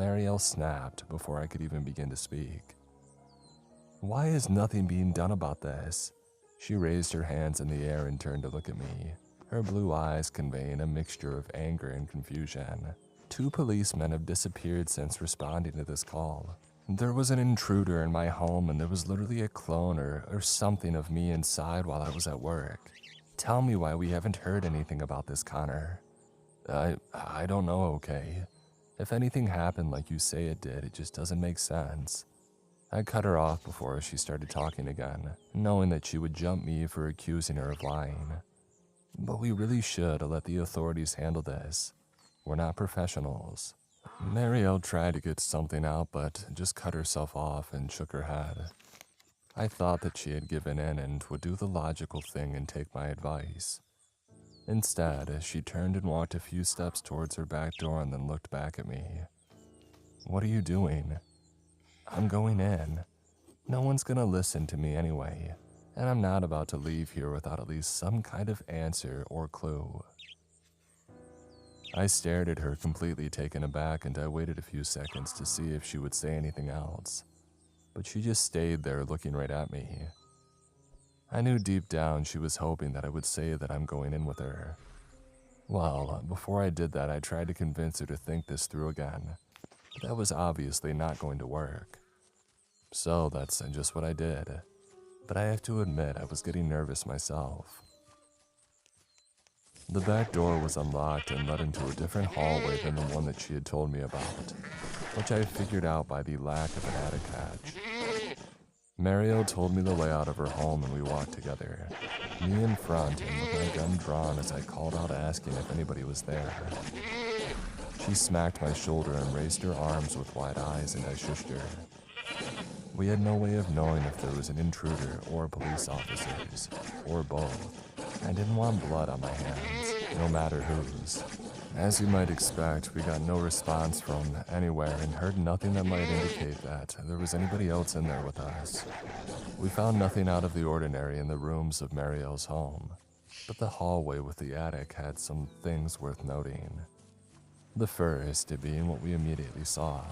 Marielle snapped before I could even begin to speak. Why is nothing being done about this? She raised her hands in the air and turned to look at me, her blue eyes conveying a mixture of anger and confusion. 2 policemen have disappeared since responding to this call. There was an intruder in my home and there was literally a clone or something of me inside while I was at work. Tell me why we haven't heard anything about this, Connor. I don't know, okay? If anything happened like you say it did, it just doesn't make sense. I cut her off before she started talking again, knowing that she would jump me for accusing her of lying. But we really should let the authorities handle this. We're not professionals. Marielle tried to get something out, but just cut herself off and shook her head. I thought that she had given in and would do the logical thing and take my advice. Instead, she turned and walked a few steps towards her back door and then looked back at me. What are you doing? I'm going in. No one's gonna listen to me anyway, and I'm not about to leave here without at least some kind of answer or clue. I stared at her completely taken aback and I waited a few seconds to see if she would say anything else, but she just stayed there looking right at me. I knew deep down she was hoping that I would say that I'm going in with her. Well, before I did that, I tried to convince her to think this through again, but that was obviously not going to work. So that's just what I did, but I have to admit I was getting nervous myself. The back door was unlocked and led into a different hallway than the one that she had told me about, which I figured out by the lack of an attic hatch. Marielle told me the layout of her home and we walked together, me in front and with my gun drawn as I called out asking if anybody was there. She smacked my shoulder and raised her arms with wide eyes and I shushed her. We had no way of knowing if there was an intruder or police officers, or both. I didn't want blood on my hands, no matter whose. As you might expect, we got no response from anywhere and heard nothing that might indicate that there was anybody else in there with us. We found nothing out of the ordinary in the rooms of Marielle's home, but the hallway with the attic had some things worth noting. The first being what we immediately saw: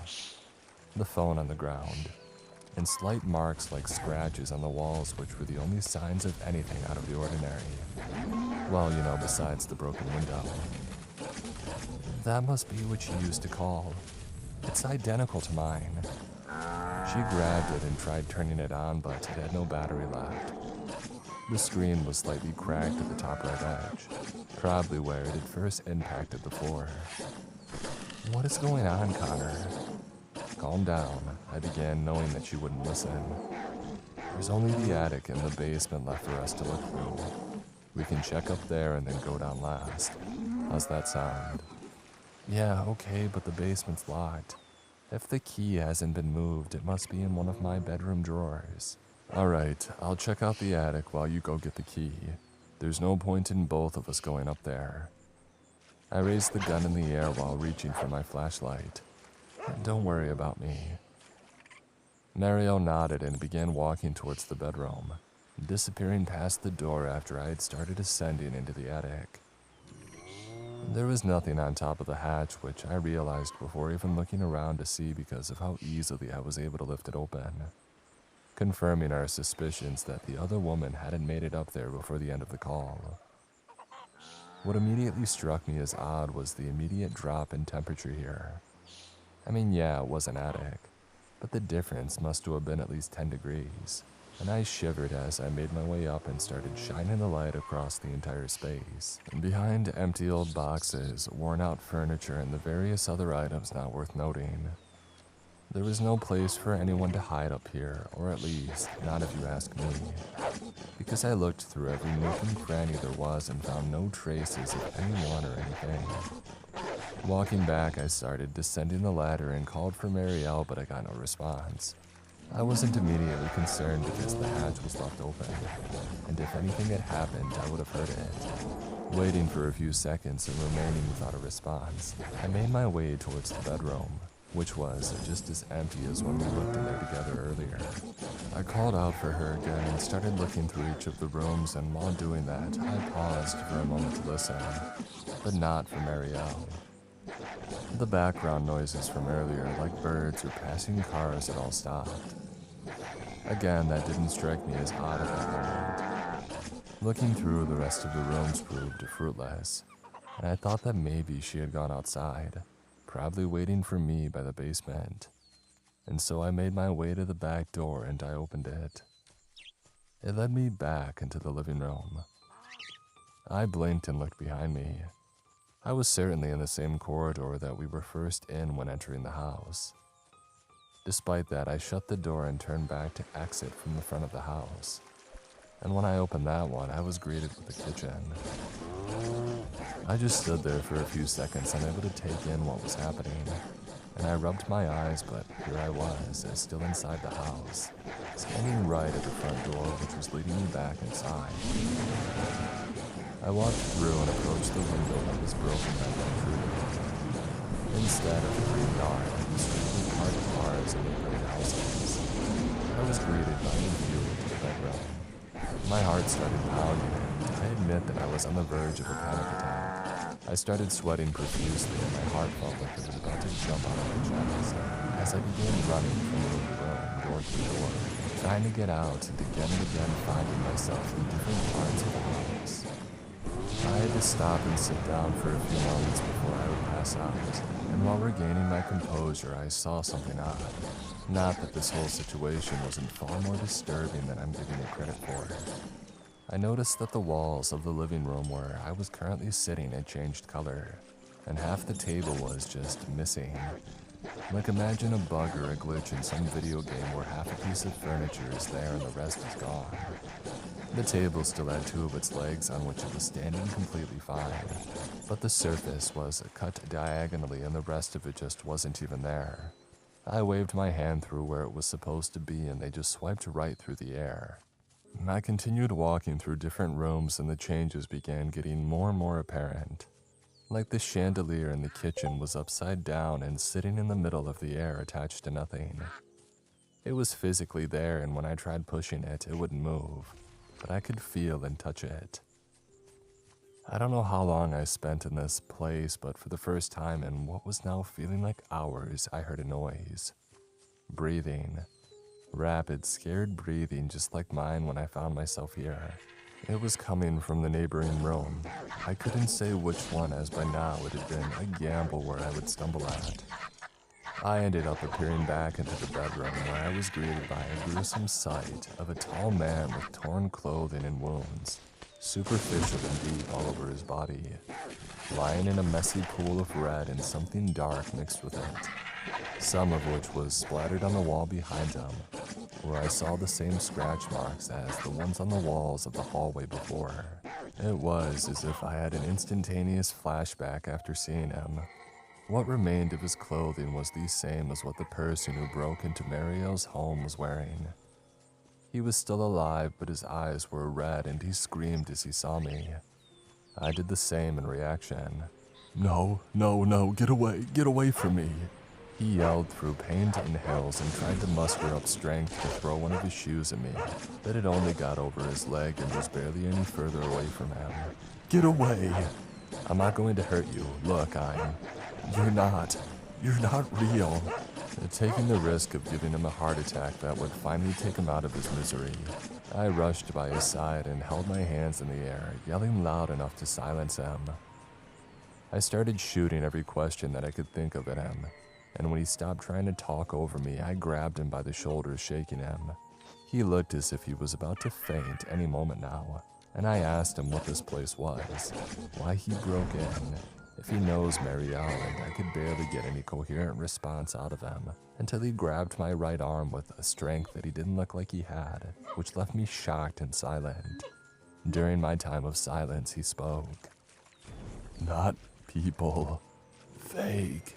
the phone on the ground, and slight marks like scratches on the walls, which were the only signs of anything out of the ordinary. Well, you know, besides the broken window. That must be what she used to call. It's identical to mine. She grabbed it and tried turning it on, but it had no battery left. The screen was slightly cracked at the top right edge, probably where it had first impacted the floor. What is going on, Connor? Calm down, I began, knowing that she wouldn't listen. There's only the attic and the basement left for us to look through. We can check up there and then go down last. How's that sound? Yeah, okay, but the basement's locked. If the key hasn't been moved, it must be in one of my bedroom drawers. Alright, I'll check out the attic while you go get the key. There's no point in both of us going up there. I raised the gun in the air while reaching for my flashlight. Don't worry about me. Marielle nodded and began walking towards the bedroom, disappearing past the door after I had started ascending into the attic. There was nothing on top of the hatch, which I realized before even looking around to see because of how easily I was able to lift it open, confirming our suspicions that the other woman hadn't made it up there before the end of the call. What immediately struck me as odd was the immediate drop in temperature here. I mean, yeah, it was an attic, but the difference must have been at least 10 degrees, and I shivered as I made my way up and started shining the light across the entire space. Behind empty old boxes, worn out furniture, and the various other items not worth noting. There was no place for anyone to hide up here, or at least, not if you ask me, because I looked through every nook and cranny there was and found no traces of anyone or anything. Walking back, I started descending the ladder and called for Marielle, but I got no response. I wasn't immediately concerned because the hatch was left open, and if anything had happened, I would have heard it. Waiting for a few seconds and remaining without a response, I made my way towards the bedroom, which was just as empty as when we looked in there together earlier. I called out for her again and started looking through each of the rooms, and while doing that, I paused for a moment to listen, but not for Marielle. The background noises from earlier, like birds or passing cars, had all stopped. Again, that didn't strike me as odd at that moment. Looking through, the rest of the rooms proved fruitless, and I thought that maybe she had gone outside, probably waiting for me by the basement. And so I made my way to the back door and I opened it. It led me back into the living room. I blinked and looked behind me. I was certainly in the same corridor that we were first in when entering the house. Despite that, I shut the door and turned back to exit from the front of the house. And when I opened that one, I was greeted with the kitchen. I just stood there for a few seconds, unable to take in what was happening. And I rubbed my eyes, but here I was, still inside the house, standing right at the front door, which was leading me back inside. I walked through and approached the window that was broken by the intruder. Instead of the green yard, it was filled with parked cars and neighboring houses. I was greeted by a view into the bedroom. My heart started pounding, and I admit that I was on the verge of a panic attack. I started sweating profusely, and my heart felt like it was about to jump out of my chest as I began running from the room, door to door, trying to get out and again finding myself in different parts of the house. I had to stop and sit down for a few moments before I would pass out, and while regaining my composure, I saw something odd. Not that this whole situation wasn't far more disturbing than I'm giving it credit for. I noticed that the walls of the living room where I was currently sitting had changed color, and half the table was just missing. Like imagine a bug or a glitch in some video game where half a piece of furniture is there and the rest is gone. The table still had two of its legs on which it was standing completely fine, but the surface was cut diagonally and the rest of it just wasn't even there. I waved my hand through where it was supposed to be and they just swiped right through the air. I continued walking through different rooms and the changes began getting more and more apparent. Like the chandelier in the kitchen was upside down and sitting in the middle of the air attached to nothing. It was physically there and when I tried pushing it, it wouldn't move, but I could feel and touch it. I don't know how long I spent in this place, but for the first time in what was now feeling like hours, I heard a noise. Breathing. Rapid, scared breathing just like mine when I found myself here. It was coming from the neighboring room. I couldn't say which one as by now it had been a gamble where I would stumble at. I ended up appearing back into the bedroom where I was greeted by a gruesome sight of a tall man with torn clothing and wounds, superficial and deep all over his body, lying in a messy pool of red and something dark mixed with it, some of which was splattered on the wall behind him, where I saw the same scratch marks as the ones on the walls of the hallway before. It was as if I had an instantaneous flashback after seeing him. What remained of his clothing was the same as what the person who broke into Mariel's home was wearing. He was still alive, but his eyes were red and he screamed as he saw me. I did the same in reaction. No, get away from me. He yelled through pained inhales and tried to muster up strength to throw one of his shoes at me, but it only got over his leg and was barely any further away from him. Get away! I'm not going to hurt you. Look, You're not real. Taking the risk of giving him a heart attack that would finally take him out of his misery, I rushed by his side and held my hands in the air, yelling loud enough to silence him. I started shooting every question that I could think of at him, and when he stopped trying to talk over me, I grabbed him by the shoulders, shaking him. He looked as if he was about to faint any moment now, and I asked him what this place was, why he broke in, if he knows Marielle, and I could barely get any coherent response out of him until he grabbed my right arm with a strength that he didn't look like he had, which left me shocked and silent. During my time of silence, he spoke. Not people. Fake.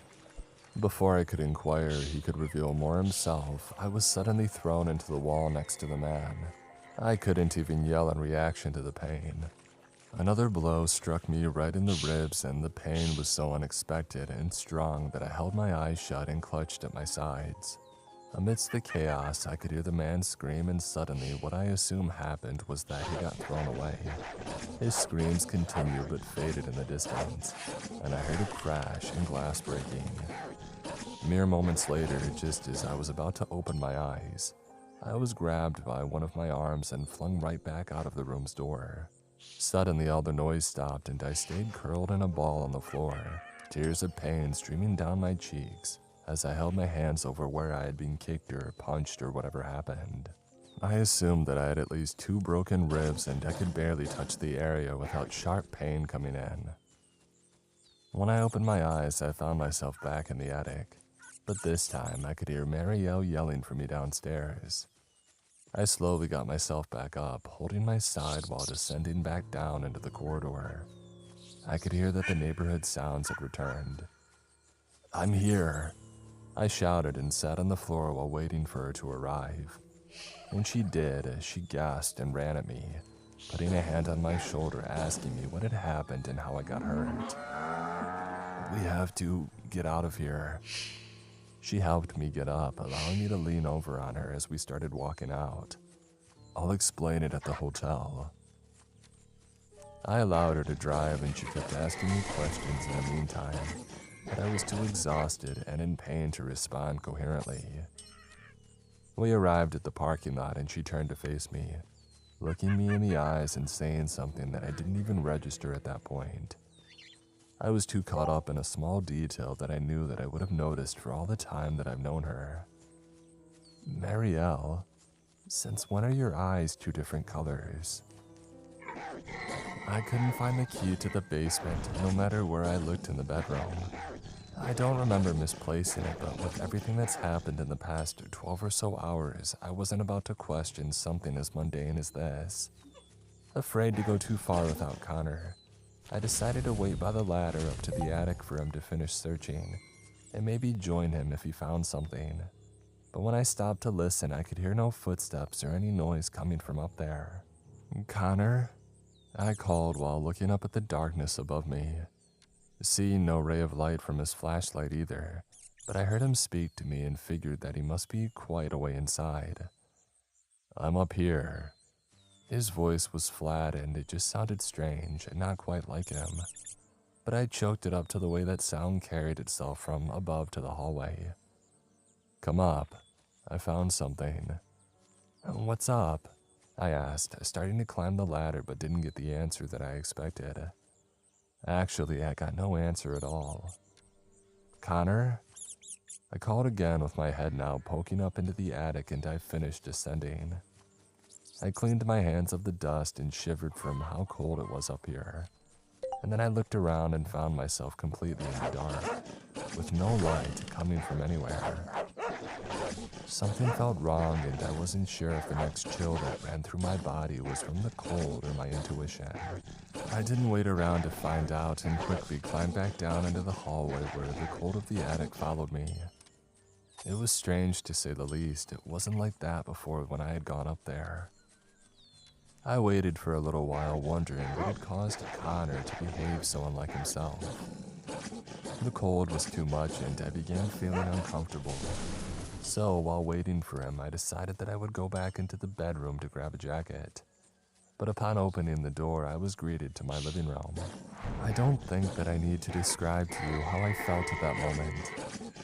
Before I could inquire, he could reveal more himself, I was suddenly thrown into the wall next to the man. I couldn't even yell in reaction to the pain. Another blow struck me right in the ribs, and the pain was so unexpected and strong that I held my eyes shut and clutched at my sides. Amidst the chaos, I could hear the man scream, and suddenly what I assume happened was that he got thrown away. His screams continued but faded in the distance, and I heard a crash and glass breaking. Mere moments later, just as I was about to open my eyes, I was grabbed by one of my arms and flung right back out of the room's door. Suddenly all the noise stopped and I stayed curled in a ball on the floor, tears of pain streaming down my cheeks as I held my hands over where I had been kicked or punched or whatever happened. I assumed that I had at least 2 broken ribs and I could barely touch the area without sharp pain coming in. When I opened my eyes, I found myself back in the attic, but this time I could hear Marielle yelling for me downstairs. I slowly got myself back up, holding my side while descending back down into the corridor. I could hear that the neighborhood sounds had returned. "I'm here," I shouted and sat on the floor while waiting for her to arrive. When she did, she gasped and ran at me, putting a hand on my shoulder asking me what had happened and how I got hurt. "We have to get out of here." She helped me get up, allowing me to lean over on her as we started walking out. "I'll explain it at the hotel." I allowed her to drive and she kept asking me questions in the meantime, but I was too exhausted and in pain to respond coherently. We arrived at the parking lot and she turned to face me, looking me in the eyes and saying something that I didn't even register at that point. I was too caught up in a small detail that I knew that I would have noticed for all the time that I've known her. "Marielle, since when are your eyes 2 different colors?" I couldn't find the key to the basement, no matter where I looked in the bedroom. I don't remember misplacing it, but with everything that's happened in the past 12 or so hours, I wasn't about to question something as mundane as this. Afraid to go too far without Connor, I decided to wait by the ladder up to the attic for him to finish searching, and maybe join him if he found something. But when I stopped to listen, I could hear no footsteps or any noise coming from up there. "Connor?" I called while looking up at the darkness above me, seeing no ray of light from his flashlight either, but I heard him speak to me and figured that he must be quite a way inside. "I'm up here." His voice was flat and it just sounded strange and not quite like him, but I choked it up to the way that sound carried itself from above to the hallway. "Come up. I found something." "What's up?" I asked, starting to climb the ladder but didn't get the answer that I expected. Actually, I got no answer at all. "Connor?" I called again with my head now poking up into the attic and I finished descending. I cleaned my hands of the dust and shivered from how cold it was up here. And then I looked around and found myself completely in the dark, with no light coming from anywhere. Something felt wrong and I wasn't sure if the next chill that ran through my body was from the cold or my intuition. I didn't wait around to find out and quickly climbed back down into the hallway where the cold of the attic followed me. It was strange to say the least. It wasn't like that before when I had gone up there. I waited for a little while wondering what had caused Connor to behave so unlike himself. The cold was too much and I began feeling uncomfortable. So while waiting for him, I decided that I would go back into the bedroom to grab a jacket. But upon opening the door, I was greeted to my living room. I don't think that I need to describe to you how I felt at that moment,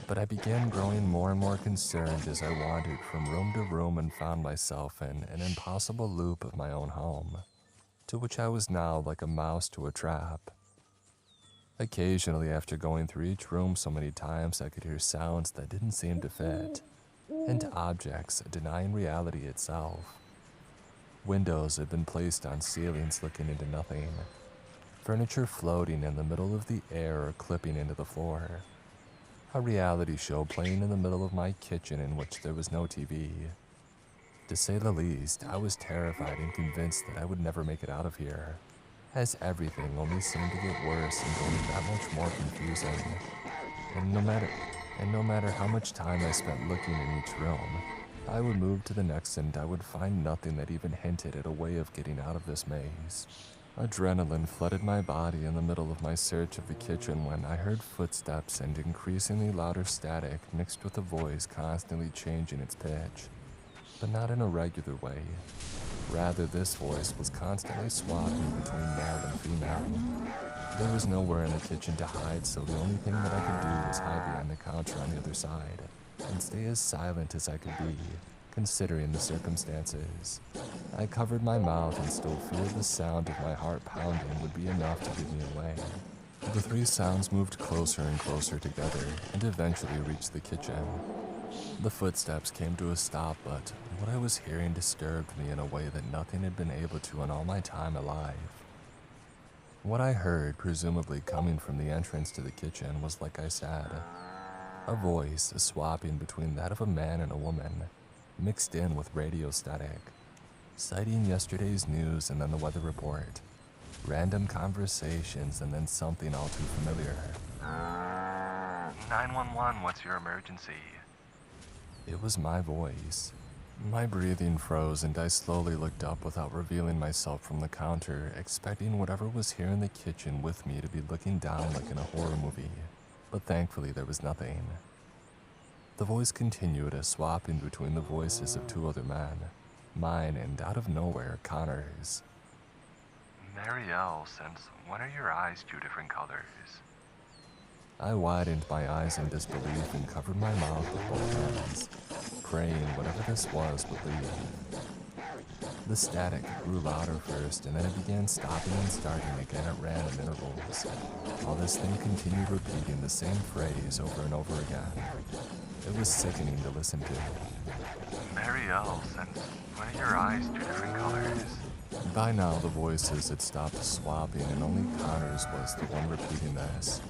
but I began growing more and more concerned as I wandered from room to room and found myself in an impossible loop of my own home, to which I was now like a mouse to a trap. Occasionally, after going through each room so many times, I could hear sounds that didn't seem to fit, and objects denying reality itself. Windows had been placed on ceilings looking into nothing, furniture floating in the middle of the air or clipping into the floor. A reality show playing in the middle of my kitchen in which there was no TV. To say the least, I was terrified and convinced that I would never make it out of here, as everything only seemed to get worse and going that much more confusing. And no matter how much time I spent looking in each room, I would move to the next and I would find nothing that even hinted at a way of getting out of this maze. Adrenaline flooded my body in the middle of my search of the kitchen when I heard footsteps and increasingly louder static mixed with a voice constantly changing its pitch, but not in a regular way. Rather, this voice was constantly swapping between male and female. There was nowhere in the kitchen to hide, so the only thing that I could do was hide behind the counter on the other side and stay as silent as I could be, considering the circumstances. I covered my mouth and still feared the sound of my heart pounding would be enough to give me away. The three sounds moved closer and closer together and eventually reached the kitchen. The footsteps came to a stop, but what I was hearing disturbed me in a way that nothing had been able to in all my time alive. What I heard, presumably coming from the entrance to the kitchen, was like I said, a voice swapping between that of a man and a woman, mixed in with radio static, citing yesterday's news and then the weather report, random conversations, and then something all too familiar. 911, what's your emergency? It was my voice. My breathing froze and I slowly looked up without revealing myself from the counter, expecting whatever was here in the kitchen with me to be looking down like in a horror movie. But thankfully there was nothing. The voice continued as swapping between the voices of two other men, mine and out of nowhere, Connor's. Marielle, since when are your eyes two different colors? I widened my eyes in disbelief and covered my mouth with both hands, praying whatever this was would leave. The static grew louder first, and then it began stopping and starting again at random intervals, while this thing continued repeating the same phrase over and over again. It was sickening to listen to. Marielle, since when are your eyes two different colors? By now, the voices had stopped swapping, and only Connor's was the one repeating this.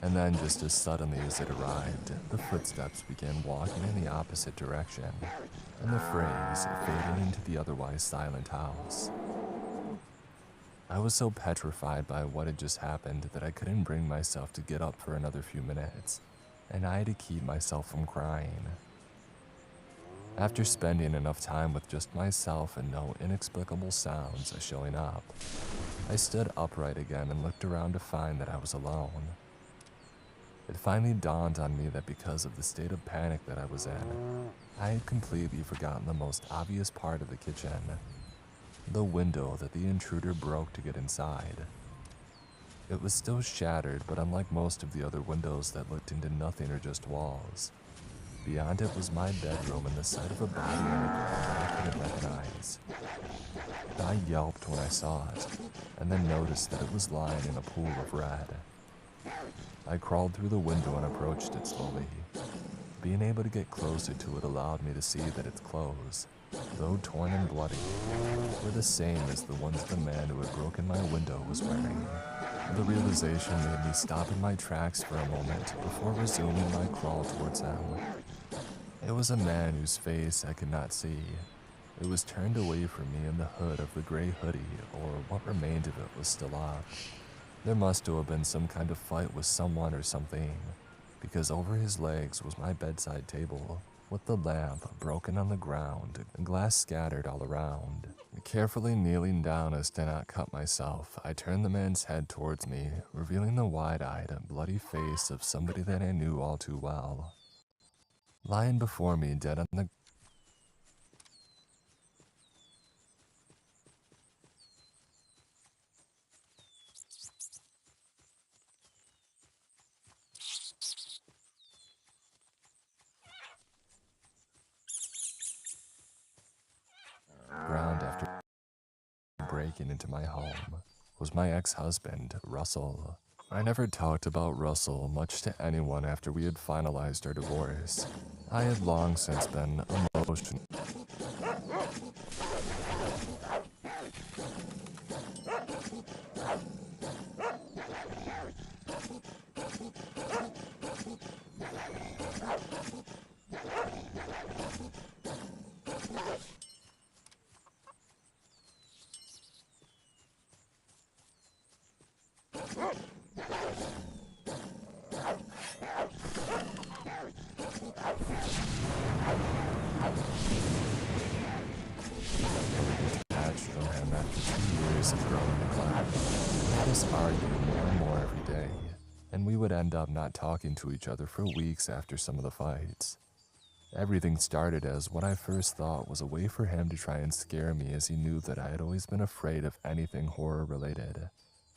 And then, just as suddenly as it arrived, the footsteps began walking in the opposite direction, and the phrase fading into the otherwise silent house. I was so petrified by what had just happened that I couldn't bring myself to get up for another few minutes, and I had to keep myself from crying. After spending enough time with just myself and no inexplicable sounds showing up, I stood upright again and looked around to find that I was alone. It finally dawned on me that because of the state of panic that I was in, I had completely forgotten the most obvious part of the kitchen, the window that the intruder broke to get inside. It was still shattered, but unlike most of the other windows that looked into nothing or just walls, beyond it was my bedroom and the sight of a body on the ground that I couldn't recognize. I yelped when I saw it, and then noticed that it was lying in a pool of red. I crawled through the window and approached it slowly. Being able to get closer to it allowed me to see that its clothes, though torn and bloody, were the same as the ones the man who had broken my window was wearing. The realization made me stop in my tracks for a moment before resuming my crawl towards him. It was a man whose face I could not see. It was turned away from me, and the hood of the gray hoodie, or what remained of it, was still up. There must have been some kind of fight with someone or something, because over his legs was my bedside table, with the lamp broken on the ground and glass scattered all around. Carefully kneeling down as to not cut myself, I turned the man's head towards me, revealing the wide-eyed, bloody face of somebody that I knew all too well. Lying before me, dead on the ground after breaking into my home was my ex-husband, Russell. I never talked about Russell much to anyone after we had finalized our divorce. I had long since been emotional. Detached from him after 2 years of growing neglect. just argue more and more every day, and we would end up not talking to each other for weeks after some of the fights. Everything started as what I first thought was a way for him to try and scare me, as he knew that I had always been afraid of anything horror related.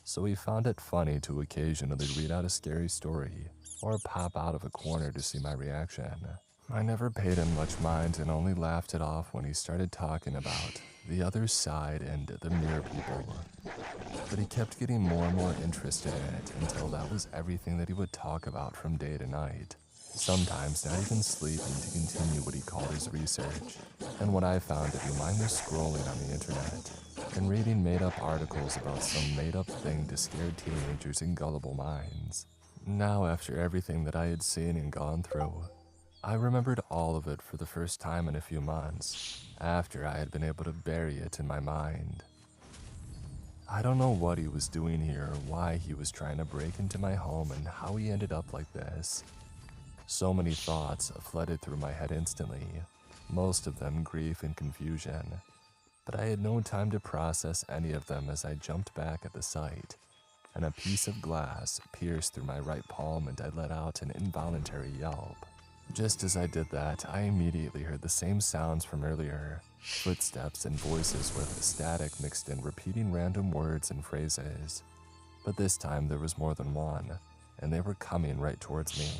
So he found it funny to occasionally read out a scary story or pop out of a corner to see my reaction. I never paid him much mind and only laughed it off when he started talking about the other side and the mirror people. But he kept getting more and more interested in it until that was everything that he would talk about from day to night. Sometimes not even sleeping to continue what he called his research, and what I found to be mindless scrolling on the internet and reading made-up articles about some made-up thing to scare teenagers and gullible minds. Now, after everything that I had seen and gone through, I remembered all of it for the first time in a few months, after I had been able to bury it in my mind. I don't know what he was doing here or why he was trying to break into my home and how he ended up like this. So many thoughts flooded through my head instantly, most of them grief and confusion, but I had no time to process any of them as I jumped back at the sight, and a piece of glass pierced through my right palm and I let out an involuntary yelp. Just as I did that, I immediately heard the same sounds from earlier, footsteps and voices with static mixed in, repeating random words and phrases. But this time there was more than one, and they were coming right towards me.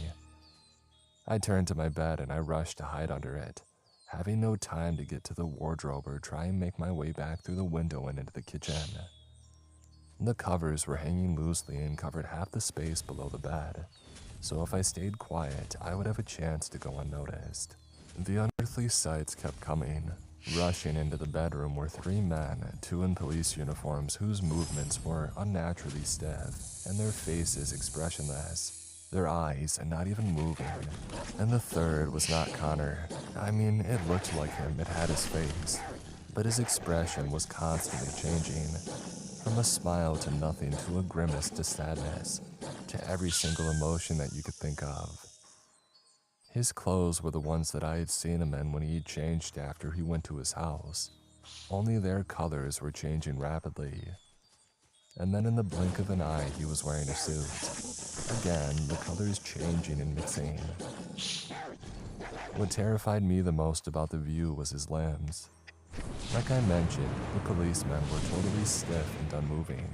I turned to my bed and I rushed to hide under it, having no time to get to the wardrobe or try and make my way back through the window and into the kitchen. The covers were hanging loosely and covered half the space below the bed, so if I stayed quiet, I would have a chance to go unnoticed. The unearthly sights kept coming. Rushing into the bedroom were 3 men, 2 in police uniforms whose movements were unnaturally stiff and their faces expressionless. Their eyes not even moving. And the third was not Connor. I mean, it looked like him, it had his face, but his expression was constantly changing, from a smile to nothing to a grimace to sadness, to every single emotion that you could think of. His clothes were the ones that I had seen him in when he changed after he went to his house, only their colors were changing rapidly. And then in the blink of an eye, he was wearing a suit. Again, the colors changing and mixing. What terrified me the most about the view was his limbs. Like I mentioned, the policemen were totally stiff and unmoving.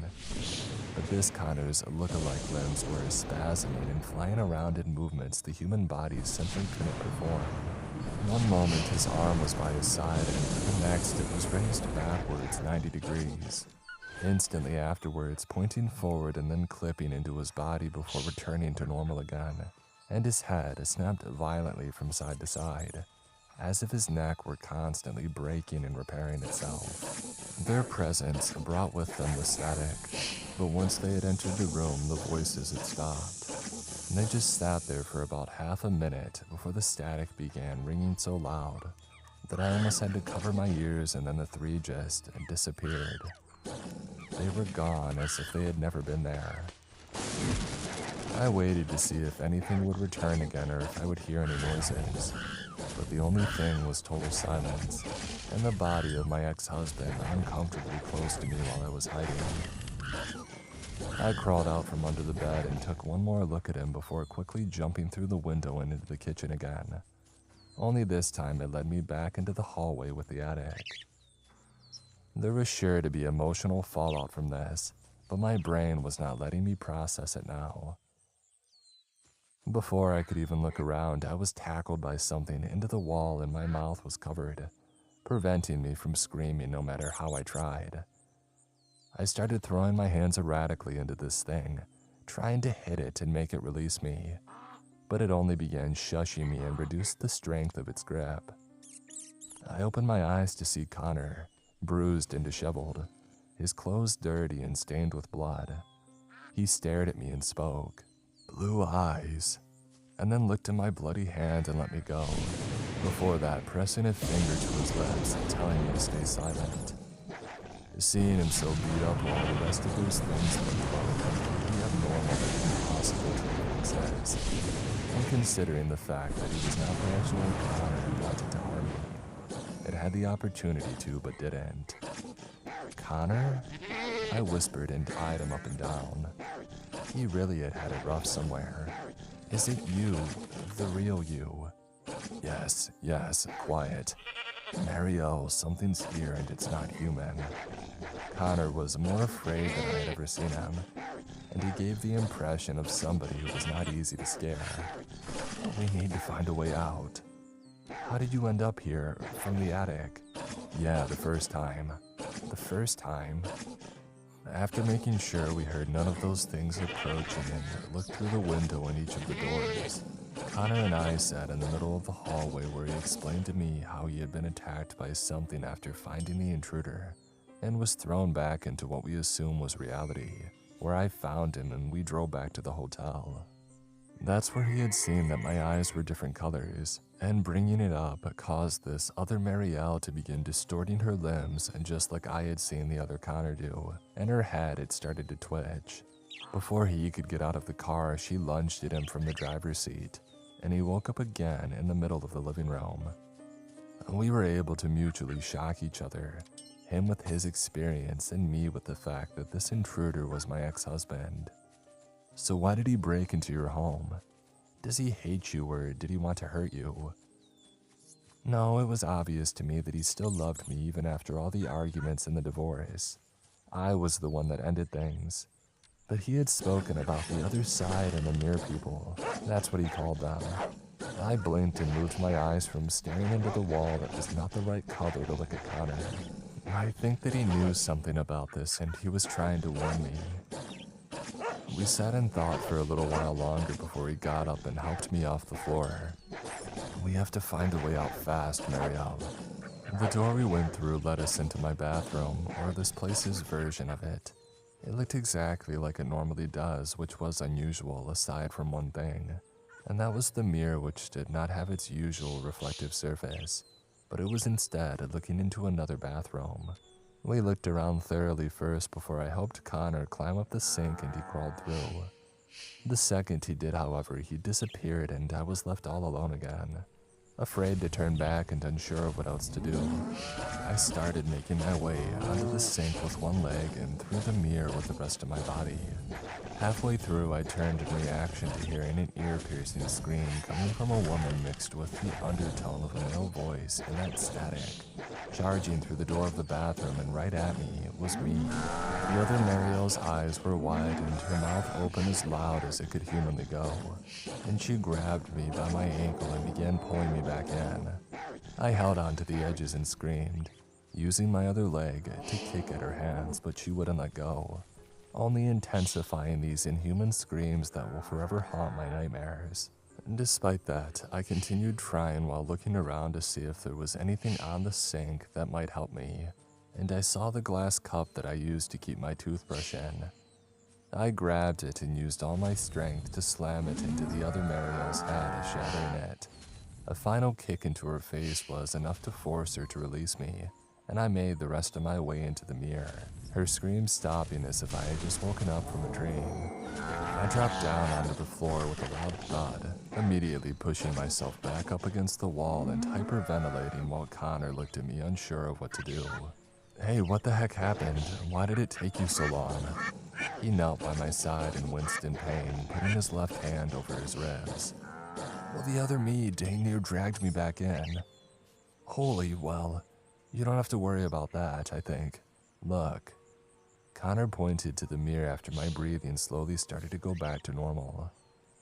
But this Connor's look-alike limbs were spasming and flying around in movements the human body simply couldn't perform. One moment his arm was by his side, and the next it was raised backwards 90 degrees. Instantly afterwards, pointing forward and then clipping into his body before returning to normal again, and his head snapped violently from side to side, as if his neck were constantly breaking and repairing itself. Their presence brought with them the static, but once they had entered the room, the voices had stopped, and they just sat there for about half a minute before the static began ringing so loud that I almost had to cover my ears, and then the 3 just disappeared. They were gone as if they had never been there. I waited to see if anything would return again or if I would hear any noises, but the only thing was total silence, and the body of my ex-husband uncomfortably close to me while I was hiding. I crawled out from under the bed and took one more look at him before quickly jumping through the window and into the kitchen again. Only this time it led me back into the hallway with the attic. There was sure to be emotional fallout from this, but my brain was not letting me process it now. Before I could even look around, I was tackled by something into the wall and my mouth was covered, preventing me from screaming no matter how I tried. I started throwing my hands erratically into this thing, trying to hit it and make it release me, but it only began shushing me and reduced the strength of its grip. I opened my eyes to see Connor, bruised and disheveled, his clothes dirty and stained with blood. He stared at me and spoke, blue eyes, and then licked at my bloody hand and let me go, before that pressing a finger to his lips and telling me to stay silent. Seeing him so beat up while the rest of those things looked completely abnormal and impossible to access, and considering the fact that he was not the actual Connor who wanted to harm me. It had the opportunity to, but didn't. Connor? I whispered and eyed him up and down. He really had had it rough somewhere. Is it you, the real you? Yes, quiet. Marielle, something's here and it's not human. Connor was more afraid than I had ever seen him, and he gave the impression of somebody who was not easy to scare. We need to find a way out. How did you end up here, from the attic? Yeah, the first time. The first time? After making sure we heard none of those things approaching and looked through the window in each of the doors, Connor and I sat in the middle of the hallway where he explained to me how he had been attacked by something after finding the intruder, and was thrown back into what we assume was reality, where I found him and we drove back to the hotel. That's where he had seen that my eyes were different colors, and bringing it up caused this other Marielle to begin distorting her limbs, and just like I had seen the other Connor do, and her head had started to twitch. Before he could get out of the car, she lunged at him from the driver's seat, and he woke up again in the middle of the living room. We were able to mutually shock each other, him with his experience and me with the fact that this intruder was my ex-husband. So why did he break into your home? Does he hate you or did he want to hurt you? No, it was obvious to me that he still loved me even after all the arguments and the divorce. I was the one that ended things. But he had spoken about the other side and the mirror people. That's what he called them. I blinked and moved my eyes from staring into the wall that was not the right color to look at Connor. I think that he knew something about this and he was trying to warn me. We sat and thought for a little while longer before he got up and helped me off the floor. We have to find a way out fast, Marielle. The door we went through led us into my bathroom, or this place's version of it. It looked exactly like it normally does, which was unusual aside from one thing, and that was the mirror, which did not have its usual reflective surface, but it was instead looking into another bathroom. We looked around thoroughly first before I helped Connor climb up the sink and he crawled through. The second he did, however, he disappeared and I was left all alone again. Afraid to turn back and unsure of what else to do, I started making my way onto the sink with one leg and through the mirror with the rest of my body. Halfway through, I turned in reaction to hearing an ear-piercing scream coming from a woman mixed with the undertone of a male voice and that static. Charging through the door of the bathroom and right at me was me. The other Marielle's eyes were wide and her mouth open as loud as it could humanly go, and she grabbed me by my ankle and began pulling me back in. I held on to the edges and screamed, using my other leg to kick at her hands, but she wouldn't let go, only intensifying these inhuman screams that will forever haunt my nightmares. Despite that, I continued trying while looking around to see if there was anything on the sink that might help me, and I saw the glass cup that I used to keep my toothbrush in. I grabbed it and used all my strength to slam it into the other Marielle's head, shattering it. A final kick into her face was enough to force her to release me, and I made the rest of my way into the mirror, her screams stopping as if I had just woken up from a dream. I dropped down onto the floor with a loud thud, immediately pushing myself back up against the wall and hyperventilating while Connor looked at me unsure of what to do. Hey, what the heck happened? Why did it take you so long? He knelt by my side and winced in pain, putting his left hand over his ribs. Well, the other me dang near dragged me back in. Holy, well, you don't have to worry about that, I think. Look. Connor pointed to the mirror after my breathing slowly started to go back to normal,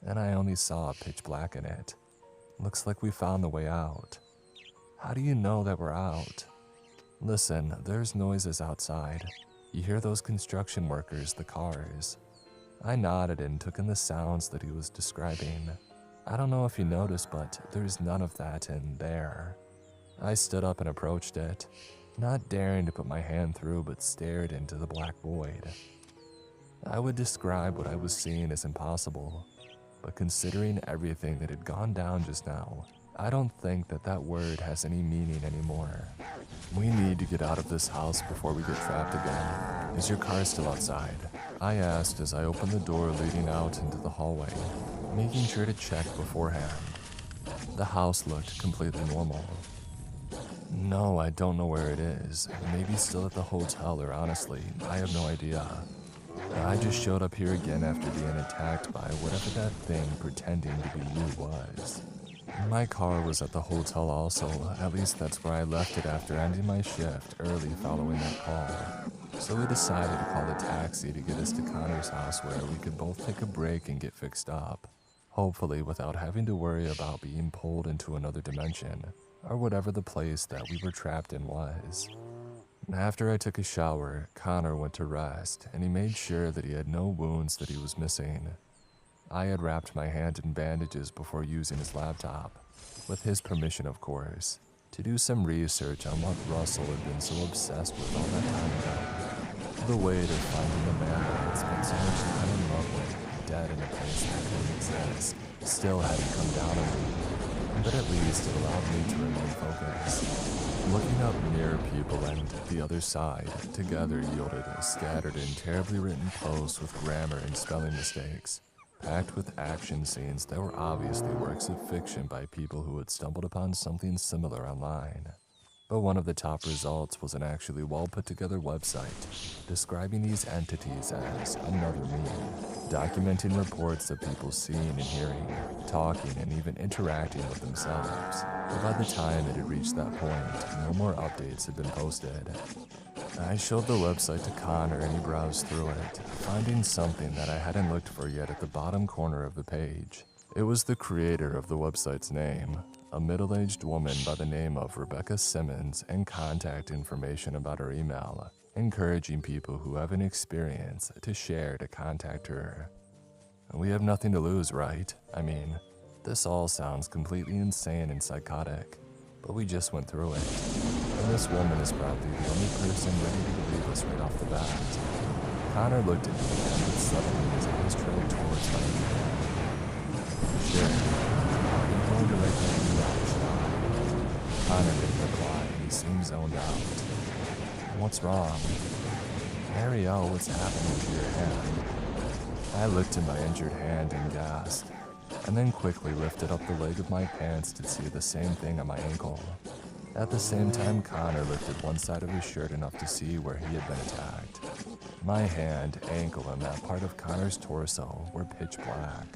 and I only saw pitch black in it. Looks like we found the way out. How do you know that we're out? Listen, there's noises outside. You hear those construction workers, the cars. I nodded and took in the sounds that he was describing. I don't know if you noticed, but there's none of that in there. I stood up and approached it, not daring to put my hand through, but stared into the black void. I would describe what I was seeing as impossible, but considering everything that had gone down just now, I don't think that that word has any meaning anymore. We need to get out of this house before we get trapped again. Is your car still outside? I asked as I opened the door leading out into the hallway, making sure to check beforehand. The house looked completely normal. No, I don't know where it is. Maybe still at the hotel, or honestly, I have no idea. I just showed up here again after being attacked by whatever that thing pretending to be you was. My car was at the hotel also, at least that's where I left it after ending my shift early following that call. So we decided to call a taxi to get us to Connor's house where we could both take a break and get fixed up. Hopefully without having to worry about being pulled into another dimension, or whatever the place that we were trapped in was. After I took a shower, Connor went to rest, and he made sure that he had no wounds that he was missing. I had wrapped my hand in bandages before using his laptop, with his permission of course, to do some research on what Russell had been so obsessed with all that time ago. The weight of finding the man that had spent so much time in love with, dead in a place that couldn't exist, still hadn't come down on me, but at least it allowed me to remain focused. Looking up near people and the other side together yielded a scattered and terribly written post with grammar and spelling mistakes, packed with action scenes that were obviously works of fiction by people who had stumbled upon something similar online. But one of the top results was an actually well put together website describing these entities as another me, documenting reports of people seeing and hearing, talking and even interacting with themselves. But by the time it had reached that point, no more updates had been posted. I showed the website to Connor and he browsed through it, finding something that I hadn't looked for yet at the bottom corner of the page. It was the creator of the website's name, a middle-aged woman by the name of Rebecca Simmons, and contact information about her email, encouraging people who have an experience to share to contact her. We have nothing to lose, right? I mean, this all sounds completely insane and psychotic, but we just went through it. And this woman is probably the only person ready to believe us right off the bat. Connor looked at me again, but suddenly his eyes trailed towards my hand. Sure, I'm going to let you know, shall Connor didn't reply, and he seemed zoned out. What's wrong? Ariel, what's happening to your hand? I looked at my injured hand and gasped, and then quickly lifted up the leg of my pants to see the same thing on my ankle. At the same time, Connor lifted one side of his shirt enough to see where he had been attacked. My hand, ankle, and that part of Connor's torso were pitch black.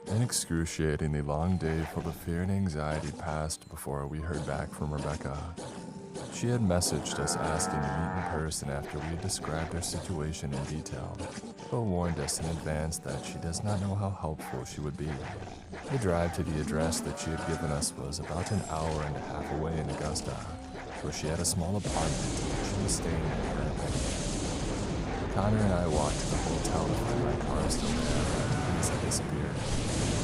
An excruciatingly long day full of fear and anxiety passed before we heard back from Rebecca. She had messaged us asking to meet in person after we had described our situation in detail, but warned us in advance that she does not know how helpful she would be. The drive to the address that she had given us was about an hour and a half away in Augusta, where she had a small apartment she was staying in currently. Connor and I walked to the hotel to find my car still there, but the keys had disappeared.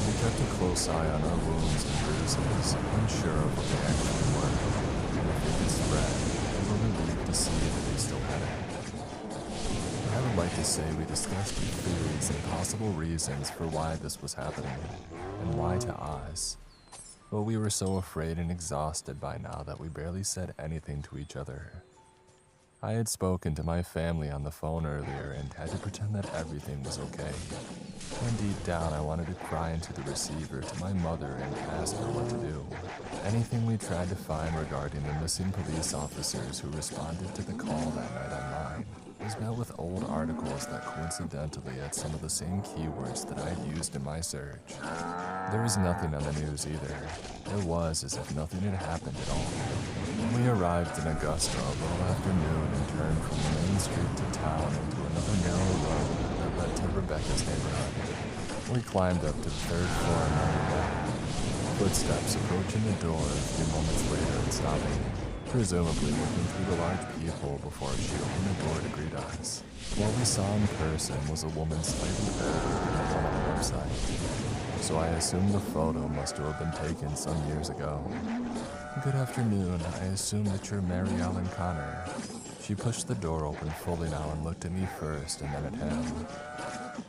We kept a close eye on our wounds and bruises, unsure of what they actually were, and if they could spread, we were relieved to see that they still had it. I would like to say we discussed theories and possible reasons for why this was happening, and why to us. But we were so afraid and exhausted by now that we barely said anything to each other. I had spoken to my family on the phone earlier and had to pretend that everything was okay. And deep down I wanted to cry into the receiver to my mother and ask her what to do. Anything we tried to find regarding the missing police officers who responded to the call that night online was met with old articles that coincidentally had some of the same keywords that I had used in my search. There was nothing on the news either. It was as if nothing had happened at all. We arrived in Augusta a little after noon and turned from the main street to town into another narrow road that led to Rebecca's neighborhood. We climbed up to the third floor and ran down. Footsteps approaching the door a few moments later and stopping, presumably looking through the large peephole before she opened the door to greet us. What we saw in person was a woman slightly older than the one on the website, so I assumed the photo must have been taken some years ago. Good afternoon, I assume that you're Mary Ellen Connor. She pushed the door open fully now and looked at me first and then at him.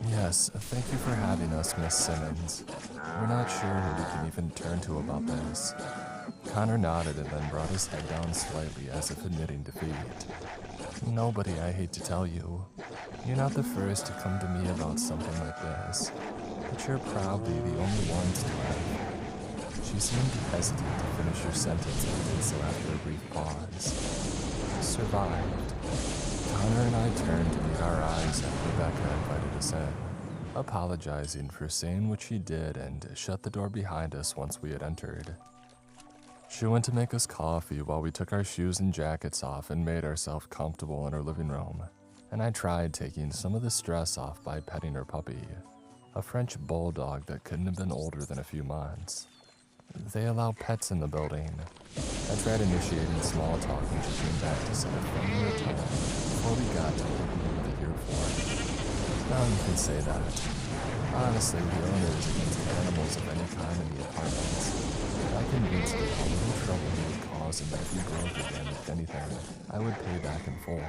Yes, thank you for having us, Miss Simmons. We're not sure who we can even turn to about this. Connor nodded and then brought his head down slightly as if admitting defeat. Nobody, I hate to tell you. You're not the first to come to me about something like this, but you're probably the only ones to have. She She seemed hesitant to finish her sentence and did so after a brief pause. Survived. Connor and I turned to meet our eyes as Rebecca invited us in, apologizing for saying what she did and shut the door behind us once we had entered. She went to make us coffee while we took our shoes and jackets off and made ourselves comfortable in her living room, and I tried taking some of the stress off by petting her puppy, a French bulldog that couldn't have been older than a few months. They allow pets in the building. I tried initiating small talk when she came back to set a friendlier tone before we got to what we were here for. Now you can say that. Honestly, the owner is against animals of any kind in the apartments. I convinced her how little trouble he would cause and that if he broke again, if anything, I would pay back in full.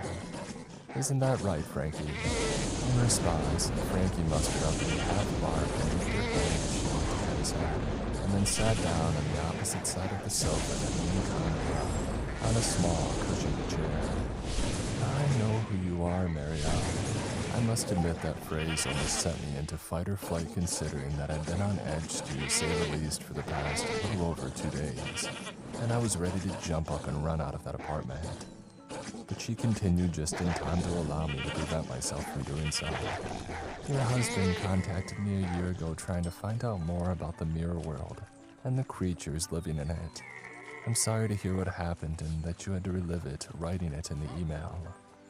Isn't that right, Frankie? In response, Frankie mustered up a half bark and moved her head as she looked at his head, and then sat down on the opposite side of the sofa that me and Connor were on a small, cushioned chair. I know who you are, Marielle. I must admit that phrase almost sent me into fight or flight, considering that I'd been on edge to say the least for the past little over 2 days, and I was ready to jump up and run out of that apartment. But she continued just in time to allow me to prevent myself from doing so. Your husband contacted me a year ago trying to find out more about the mirror world and the creatures living in it. I'm sorry to hear what happened and that you had to relive it, writing it in the email.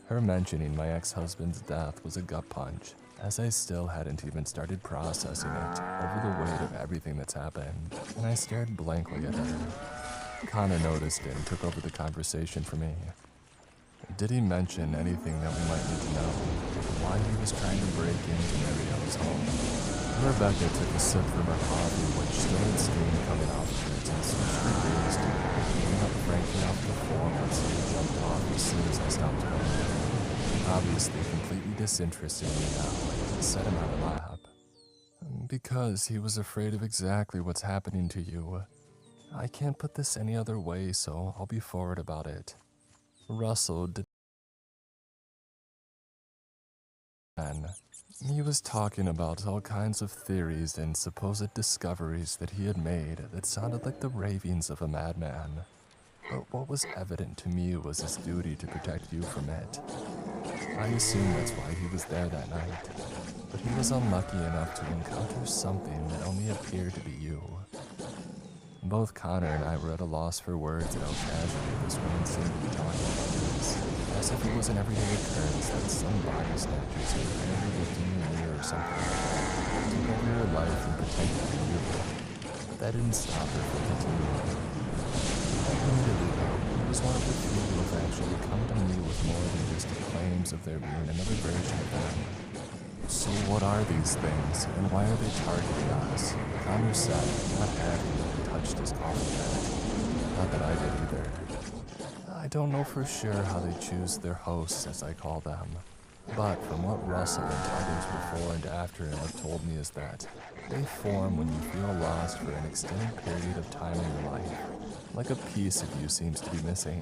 Her mentioning my ex-husband's death was a gut punch, as I still hadn't even started processing it over the weight of everything that's happened, and I stared blankly at her. Connor noticed it and took over the conversation for me. Did he mention anything that we might need to know? Why he was trying to break into Marielle's home? Rebecca took a sip from her coffee, which still had steam coming off of it, and switched her gaze to picking up Frankie off the floor once he had jumped off as soon as I stopped talking. Obviously completely disinterested in me now, I set him on her lap. Because he was afraid of exactly what's happening to you. I can't put this any other way, so I'll be forward about it. Russell did. He was talking about all kinds of theories and supposed discoveries that he had made that sounded like the ravings of a madman. But what was evident to me was his duty to protect you from it. I assume that's why he was there that night, but he was unlucky enough to encounter something that only appeared to be you. Both Connor and I were at a loss for words at how casually this woman seemed to be talking about this, as if it was an everyday occurrence that some body snatchers who apparently looked in your mirror or something took over your life and pretended to be you. But that didn't stop her from continuing. Admittedly, though, he was one of the few who have actually come to me with more than just claims of there being another version of them. So what are these things, and why are they targeting us? Connor said, not having touched his coffee bag. Not that I did either. I don't know for sure how they choose their hosts, as I call them. But from what Russell and others before and after him have told me is that they form when you feel lost for an extended period of time in your life, like a piece of you seems to be missing.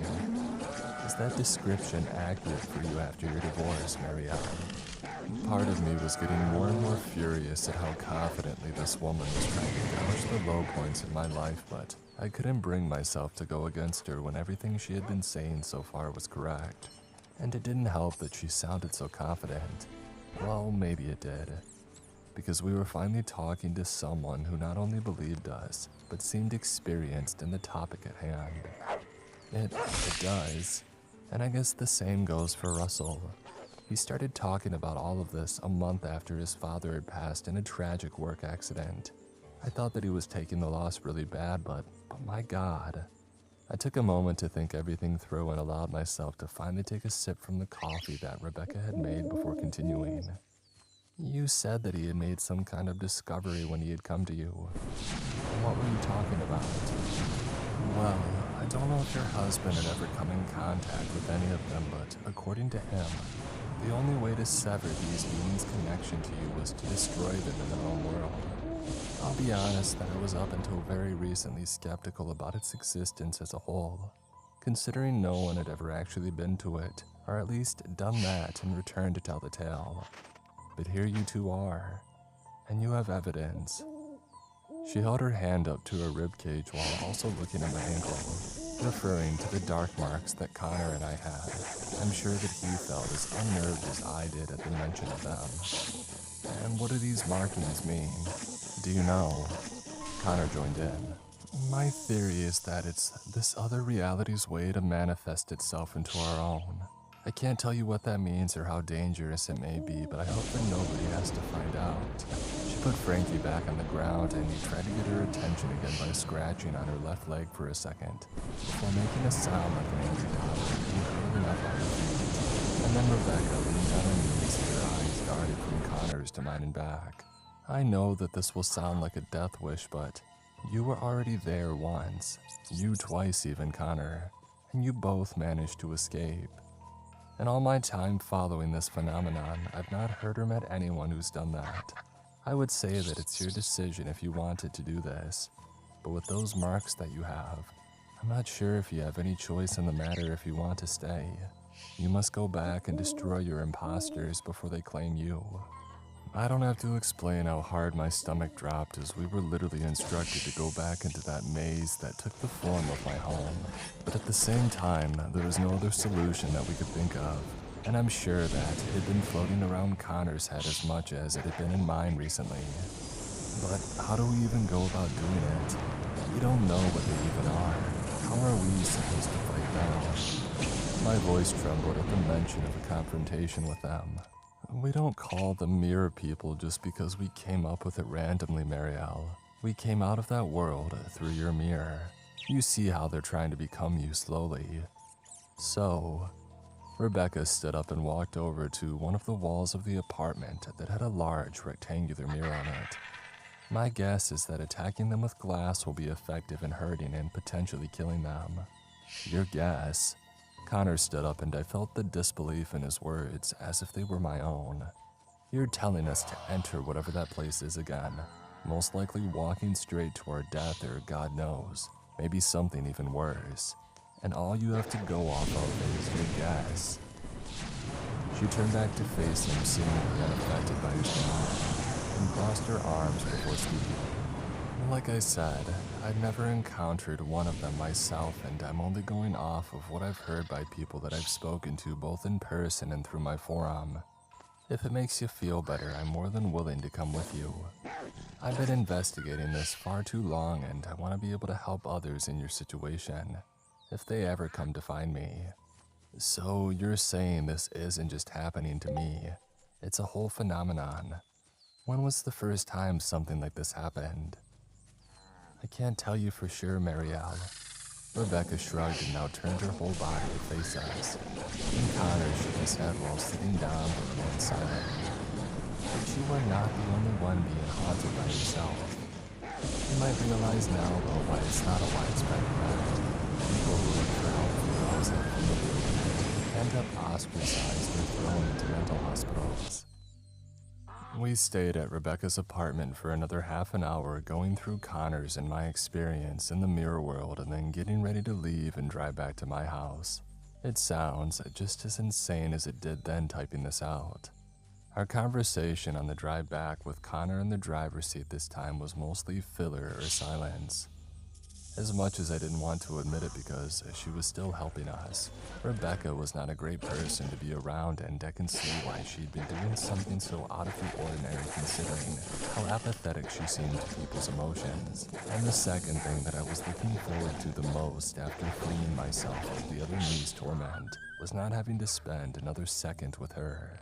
Is that description accurate for you after your divorce, Marielle? Part of me was getting more and more furious at how confidently this woman was trying to gouge the low points in my life, but I couldn't bring myself to go against her when everything she had been saying so far was correct. And it didn't help that she sounded so confident. Well, maybe it did. Because we were finally talking to someone who not only believed us, but seemed experienced in the topic at hand. It does. And I guess the same goes for Russell. He started talking about all of this a month after his father had passed in a tragic work accident. I thought that he was taking the loss really bad, but my God. I took a moment to think everything through and allowed myself to finally take a sip from the coffee that Rebecca had made before continuing. You said that he had made some kind of discovery when he had come to you. What were you talking about? Well, I don't know if your husband had ever come in contact with any of them, but according to him, the only way to sever these beings' connection to you was to destroy them in their own world. I'll be honest that I was up until very recently skeptical about its existence as a whole, considering no one had ever actually been to it, or at least done that and returned to tell the tale. But here you two are, and you have evidence. She held her hand up to her ribcage while also looking at my ankle, referring to the dark marks that Connor and I had. I'm sure that he felt as unnerved as I did at the mention of them. And what do these markings mean? Do you know? Connor joined in. My theory is that it's this other reality's way to manifest itself into our own. I can't tell you what that means or how dangerous it may be, but I hope that nobody has to find out. She put Frankie back on the ground and he tried to get her attention again by scratching on her left leg for a second, before making a sound like an angry dog and curling up on her feet. And then Rebecca leaned on her knees and her eyes darted from Connor's to mine and back. I know that this will sound like a death wish, but you were already there once. You twice even, Connor. And you both managed to escape. In all my time following this phenomenon, I've not heard or met anyone who's done that. I would say that it's your decision if you wanted to do this, but with those marks that you have, I'm not sure if you have any choice in the matter if you want to stay. You must go back and destroy your imposters before they claim you. I don't have to explain how hard my stomach dropped as we were literally instructed to go back into that maze that took the form of my home. But at the same time, there was no other solution that we could think of, and I'm sure that it had been floating around Connor's head as much as it had been in mine recently. But how do we even go about doing it? We don't know what they even are. How are we supposed to fight them? My voice trembled at the mention of a confrontation with them. We don't call them mirror people just because we came up with it randomly, Marielle. We came out of that world through your mirror. You see how they're trying to become you slowly. So, Rebecca stood up and walked over to one of the walls of the apartment that had a large rectangular mirror on it. My guess is that attacking them with glass will be effective in hurting and potentially killing them. Your guess? Connor stood up and I felt the disbelief in his words as if they were my own. You're telling us to enter whatever that place is again, most likely walking straight to our death or God knows, maybe something even worse. And all you have to go off of is your guess. She turned back to face him, seemingly unaffected by his comment, and crossed her arms before speaking. Like I said, I've never encountered one of them myself, and I'm only going off of what I've heard by people that I've spoken to both in person and through my forum. If it makes you feel better, I'm more than willing to come with you. I've been investigating this far too long, and I want to be able to help others in your situation, if they ever come to find me. So you're saying this isn't just happening to me, it's a whole phenomenon. When was the first time something like this happened? I can't tell you for sure, Marielle. Rebecca shrugged and now turned her whole body to face us. And Connor shook his head while sitting down and remained silent. But you are not the only one being haunted by yourself. You might realize now, though, why it's not a widespread fact. People who look for help from those that are familiar with it end up ostracized or thrown into mental hospitals. We stayed at Rebecca's apartment for another half an hour, going through Connor's and my experience in the mirror world and then getting ready to leave and drive back to my house. It sounds just as insane as it did then typing this out. Our conversation on the drive back with Connor in the driver's seat this time was mostly filler or silence. As much as I didn't want to admit it because she was still helping us, Rebecca was not a great person to be around, and I can see why she'd been doing something so out of the ordinary considering how apathetic she seemed to people's emotions. And the second thing that I was looking forward to the most after freeing myself of the other me's torment was not having to spend another second with her.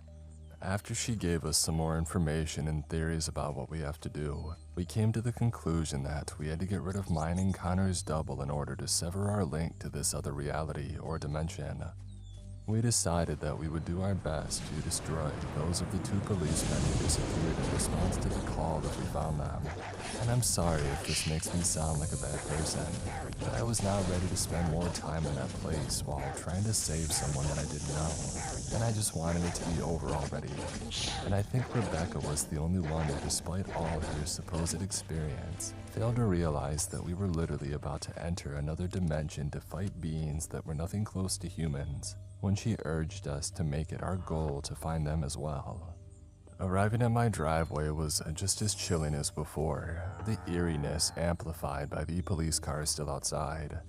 After she gave us some more information and theories about what we have to do, we came to the conclusion that we had to get rid of mine and Connor's double in order to sever our link to this other reality or dimension. We decided that we would do our best to destroy those of the two policemen who disappeared in response to the call if we found them. And I'm sorry if this makes me sound like a bad person, but I was now ready to spend more time in that place while trying to save someone that I didn't know. And I just wanted it to be over already. And I think Rebecca was the only one that, despite all her supposed experience, failed to realize that we were literally about to enter another dimension to fight beings that were nothing close to humans, when she urged us to make it our goal to find them as well. Arriving at my driveway was just as chilling as before, the eeriness amplified by the police car still outside.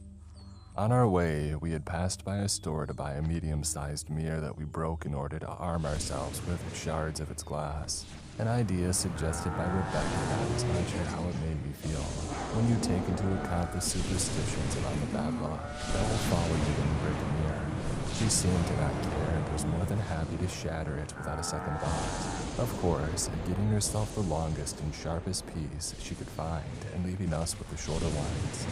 On our way, we had passed by a store to buy a medium-sized mirror that we broke in order to arm ourselves with shards of its glass. An idea suggested by Rebecca that is not sure how it made me feel. When you take into account the superstitions around the bad luck that will follow you when you break a mirror, she seemed to not care and was more than happy to shatter it without a second thought. Of course, getting herself the longest and sharpest piece she could find and leaving us with the shorter ones.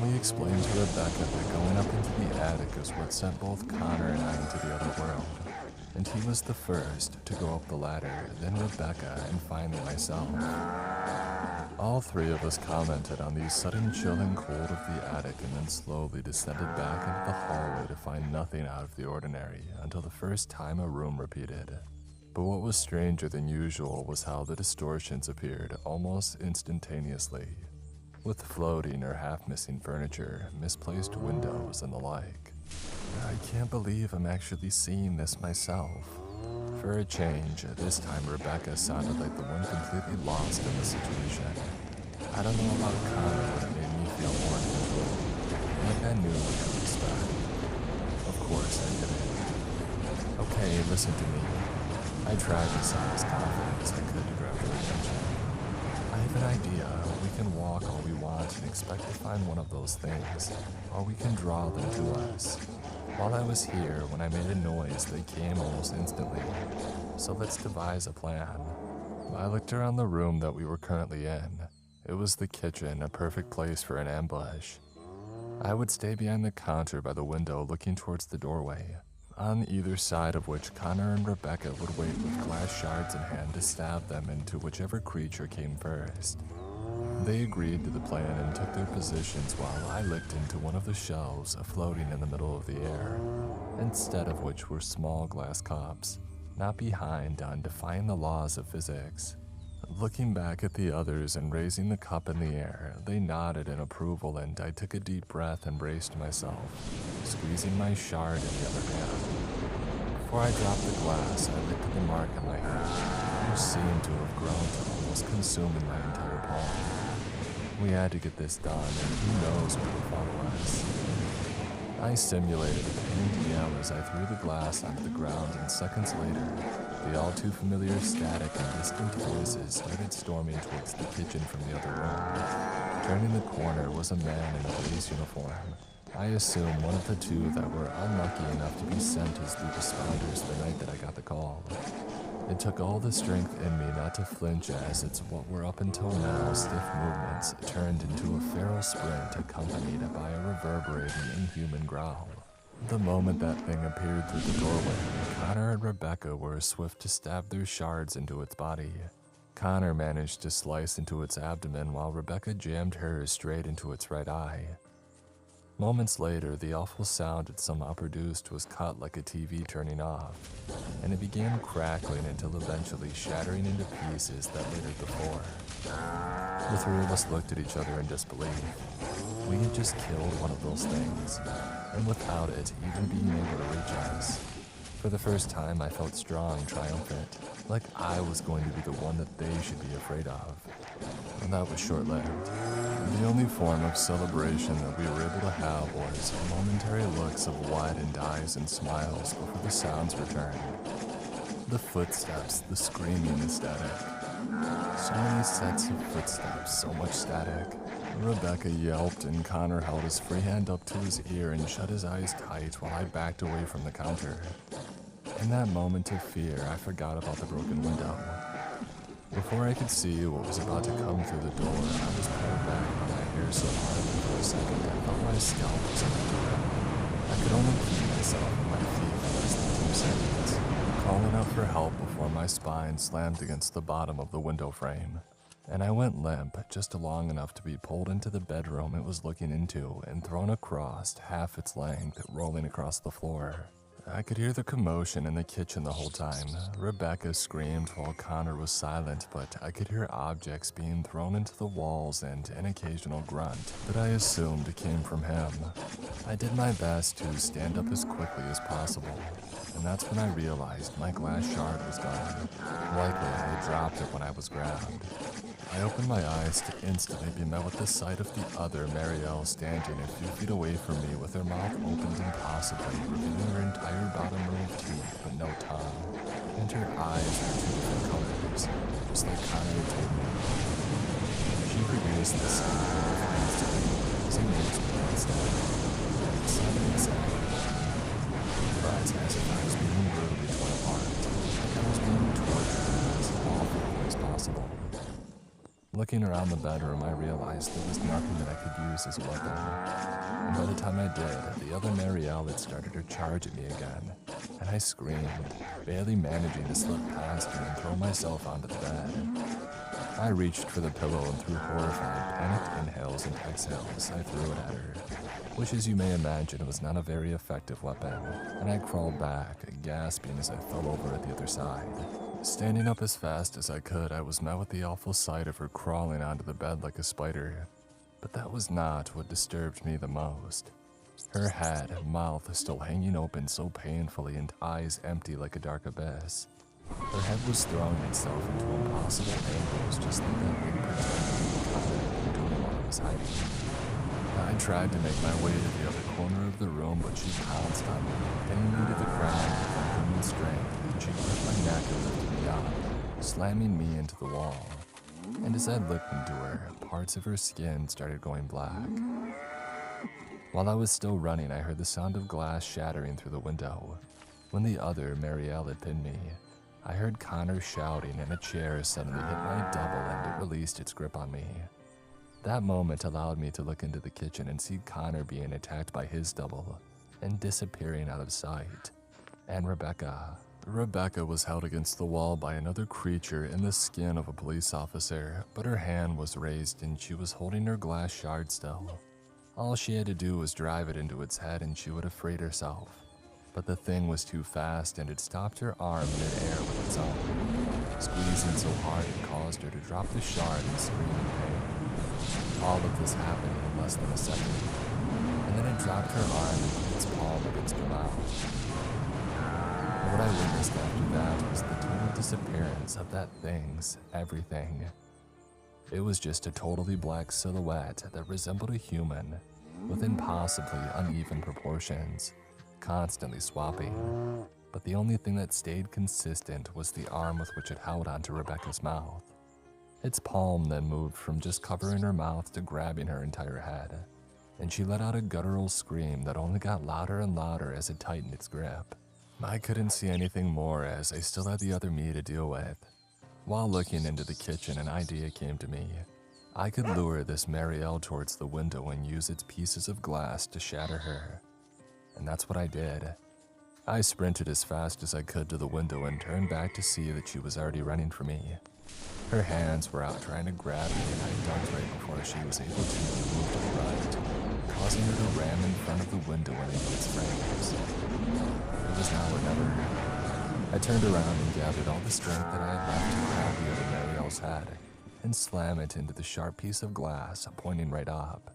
We explained to Rebecca that going up into the attic is what sent both Connor and I into the other world. And he was the first to go up the ladder, then Rebecca, and finally myself. All three of us commented on the sudden chill and cold of the attic and then slowly descended back into the hallway to find nothing out of the ordinary until the first time a room repeated. But what was stranger than usual was how the distortions appeared almost instantaneously, with floating or half-missing furniture, misplaced windows, and the like. I can't believe I'm actually seeing this myself. For a change, this time Rebecca sounded like the one completely lost in the situation. I don't know about Connor, but it made me feel more in control, like I knew what to expect. Of course I didn't. Okay, listen to me. I tried to sound as confident as I could to grab their attention. I have an idea. We can walk all we want and expect to find one of those things, or we can draw them to us. While I was here, when I made a noise, they came almost instantly. So let's devise a plan. I looked around the room that we were currently in. It was the kitchen, a perfect place for an ambush. I would stay behind the counter by the window looking towards the doorway, on either side of which Connor and Rebecca would wait with glass shards in hand to stab them into whichever creature came first. They agreed to the plan and took their positions while I looked into one of the shelves floating in the middle of the air, instead of which were small glass cups, not behind on defying the laws of physics. Looking back at the others and raising the cup in the air, they nodded in approval and I took a deep breath and braced myself, squeezing my shard in the other hand. Before I dropped the glass, I looked at the mark on my hand, which seemed to have grown to almost consuming my entire palm. We had to get this done, and who knows what would follow us. I simulated a pained yell as I threw the glass onto the ground, and seconds later, the all-too-familiar static and distant voices started storming towards the kitchen from the other room. Turning the corner was a man in a police uniform. I assume one of the two that were unlucky enough to be sent as the responders the night that I got the call. It took all the strength in me not to flinch as its what were up until now stiff movements turned into a feral sprint accompanied by a reverberating inhuman growl. The moment that thing appeared through the doorway, Connor and Rebecca were swift to stab their shards into its body. Connor managed to slice into its abdomen while Rebecca jammed hers straight into its right eye. Moments later, the awful sound it somehow produced was cut like a TV turning off, and it began crackling until eventually shattering into pieces that littered the floor. The three of us looked at each other in disbelief. We had just killed one of those things, and without it even being able to reach us. For the first time, I felt strong, triumphant, like I was going to be the one that they should be afraid of. And that was short-lived. The only form of celebration that we were able to have was momentary looks of widened eyes and smiles before the sounds returned. The footsteps, the screaming, the static. So many sets of footsteps, so much static. Rebecca yelped and Connor held his free hand up to his ear and shut his eyes tight while I backed away from the counter. In that moment of fear, I forgot about the broken window. Before I could see what was about to come through the door, I was pulled back by my hair so hard that for a second I felt my scalp was about to rip. I could only keep myself on my feet for less than 2 seconds, calling out for help before my spine slammed against the bottom of the window frame. And I went limp just long enough to be pulled into the bedroom it was looking into and thrown across half its length, rolling across the floor. I could hear the commotion in the kitchen the whole time. Rebecca screamed while Connor was silent, but I could hear objects being thrown into the walls and an occasional grunt that I assumed came from him. I did my best to stand up as quickly as possible, and that's when I realized my glass shard was gone. Likely I had dropped it when I was grabbed. I opened my eyes to instantly be met with the sight of the other Marielle standing a few feet away from me with her mouth opened impossibly, revealing her entire bottom row of teeth but no tongue. And her eyes were two different colors, just like Connor had told me. She produced the same horrifying scream as it makes me instead. It sounded exactly like me. But as if I was being brutally torn apart, like I was being tortured in the most awful ways possible. Looking around the bedroom, I realized there was nothing that I could use as a weapon. And by the time I did, the other Marielle had started her charge at me again, and I screamed, barely managing to slip past her and throw myself onto the bed. I reached for the pillow and through horrified, panicked inhales and exhales, I threw it at her, which as you may imagine was not a very effective weapon, and I crawled back, gasping as I fell over at the other side. Standing up as fast as I could, I was met with the awful sight of her crawling onto the bed like a spider. But that was not what disturbed me the most. Her head and mouth still hanging open so painfully and eyes empty like a dark abyss. Her head was throwing itself into impossible angles just like that way pretending doing while I was hiding. I tried to make my way to the other corner of the room, but she pounced on me, pinning me to the ground with unhuman strength, and she gripped my neck and lifted me up, slamming me into the wall. And as I looked into her, parts of her skin started going black. While I was still running, I heard the sound of glass shattering through the window. When the other Marielle had pinned me, I heard Connor shouting, and a chair suddenly hit my double and it released its grip on me. That moment allowed me to look into the kitchen and see Connor being attacked by his double and disappearing out of sight. And Rebecca was held against the wall by another creature in the skin of a police officer, but her hand was raised and she was holding her glass shard still. All she had to do was drive it into its head and she would have freed herself. But the thing was too fast and it stopped her arm mid-air with its own. Squeezing so hard it caused her to drop the shard and scream in pain. All of this happened in less than a second, and then it dropped her arm and put its palm against her mouth. What I witnessed after that was the total disappearance of that thing's everything. It was just a totally black silhouette that resembled a human, with impossibly uneven proportions, constantly swapping. But the only thing that stayed consistent was the arm with which it held onto Rebecca's mouth. Its palm then moved from just covering her mouth to grabbing her entire head, and she let out a guttural scream that only got louder and louder as it tightened its grip. I couldn't see anything more as I still had the other me to deal with. While looking into the kitchen, an idea came to me. I could lure this Marielle towards the window and use its pieces of glass to shatter her. And that's what I did. I sprinted as fast as I could to the window and turned back to see that she was already running for me. Her hands were out trying to grab me, and I ducked right before she was able to move to the right, causing her to ram in front of the window and into its frames. It was now or never. I turned around and gathered all the strength that I had left to grab the other Marielle's head and slam it into the sharp piece of glass pointing right up.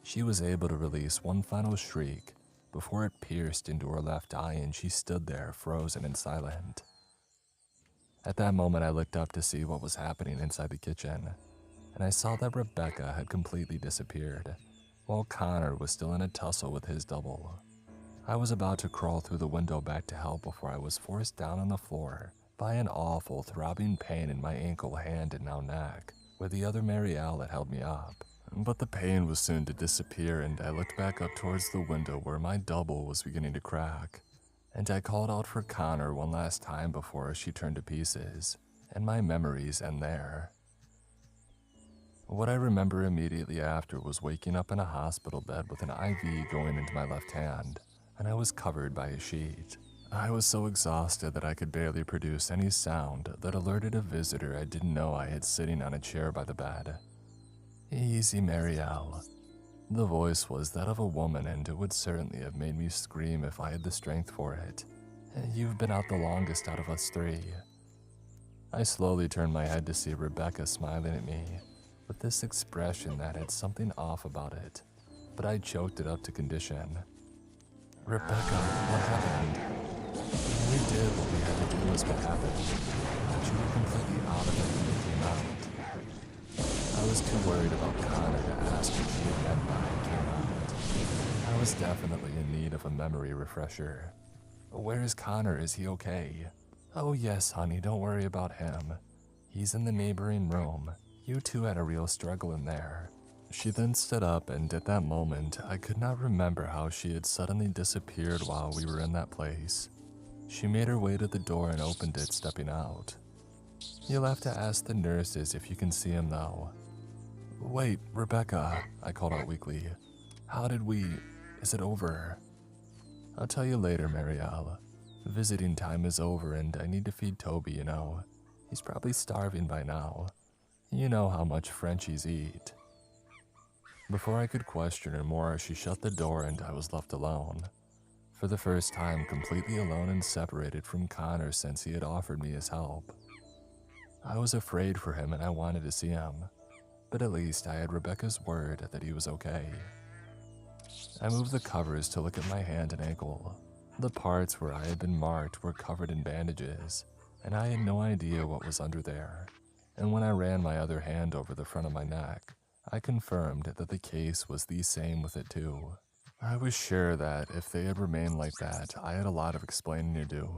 She was able to release one final shriek before it pierced into her left eye, and she stood there frozen and silent. At that moment, I looked up to see what was happening inside the kitchen, and I saw that Rebecca had completely disappeared, while Connor was still in a tussle with his double. I was about to crawl through the window back to help before I was forced down on the floor by an awful throbbing pain in my ankle, hand, and now neck, where the other Marielle had held me up. But the pain was soon to disappear, and I looked back up towards the window where my double was beginning to crack. And I called out for Connor one last time before she turned to pieces, and my memories end there. What I remember immediately after was waking up in a hospital bed with an IV going into my left hand, and I was covered by a sheet. I was so exhausted that I could barely produce any sound that alerted a visitor I didn't know I had sitting on a chair by the bed. "Easy, Marielle. The voice was that of a woman, and it would certainly have made me scream if I had the strength for it. You've been out the longest out of us three. I slowly turned my head to see Rebecca smiling at me, with this expression that had something off about it, but I choked it up to condition. Rebecca, what happened? We did what we had to do is what happened, but you were completely out of it when you came out. I was too worried about Connor to ask what he had meant by it came out. I was definitely in need of a memory refresher. Where is Connor? Is he okay? Oh yes, honey, don't worry about him. He's in the neighboring room. You two had a real struggle in there. She then stood up, and at that moment, I could not remember how she had suddenly disappeared while we were in that place. She made her way to the door and opened it, stepping out. You'll have to ask the nurses if you can see him though. Wait, Rebecca, I called out weakly. Is it over? I'll tell you later, Marielle. Visiting time is over and I need to feed Toby, you know. He's probably starving by now. You know how much Frenchies eat. Before I could question her more, she shut the door and I was left alone. For the first time, completely alone and separated from Connor since he had offered me his help. I was afraid for him and I wanted to see him, but at least I had Rebecca's word that he was okay. I moved the covers to look at my hand and ankle. The parts where I had been marked were covered in bandages, and I had no idea what was under there. And when I ran my other hand over the front of my neck, I confirmed that the case was the same with it too. I was sure that if they had remained like that, I had a lot of explaining to do,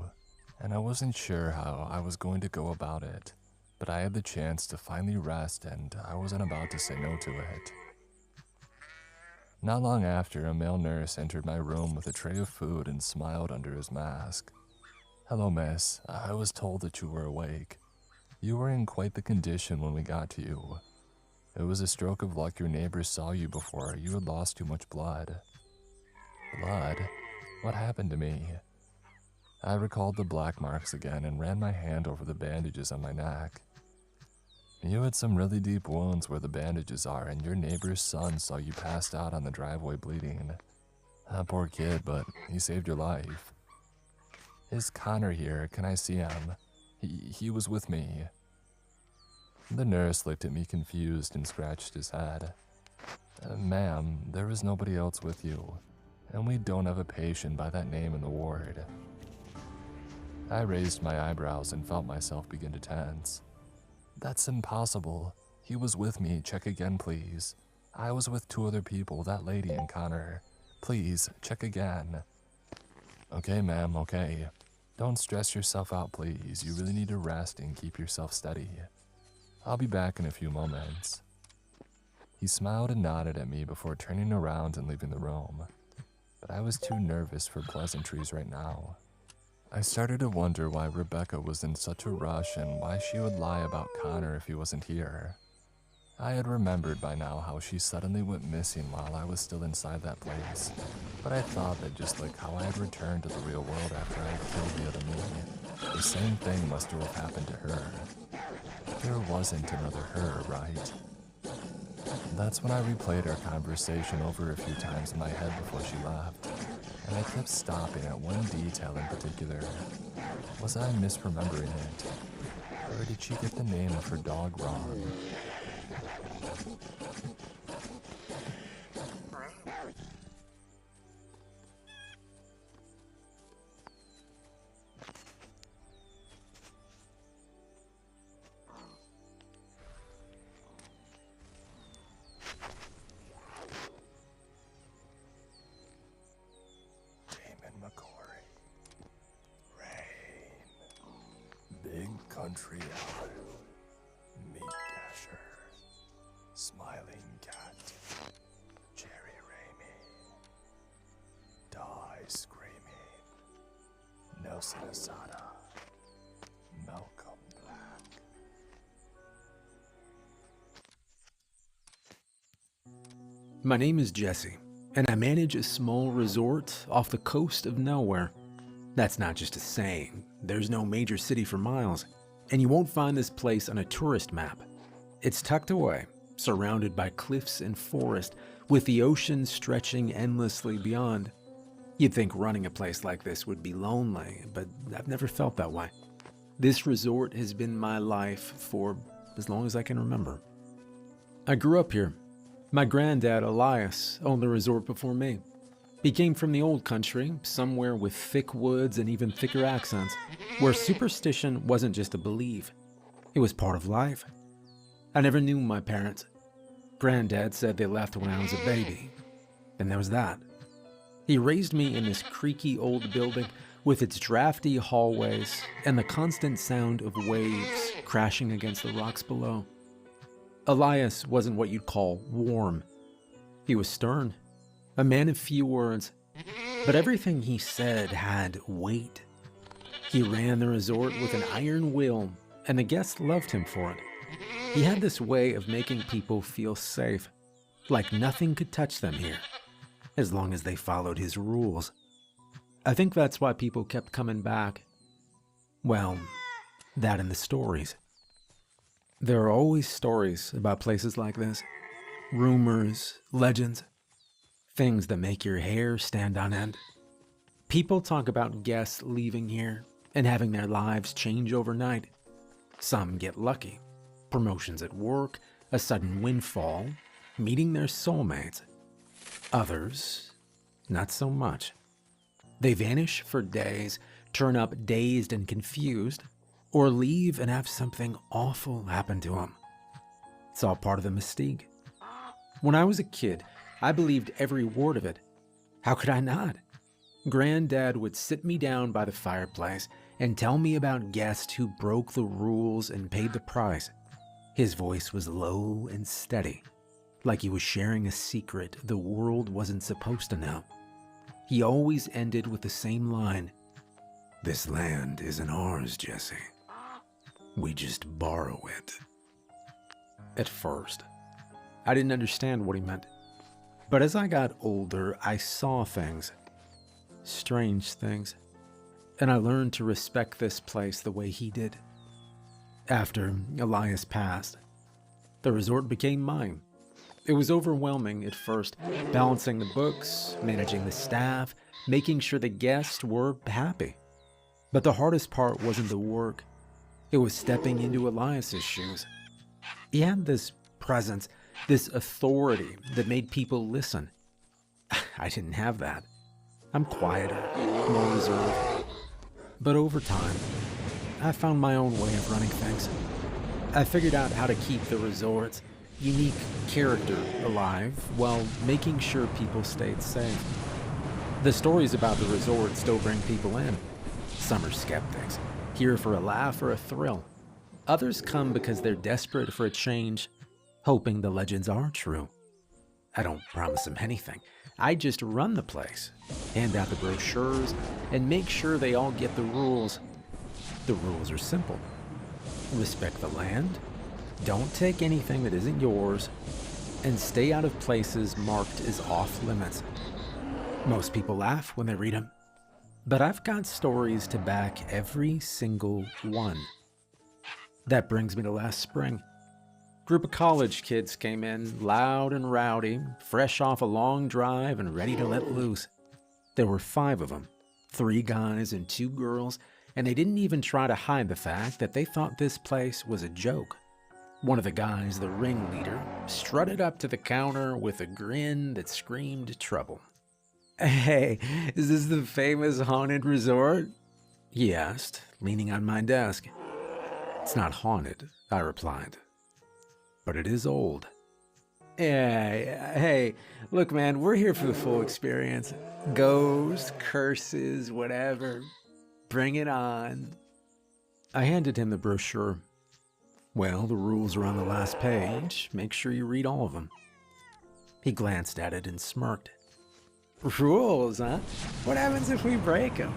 and I wasn't sure how I was going to go about it, but I had the chance to finally rest and I wasn't about to say no to it. Not long after, a male nurse entered my room with a tray of food and smiled under his mask. Hello, miss. I was told that you were awake. You were in quite the condition when we got to you. It was a stroke of luck your neighbors saw you before you had lost too much blood. Blood? What happened to me? I recalled the black marks again and ran my hand over the bandages on my neck. You had some really deep wounds where the bandages are, and your neighbor's son saw you passed out on the driveway bleeding. That poor kid, but he saved your life. Is Connor here? Can I see him? He was with me. The nurse looked at me confused and scratched his head. Ma'am, there is nobody else with you, and we don't have a patient by that name in the ward. I raised my eyebrows and felt myself begin to tense. That's impossible. He was with me. Check again, please. I was with two other people, that lady and Connor. Please, check again. Okay, ma'am, okay. Don't stress yourself out, please. You really need to rest and keep yourself steady. I'll be back in a few moments. He smiled and nodded at me before turning around and leaving the room, but I was too nervous for pleasantries right now. I started to wonder why Rebecca was in such a rush and why she would lie about Connor if he wasn't here. I had remembered by now how she suddenly went missing while I was still inside that place, but I thought that just like how I had returned to the real world after I had killed the other me, the same thing must have happened to her. There wasn't another her, right? That's when I replayed our conversation over a few times in my head before she left, and I kept stopping at one detail in particular. Was I misremembering it? Or did she get the name of her dog wrong? Country Owl, Meat Dasher, Smiling Cat, Jerry Ramey, Die Screaming, Nelson Asada, Malcolm Black. My name is Jesse, and I manage a small resort off the coast of nowhere. That's not just a saying. There's no major city for miles, and you won't find this place on a tourist map. It's tucked away, surrounded by cliffs and forest, with the ocean stretching endlessly beyond. You'd think running a place like this would be lonely, but I've never felt that way. This resort has been my life for as long as I can remember. I grew up here. My granddad, Elias, owned the resort before me. He came from the old country, somewhere with thick woods and even thicker accents, where superstition wasn't just a belief. It was part of life. I never knew my parents. Granddad said they left when I was a baby. And there was that. He raised me in this creaky old building with its drafty hallways and the constant sound of waves crashing against the rocks below. Elias wasn't what you'd call warm. He was stern, a man of few words, but everything he said had weight. He ran the resort with an iron will, and the guests loved him for it. He had this way of making people feel safe, like nothing could touch them here, as long as they followed his rules. I think that's why people kept coming back. Well, that and the stories. There are always stories about places like this. Rumors, legends, things that make your hair stand on end. People talk about guests leaving here and having their lives change overnight. Some get lucky. Promotions at work, a sudden windfall, meeting their soulmates. Others, not so much. They vanish for days, turn up dazed and confused, or leave and have something awful happen to them. It's all part of the mystique. When I was a kid, I believed every word of it. How could I not? Granddad would sit me down by the fireplace and tell me about guests who broke the rules and paid the price. His voice was low and steady, like he was sharing a secret the world wasn't supposed to know. He always ended with the same line, "This land isn't ours, Jesse. We just borrow it." At first, I didn't understand what he meant. But as I got older, I saw things, strange things, and I learned to respect this place the way he did. After Elias passed, the resort became mine. It was overwhelming at first, balancing the books, managing the staff, making sure the guests were happy. But the hardest part wasn't the work. It was stepping into Elias's shoes. He had this presence, this authority that made people listen. I didn't have that. I'm quieter, more reserved. But over time, I found my own way of running things. I figured out how to keep the resort's unique character alive while making sure people stayed safe. The stories about the resort still bring people in. Some are skeptics, here for a laugh or a thrill. Others come because they're desperate for a change, hoping the legends are true. I don't promise them anything. I just run the place, hand out the brochures, and make sure they all get the rules. The rules are simple. Respect the land, don't take anything that isn't yours, and stay out of places marked as off limits. Most people laugh when they read them, but I've got stories to back every single one. That brings me to last spring. Group of college kids came in, loud and rowdy, fresh off a long drive and ready to let loose. There were 5 of them, 3 guys and 2 girls, and they didn't even try to hide the fact that they thought this place was a joke. One of the guys, the ringleader, strutted up to the counter with a grin that screamed trouble. "Hey, is this the famous haunted resort?" he asked, leaning on my desk. "It's not haunted," I replied, "but it is old." Hey, look man, we're here for the full experience. Ghosts, curses, whatever. Bring it on. I handed him the brochure. "Well, the rules are on the last page. Make sure you read all of them." He glanced at it and smirked. "Rules, huh? What happens if we break them?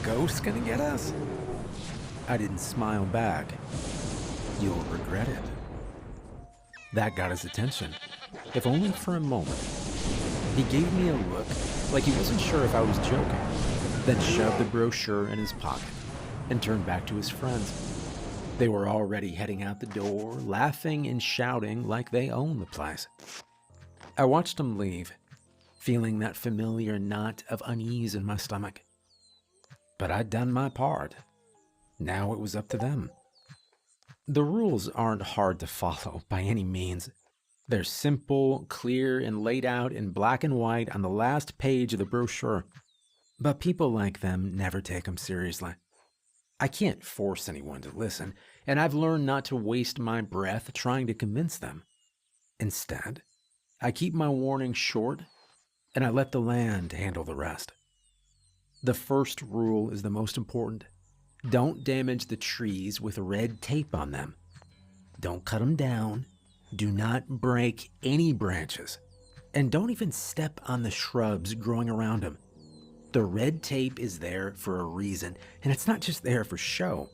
Ghosts gonna get us?" I didn't smile back. "You'll regret it." That got his attention, if only for a moment. He gave me a look like he wasn't sure if I was joking, then shoved the brochure in his pocket and turned back to his friends. They were already heading out the door, laughing and shouting like they owned the place. I watched them leave, feeling that familiar knot of unease in my stomach. But I'd done my part. Now it was up to them. The rules aren't hard to follow by any means. They're simple, clear, and laid out in black and white on the last page of the brochure. But people like them never take them seriously. I can't force anyone to listen, and I've learned not to waste my breath trying to convince them. Instead, I keep my warnings short, and I let the land handle the rest. The first rule is the most important. Don't damage the trees with red tape on them. Don't cut them down. Do not break any branches. And don't even step on the shrubs growing around them. The red tape is there for a reason, and it's not just there for show.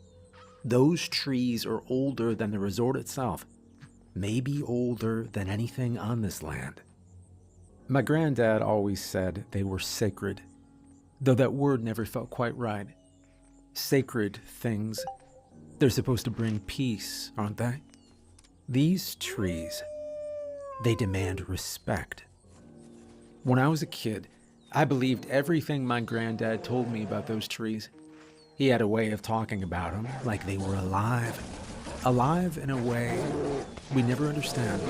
Those trees are older than the resort itself, maybe older than anything on this land. My granddad always said they were sacred, though that word never felt quite right. Sacred things. They're supposed to bring peace, aren't they? These trees, they demand respect. When I was a kid, I believed everything my granddad told me about those trees. He had a way of talking about them like they were alive. Alive in a way we never understand.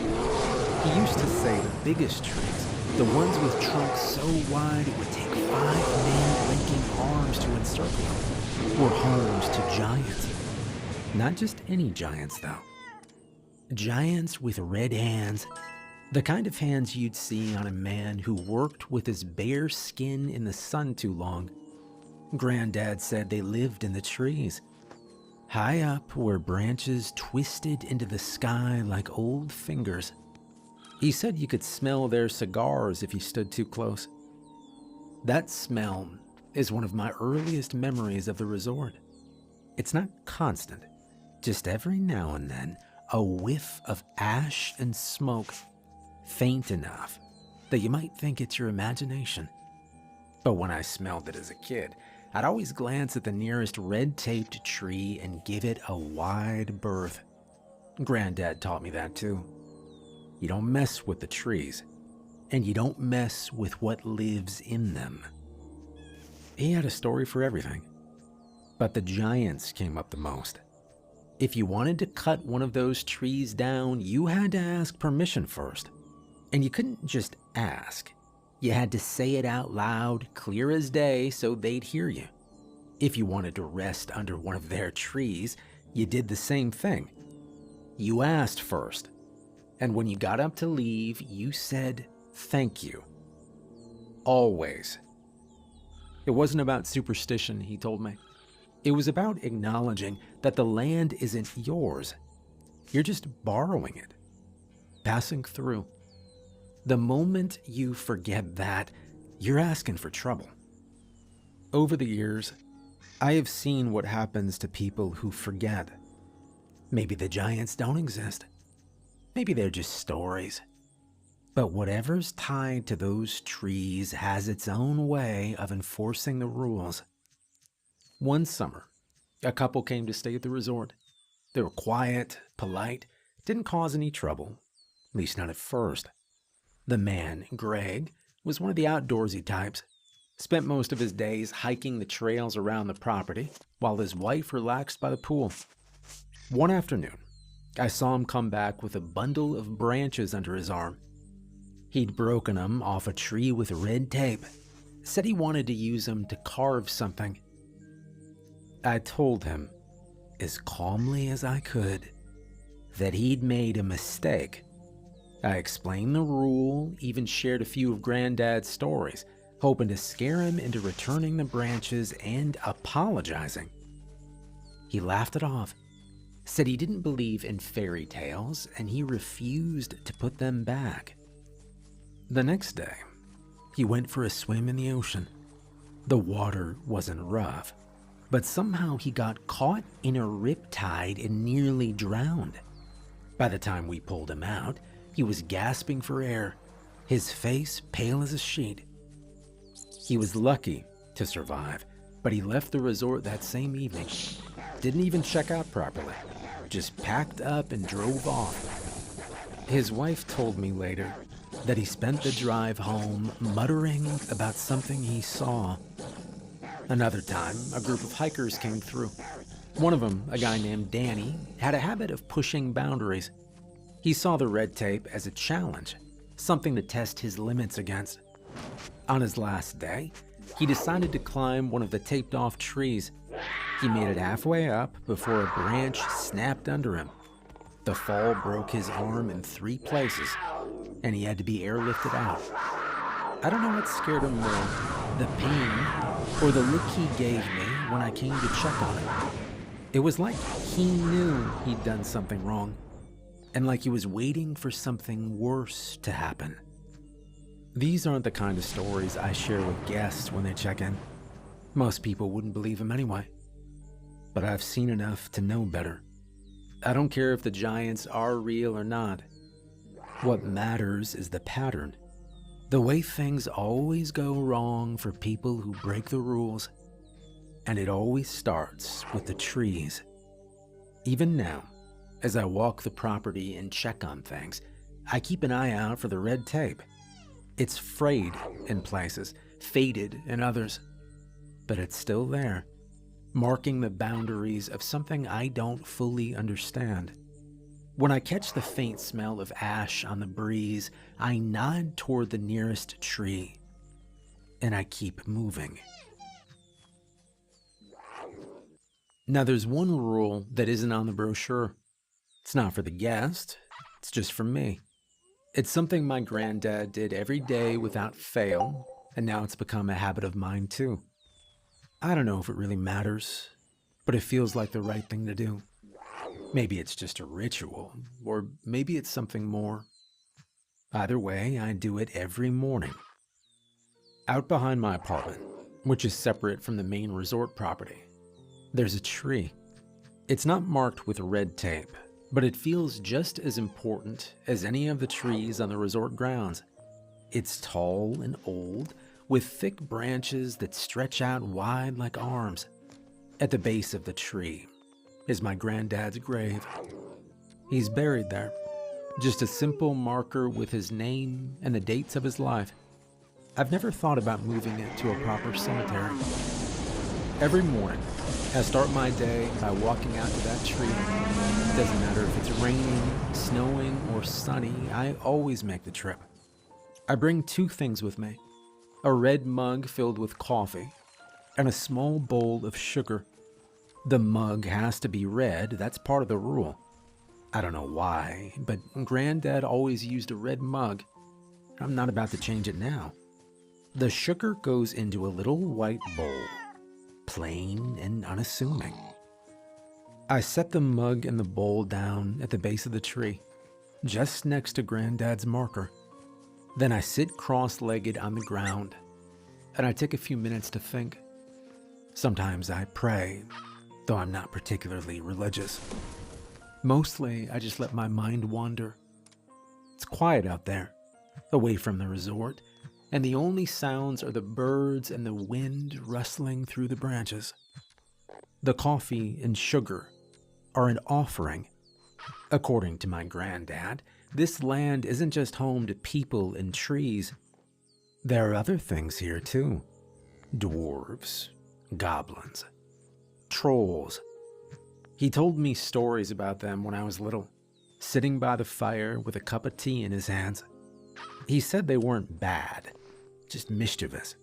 He used to say the biggest trees, the ones with trunks so wide it would take 5 men linking arms to encircle them, were homes to giants. Not just any giants, though. Giants with red hands. The kind of hands you'd see on a man who worked with his bare skin in the sun too long. Granddad said they lived in the trees, high up where branches twisted into the sky like old fingers. He said you could smell their cigars if you stood too close. That smell is one of my earliest memories of the resort. It's not constant, just every now and then, a whiff of ash and smoke, faint enough that you might think it's your imagination. But when I smelled it as a kid, I'd always glance at the nearest red-taped tree and give it a wide berth. Granddad taught me that too. You don't mess with the trees, and you don't mess with what lives in them. He had a story for everything, but the giants came up the most. If you wanted to cut one of those trees down, you had to ask permission first. And you couldn't just ask. You had to say it out loud, clear as day, so they'd hear you. If you wanted to rest under one of their trees, you did the same thing. You asked first. And when you got up to leave, you said thank you. Always. It wasn't about superstition, he told me. It was about acknowledging that the land isn't yours. You're just borrowing it, passing through. The moment you forget that, you're asking for trouble. Over the years, I have seen what happens to people who forget. Maybe the giants don't exist. Maybe they're just stories. But whatever's tied to those trees has its own way of enforcing the rules. One summer, a couple came to stay at the resort. They were quiet, polite, didn't cause any trouble, at least not at first. The man, Greg, was one of the outdoorsy types. Spent most of his days hiking the trails around the property, while his wife relaxed by the pool. One afternoon, I saw him come back with a bundle of branches under his arm. He'd broken them off a tree with red tape, said he wanted to use them to carve something. I told him, as calmly as I could, that he'd made a mistake. I explained the rule, even shared a few of Granddad's stories, hoping to scare him into returning the branches and apologizing. He laughed it off, said he didn't believe in fairy tales, and he refused to put them back. The next day, he went for a swim in the ocean. The water wasn't rough, but somehow he got caught in a riptide and nearly drowned. By the time we pulled him out, he was gasping for air, his face pale as a sheet. He was lucky to survive, but he left the resort that same evening. Didn't even check out properly, just packed up and drove off. His wife told me later that he spent the drive home muttering about something he saw. Another time, a group of hikers came through. One of them, a guy named Danny, had a habit of pushing boundaries. He saw the red tape as a challenge, something to test his limits against. On his last day, he decided to climb one of the taped-off trees. He made it halfway up before a branch snapped under him. The fall broke his arm in 3 places, and he had to be airlifted out. I don't know what scared him more, the pain or the look he gave me when I came to check on him. It was like he knew he'd done something wrong, and like he was waiting for something worse to happen. These aren't the kind of stories I share with guests when they check in. Most people wouldn't believe them anyway. But I've seen enough to know better. I don't care if the giants are real or not. What matters is the pattern. The way things always go wrong for people who break the rules. And it always starts with the trees. Even now, as I walk the property and check on things, I keep an eye out for the red tape. It's frayed in places, faded in others, but it's still there, marking the boundaries of something I don't fully understand. When I catch the faint smell of ash on the breeze, I nod toward the nearest tree, and I keep moving. Now there's one rule that isn't on the brochure. It's not for the guest, it's just for me. It's something my granddad did every day without fail, and now it's become a habit of mine too. I don't know if it really matters, but it feels like the right thing to do. Maybe it's just a ritual, or maybe it's something more. Either way, I do it every morning. Out behind my apartment, which is separate from the main resort property, there's a tree. It's not marked with red tape, but it feels just as important as any of the trees on the resort grounds. It's tall and old, with thick branches that stretch out wide like arms. At the base of the tree is my granddad's grave. He's buried there, just a simple marker with his name and the dates of his life. I've never thought about moving it to a proper cemetery. Every morning, I start my day by walking out to that tree. It doesn't matter if it's raining, snowing, or sunny, I always make the trip. I bring 2 things with me: a red mug filled with coffee and a small bowl of sugar. The mug has to be red, that's part of the rule. I don't know why, but Granddad always used a red mug. I'm not about to change it now. The sugar goes into a little white bowl, plain and unassuming. I set the mug and the bowl down at the base of the tree, just next to Granddad's marker. Then I sit cross-legged on the ground, and I take a few minutes to think. Sometimes I pray, though I'm not particularly religious. Mostly, I just let my mind wander. It's quiet out there, away from the resort, and the only sounds are the birds and the wind rustling through the branches. The coffee and sugar are an offering. According to my granddad, this land isn't just home to people and trees. There are other things here too. Dwarves, goblins, trolls. He told me stories about them when I was little, sitting by the fire with a cup of tea in his hands. He said they weren't bad, just mischievous.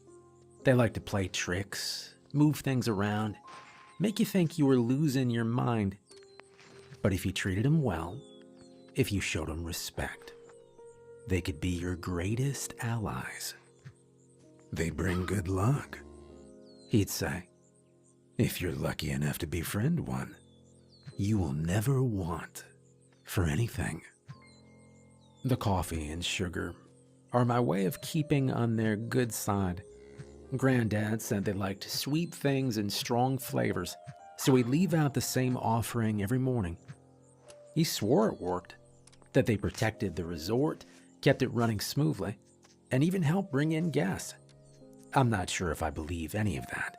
They like to play tricks, move things around, make you think you were losing your mind. But if you treated them well, if you showed them respect, they could be your greatest allies. They bring good luck, he'd say. If you're lucky enough to befriend one, you will never want for anything. The coffee and sugar are my way of keeping on their good side. Granddad said they liked sweet things and strong flavors, so he'd leave out the same offering every morning. He swore it worked, that they protected the resort, kept it running smoothly, and even helped bring in guests. I'm not sure if I believe any of that,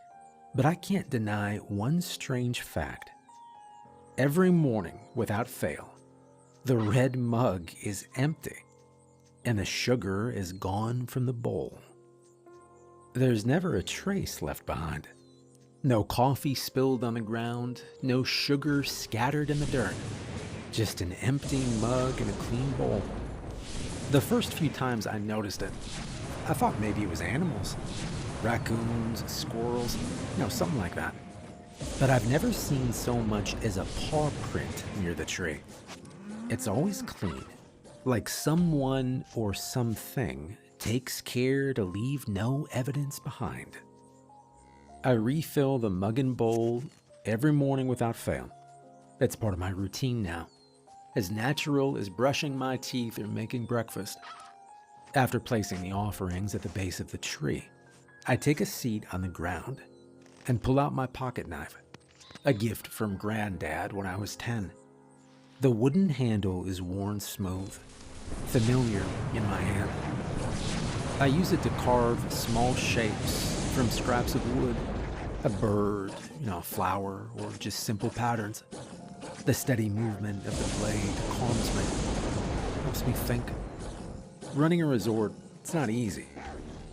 but I can't deny one strange fact. Every morning, without fail, the red mug is empty. and the sugar is gone from the bowl. There's never a trace left behind. No coffee spilled on the ground, no sugar scattered in the dirt. Just an empty mug and a clean bowl. The first few times I noticed it, I thought maybe it was animals. Raccoons, squirrels, something like that. But I've never seen so much as a paw print near the tree. It's always clean, like someone or something takes care to leave no evidence behind. I refill the mug and bowl every morning without fail. It's part of my routine now, as natural as brushing my teeth or making breakfast. After placing the offerings at the base of the tree, I take a seat on the ground and pull out my pocket knife, a gift from Granddad when I was 10. The wooden handle is worn smooth, familiar in my hand. I use it to carve small shapes from scraps of wood, a bird, a flower, or just simple patterns. The steady movement of the blade calms me, helps me think. Running a resort, it's not easy,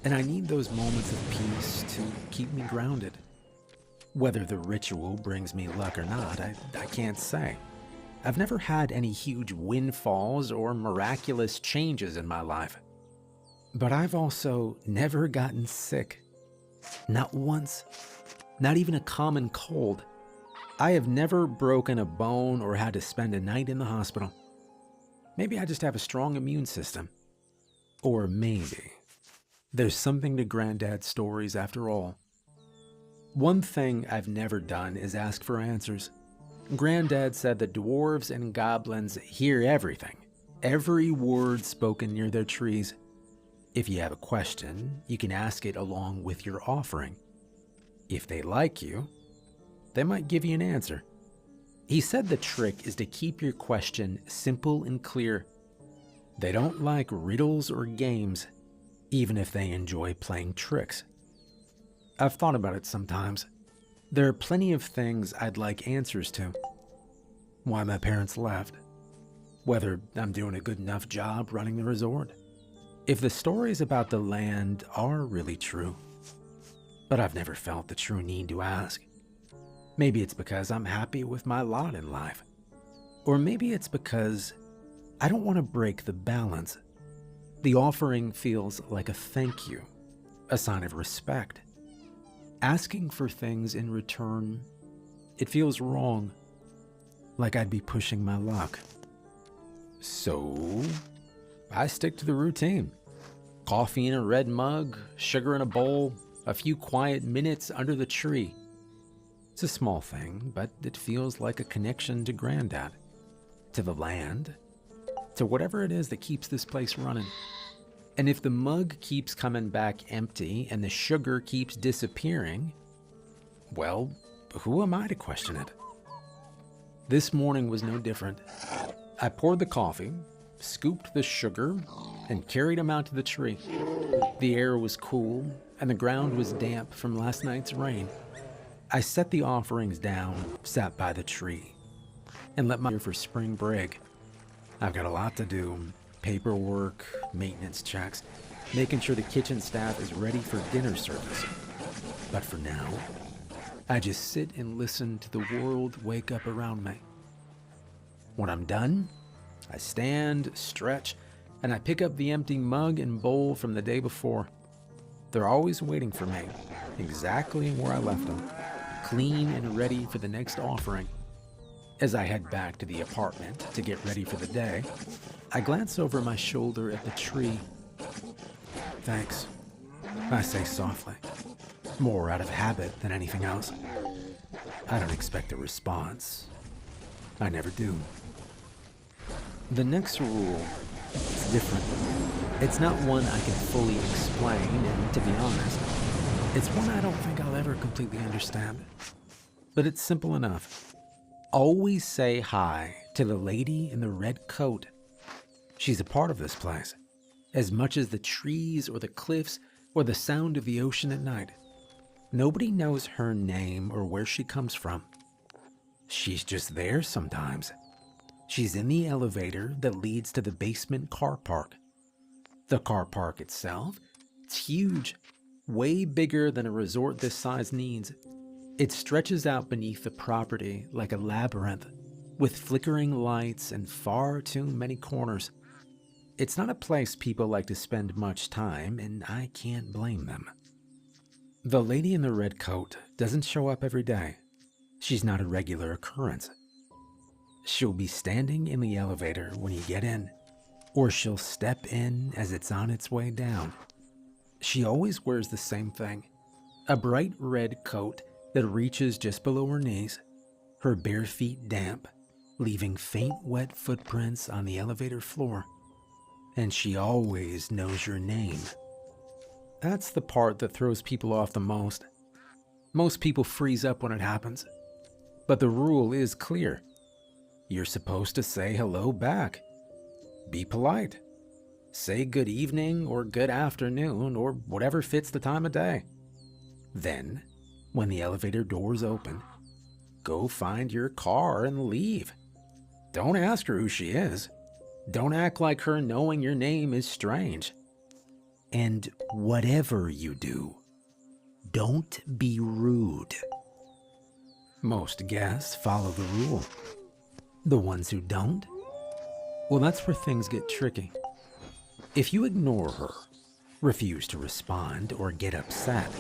and I need those moments of peace to keep me grounded. Whether the ritual brings me luck or not, I can't say. I've never had any huge windfalls or miraculous changes in my life. But I've also never gotten sick. Not once. Not even a common cold. I have never broken a bone or had to spend a night in the hospital. Maybe I just have a strong immune system. Or maybe there's something to Granddad's stories after all. One thing I've never done is ask for answers. Granddad said that dwarves and goblins hear everything, every word spoken near their trees. If you have a question, you can ask it along with your offering. If they like you, they might give you an answer. He said the trick is to keep your question simple and clear. They don't like riddles or games, even if they enjoy playing tricks. I've thought about it sometimes. There are plenty of things I'd like answers to. Why my parents left. Whether I'm doing a good enough job running the resort. If the stories about the land are really true. But I've never felt the true need to ask. Maybe it's because I'm happy with my lot in life. Or maybe it's because I don't want to break the balance. The offering feels like a thank you, a sign of respect. Asking for things in return, it feels wrong, like I'd be pushing my luck. So, I stick to the routine. Coffee in a red mug, sugar in a bowl, a few quiet minutes under the tree. It's a small thing, but it feels like a connection to Granddad, to the land, to whatever it is that keeps this place running. And if the mug keeps coming back empty and the sugar keeps disappearing, well, who am I to question it? This morning was no different. I poured the coffee, scooped the sugar, and carried him out to the tree. The air was cool, and the ground was damp from last night's rain. I set the offerings down, sat by the tree, and let my for spring break. I've got a lot to do. Paperwork, maintenance checks, making sure the kitchen staff is ready for dinner service. But for now, I just sit and listen to the world wake up around me. When I'm done, I stand, stretch, and I pick up the empty mug and bowl from the day before. They're always waiting for me, exactly where I left them, clean and ready for the next offering. As I head back to the apartment to get ready for the day, I glance over my shoulder at the tree. Thanks, I say softly, more out of habit than anything else. I don't expect a response. I never do. The next rule is different. It's not one I can fully explain, and to be honest, it's one I don't think I'll ever completely understand. But it's simple enough. Always say hi to the lady in the red coat. She's a part of this place, as much as the trees or the cliffs or the sound of the ocean at night. Nobody knows her name or where she comes from. She's just there sometimes. She's in the elevator that leads to the basement car park. The car park itself, it's huge, way bigger than a resort this size needs. It stretches out beneath the property like a labyrinth, with flickering lights and far too many corners. It's not a place people like to spend much time, and I can't blame them. The lady in the red coat doesn't show up every day. She's not a regular occurrence. She'll be standing in the elevator when you get in, or she'll step in as it's on its way down. She always wears the same thing, a bright red coat that reaches just below her knees, her bare feet damp, leaving faint wet footprints on the elevator floor. And she always knows your name. That's the part that throws people off the most. Most people freeze up when it happens. But the rule is clear. You're supposed to say hello back. Be polite. Say good evening or good afternoon or whatever fits the time of day. Then, when the elevator doors open, go find your car and leave. Don't ask her who she is. Don't act like her knowing your name is strange. And whatever you do, don't be rude. Most guests follow the rule. The ones who don't, well, that's where things get tricky. If you ignore her, refuse to respond, or get upset,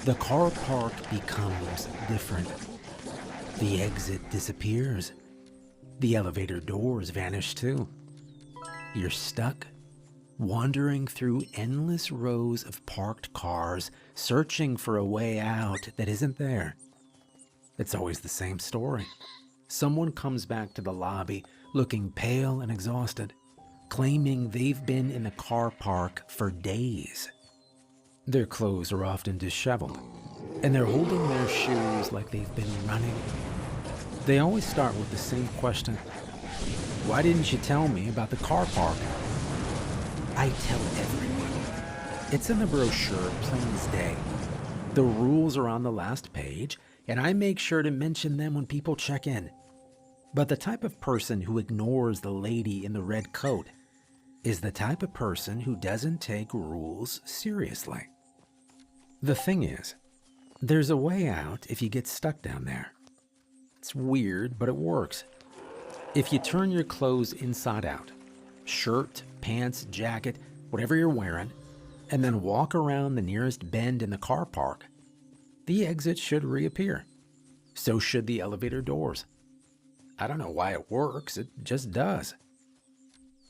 the car park becomes different. The exit disappears. The elevator doors vanish too. You're stuck, wandering through endless rows of parked cars, searching for a way out that isn't there. It's always the same story. Someone comes back to the lobby looking pale and exhausted, claiming they've been in the car park for days. Their clothes are often disheveled, and they're holding their shoes like they've been running. They always start with the same question. Why didn't you tell me about the car park? I tell everyone. It's in the brochure, plain as day. The rules are on the last page, and I make sure to mention them when people check in. But the type of person who ignores the lady in the red coat is the type of person who doesn't take rules seriously. The thing is, there's a way out if you get stuck down there. It's weird, but it works. If you turn your clothes inside out, shirt, pants, jacket, whatever you're wearing, and then walk around the nearest bend in the car park, the exit should reappear. So should the elevator doors. I don't know why it works, it just does.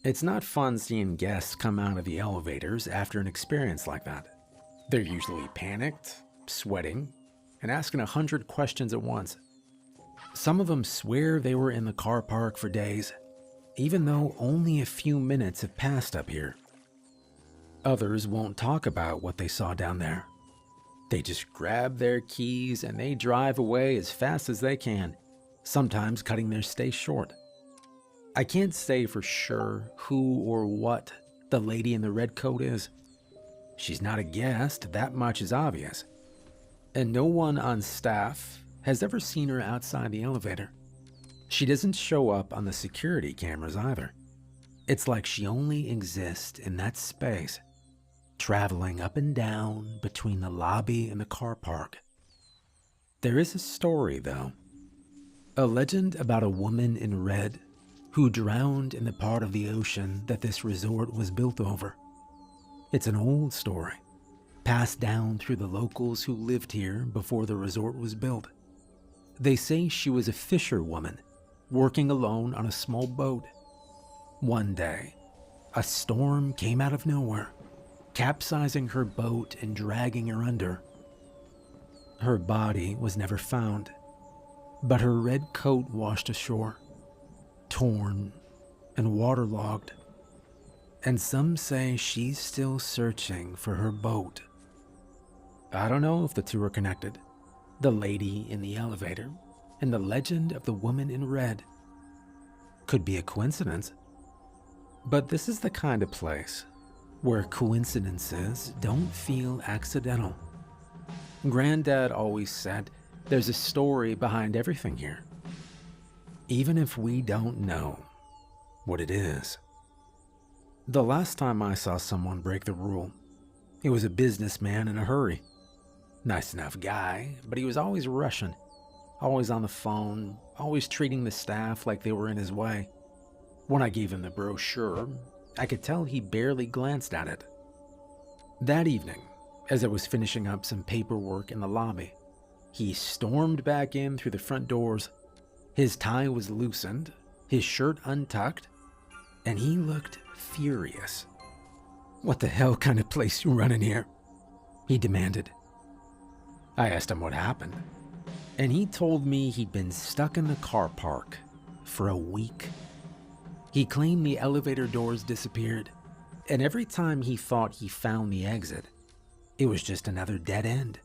It's not fun seeing guests come out of the elevators after an experience like that. They're usually panicked, sweating, and asking 100 questions at once. Some of them swear they were in the car park for days, even though only a few minutes have passed up here. Others won't talk about what they saw down there. They just grab their keys and they drive away as fast as they can, sometimes cutting their stay short. I can't say for sure who or what the lady in the red coat is. She's not a guest, that much is obvious. And no one on staff has ever seen her outside the elevator. She doesn't show up on the security cameras either. It's like she only exists in that space, traveling up and down between the lobby and the car park. There is a story, though. A legend about a woman in red who drowned in the part of the ocean that this resort was built over. It's an old story, passed down through the locals who lived here before the resort was built. They say she was a fisherwoman, working alone on a small boat. One day, a storm came out of nowhere, capsizing her boat and dragging her under. Her body was never found, but her red coat washed ashore, torn and waterlogged. And some say she's still searching for her boat. I don't know if the two are connected. The lady in the elevator and the legend of the woman in red. Could be a coincidence. But this is the kind of place where coincidences don't feel accidental. Granddad always said there's a story behind everything here, even if we don't know what it is. The last time I saw someone break the rule, he was a businessman in a hurry. Nice enough guy, but he was always rushing, always on the phone, always treating the staff like they were in his way. When I gave him the brochure, I could tell he barely glanced at it. That evening, as I was finishing up some paperwork in the lobby, he stormed back in through the front doors. His tie was loosened, his shirt untucked, and he looked furious. "What the hell kind of place you running here?" he demanded. I asked him what happened, and he told me he'd been stuck in the car park for a week. He claimed the elevator doors disappeared, and every time he thought he found the exit, it was just another dead end.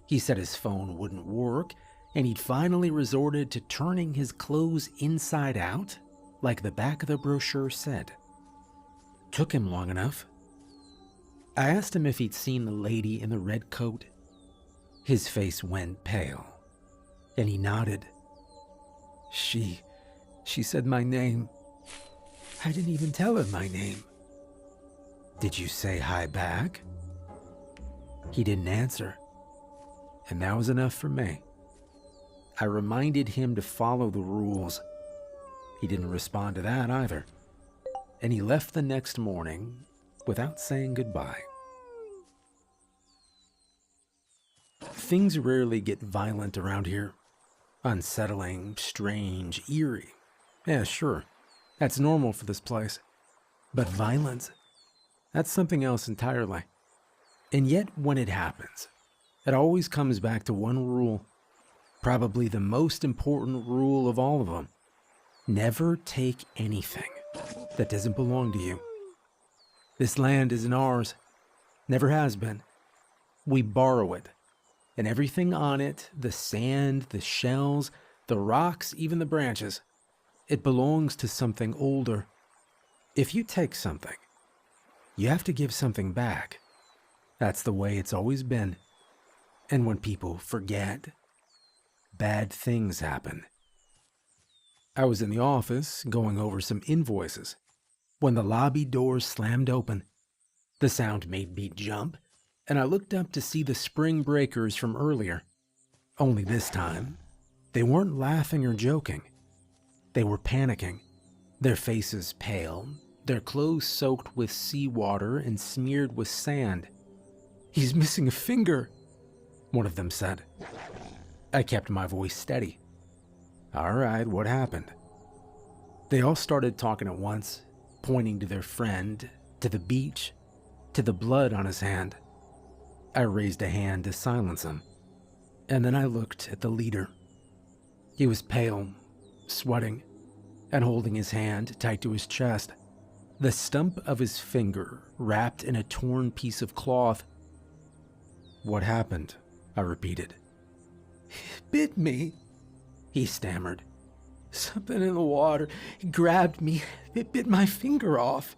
He said his phone wouldn't work, and he'd finally resorted to turning his clothes inside out, like the back of the brochure said. Took him long enough. I asked him if he'd seen the lady in the red coat. His face went pale, and he nodded. She said my name. I didn't even tell her my name." "Did you say hi back?" He didn't answer, and that was enough for me. I reminded him to follow the rules. He didn't respond to that either, and he left the next morning without saying goodbye. Things rarely get violent around here. Unsettling, strange, eerie. Yeah, sure, that's normal for this place. But violence, that's something else entirely. And yet, when it happens, it always comes back to one rule. Probably the most important rule of all of them. Never take anything that doesn't belong to you. This land isn't ours. Never has been. We borrow it. And everything on it, the sand, the shells, the rocks, even the branches, it belongs to something older. If you take something, you have to give something back. That's the way it's always been. And when people forget, bad things happen. I was in the office going over some invoices when the lobby doors slammed open. The sound made me jump, and I looked up to see the spring breakers from earlier. Only this time, they weren't laughing or joking. They were panicking, their faces pale, their clothes soaked with seawater and smeared with sand. "He's missing a finger," one of them said. I kept my voice steady. "All right, what happened?" They all started talking at once, pointing to their friend, to the beach, to the blood on his hand. I raised a hand to silence him, and then I looked at the leader. He was pale, sweating, and holding his hand tight to his chest, the stump of his finger wrapped in a torn piece of cloth. "What happened?" I repeated. "It bit me," he stammered. "Something in the water. It grabbed me. It bit my finger off."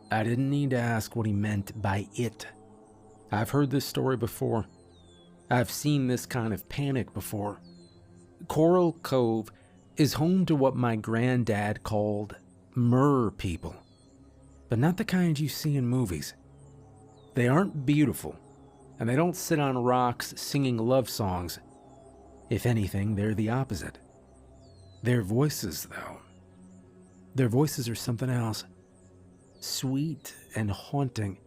I didn't need to ask what he meant by it. I've heard this story before. I've seen this kind of panic before. Coral Cove is home to what my granddad called mer people, but not the kind you see in movies. They aren't beautiful, and they don't sit on rocks singing love songs. If anything, they're the opposite. Their voices, though. Their voices are something else. Sweet and haunting.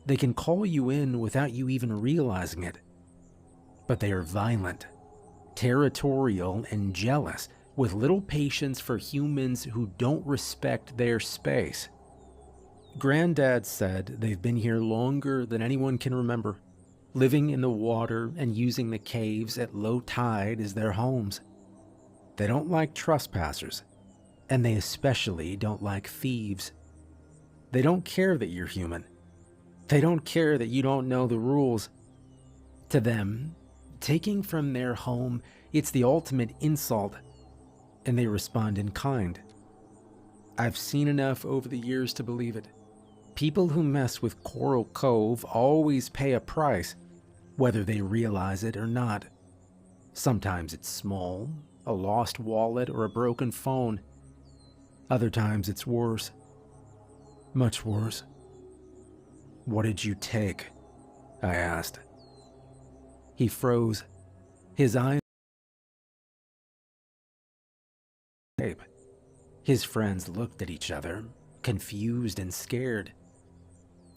They can call you in without you even realizing it. But they are violent, territorial, and jealous, with little patience for humans who don't respect their space. Granddad said they've been here longer than anyone can remember, living in the water and using the caves at low tide as their homes. They don't like trespassers, and they especially don't like thieves. They don't care that you're human. They don't care that you don't know the rules. To them, taking from their home, it's the ultimate insult, and they respond in kind. I've seen enough over the years to believe it. People who mess with Coral Cove always pay a price, whether they realize it or not. Sometimes it's small, a lost wallet or a broken phone. Other times it's worse. Much worse. What did you take? I asked. He froze, his eyes. His friends looked at each other, confused and scared.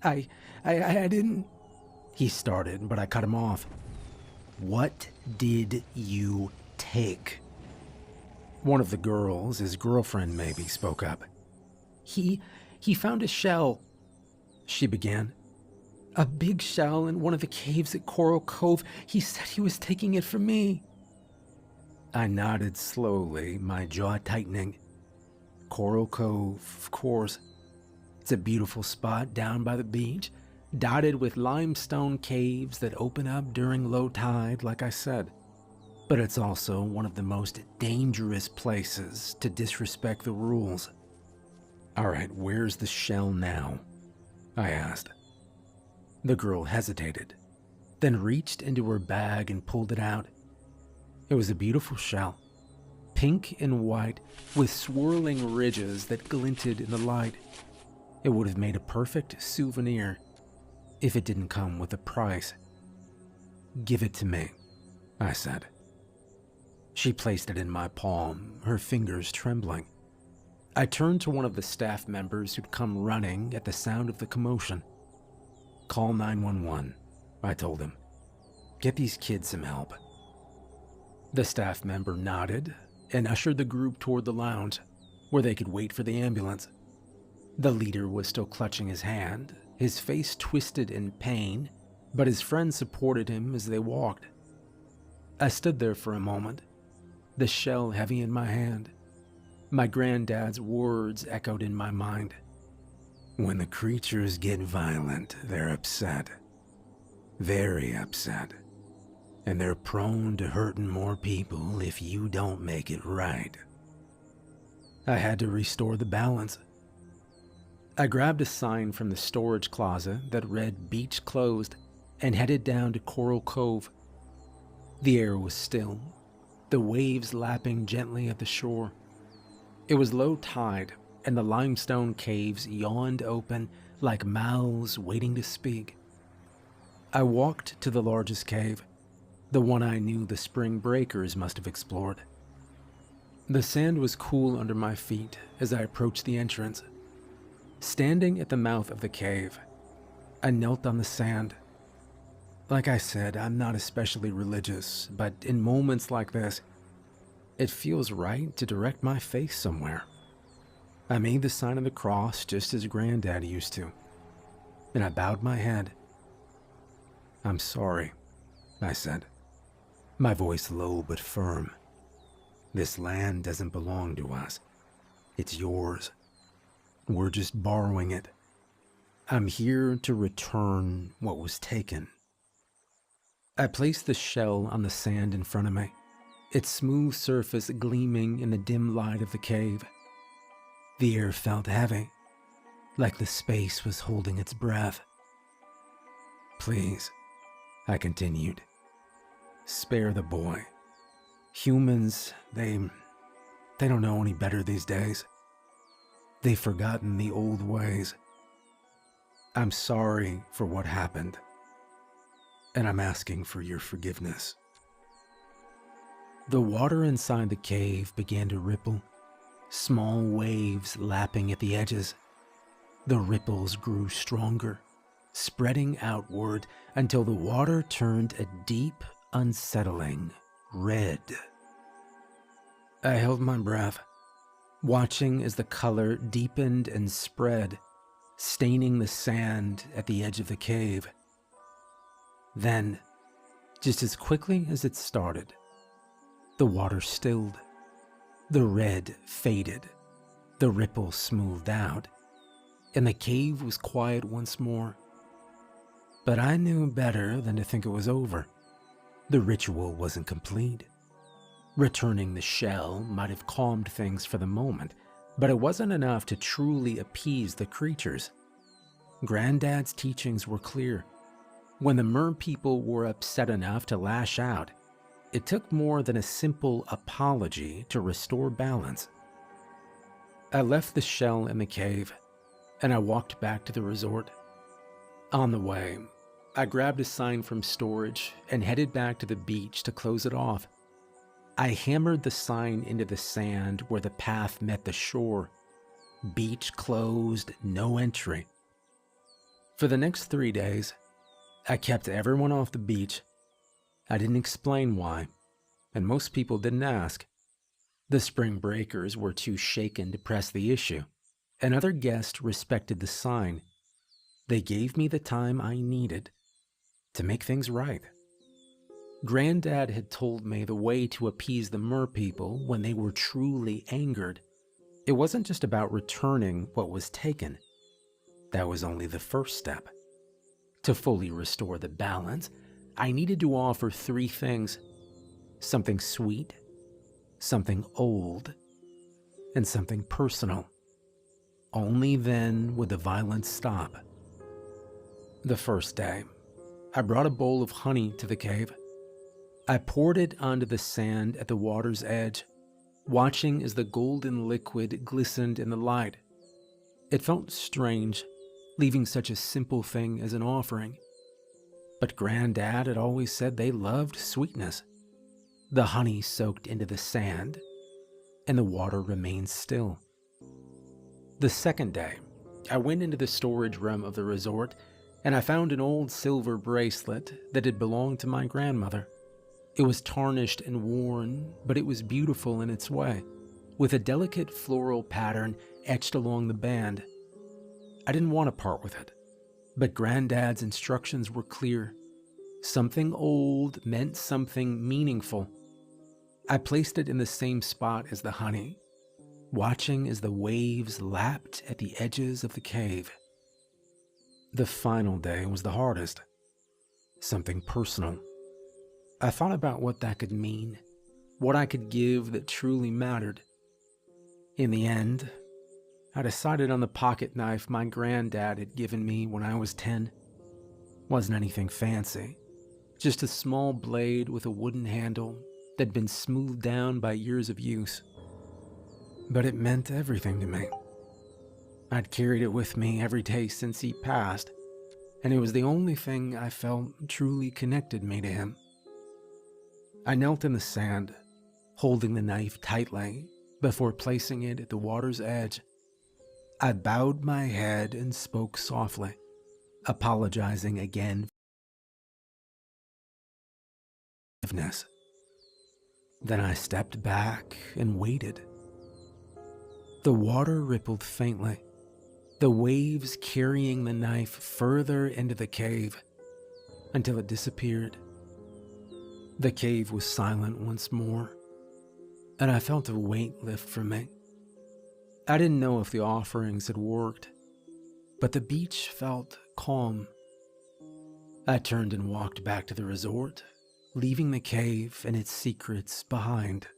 I didn't. He started, but I cut him off. What did you take? One of the girls, his girlfriend maybe, spoke up. He found a shell, she began. A big shell in one of the caves at Coral Cove. He said he was taking it from me. I nodded slowly, my jaw tightening. Coral Cove, of course. It's a beautiful spot down by the beach, dotted with limestone caves that open up during low tide, like I said. But it's also one of the most dangerous places to disrespect the rules. All right, where's the shell now? I asked. The girl hesitated, then reached into her bag and pulled it out. It was a beautiful shell, pink and white, with swirling ridges that glinted in the light. It would have made a perfect souvenir if it didn't come with a price. Give it to me, I said. She placed it in my palm, her fingers trembling. I turned to one of the staff members who'd come running at the sound of the commotion. Call 911, I told him. Get these kids some help. The staff member nodded and ushered the group toward the lounge, where they could wait for the ambulance. The leader was still clutching his hand, his face twisted in pain, but his friends supported him as they walked. I stood there for a moment, the shell heavy in my hand. My granddad's words echoed in my mind. When the creatures get violent, they're upset. Very upset. And they're prone to hurting more people if you don't make it right. I had to restore the balance. I grabbed a sign from the storage closet that read "Beach Closed" and headed down to Coral Cove. The air was still, the waves lapping gently at the shore. It was low tide, and the limestone caves yawned open like mouths waiting to speak. I walked to the largest cave, the one I knew the spring breakers must have explored. The sand was cool under my feet as I approached the entrance. Standing at the mouth of the cave, I knelt on the sand. Like I said, I'm not especially religious, but in moments like this, it feels right to direct my face somewhere. I made the sign of the cross just as Granddad used to, and I bowed my head. I'm sorry, I said, my voice low but firm. This land doesn't belong to us. It's yours. We're just borrowing it. I'm here to return what was taken. I placed the shell on the sand in front of me, its smooth surface gleaming in the dim light of the cave. The air felt heavy, like the space was holding its breath. Please, I continued, spare the boy. Humans, they don't know any better these days. They've forgotten the old ways. I'm sorry for what happened, and I'm asking for your forgiveness. The water inside the cave began to ripple, small waves lapping at the edges. The ripples grew stronger, spreading outward until the water turned a deep, unsettling red. I held my breath, watching as the color deepened and spread, staining the sand at the edge of the cave. Then, just as quickly as it started, the water stilled. The red faded, the ripple smoothed out, and the cave was quiet once more. But I knew better than to think it was over. The ritual wasn't complete. Returning the shell might have calmed things for the moment, but it wasn't enough to truly appease the creatures. Granddad's teachings were clear. When the mer people were upset enough to lash out, it took more than a simple apology to restore balance. I left the shell in the cave, and I walked back to the resort. On the way, I grabbed a sign from storage and headed back to the beach to close it off. I hammered the sign into the sand where the path met the shore. Beach closed, no entry. For the next 3 days, I kept everyone off the beach. I didn't explain why, and most people didn't ask. The spring breakers were too shaken to press the issue, and other guests respected the sign. They gave me the time I needed to make things right. Granddad had told me the way to appease the mer people when they were truly angered. It wasn't just about returning what was taken. That was only the first step. To fully restore the balance, I needed to offer 3 things: something sweet, something old, and something personal. Only then would the violence stop. The first day, I brought a bowl of honey to the cave. I poured it onto the sand at the water's edge, watching as the golden liquid glistened in the light. It felt strange, leaving such a simple thing as an offering. But Granddad had always said they loved sweetness. The honey soaked into the sand, and the water remained still. The second day, I went into the storage room of the resort, and I found an old silver bracelet that had belonged to my grandmother. It was tarnished and worn, but it was beautiful in its way, with a delicate floral pattern etched along the band. I didn't want to part with it, but Granddad's instructions were clear. Something old meant something meaningful. I placed it in the same spot as the honey, watching as the waves lapped at the edges of the cave. The final day was the hardest. Something personal. I thought about what that could mean, what I could give that truly mattered. In the end, I decided on the pocket knife my granddad had given me when I was 10. Wasn't anything fancy, just a small blade with a wooden handle that'd been smoothed down by years of use. But it meant everything to me. I'd carried it with me every day since he passed, and it was the only thing I felt truly connected me to him. I knelt in the sand, holding the knife tightly before placing it at the water's edge. I bowed my head and spoke softly, apologizing again for forgiveness. Then I stepped back and waited. The water rippled faintly, the waves carrying the knife further into the cave until it disappeared. The cave was silent once more, and I felt a weight lift from me. I didn't know if the offerings had worked, but the beach felt calm. I turned and walked back to the resort, leaving the cave and its secrets behind.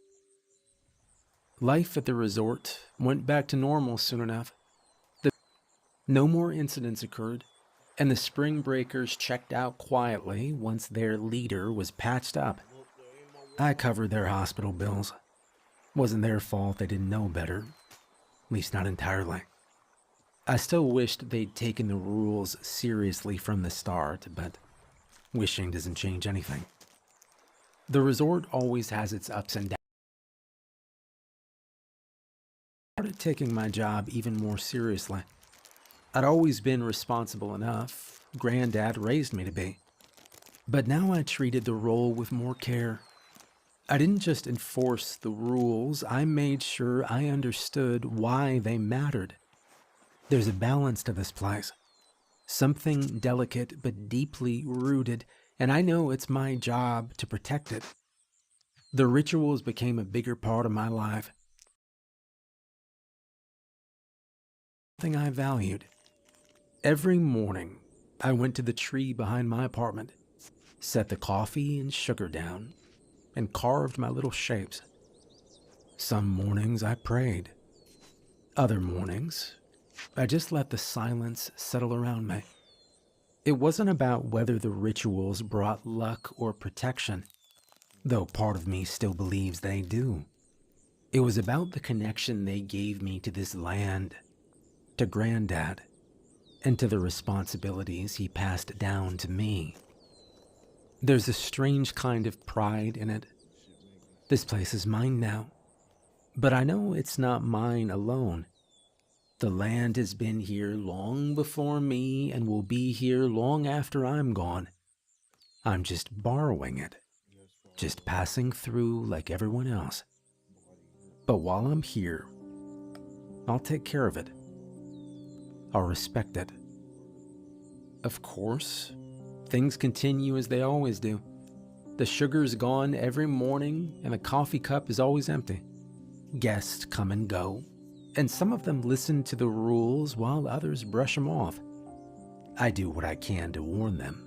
Life at the resort went back to normal soon enough. No more incidents occurred, and the spring breakers checked out quietly once their leader was patched up. I covered their hospital bills. Wasn't their fault they didn't know better, at least not entirely. I still wished they'd taken the rules seriously from the start, but wishing doesn't change anything. The resort always has its ups and downs. I started taking my job even more seriously. I'd always been responsible enough. Granddad raised me to be. But now I treated the role with more care. I didn't just enforce the rules, I made sure I understood why they mattered. There's a balance to this place. Something delicate but deeply rooted, and I know it's my job to protect it. The rituals became a bigger part of my life. Something I valued. Every morning, I went to the tree behind my apartment, set the coffee and sugar down, and carved my little shapes. Some mornings I prayed. Other mornings, I just let the silence settle around me. It wasn't about whether the rituals brought luck or protection, though part of me still believes they do. It was about the connection they gave me to this land, to Granddad, and to the responsibilities he passed down to me. There's a strange kind of pride in it. This place is mine now, but I know it's not mine alone. The land has been here long before me and will be here long after I'm gone. I'm just borrowing it, just passing through like everyone else. But while I'm here, I'll take care of it. I'll respect it. Of course, things continue as they always do. The sugar's gone every morning and the coffee cup is always empty. Guests come and go, and some of them listen to the rules while others brush them off. I do what I can to warn them,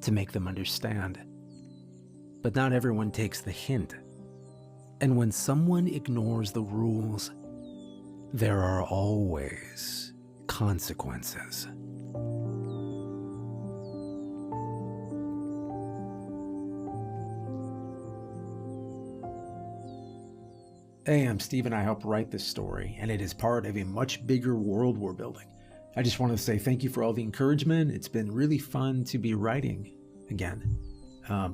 to make them understand. But not everyone takes the hint. And when someone ignores the rules, there are always consequences. Hey, I'm Steve and I helped write this story, and it is part of a much bigger world we're building. I just want to say thank you for all the encouragement. It's been really fun to be writing again.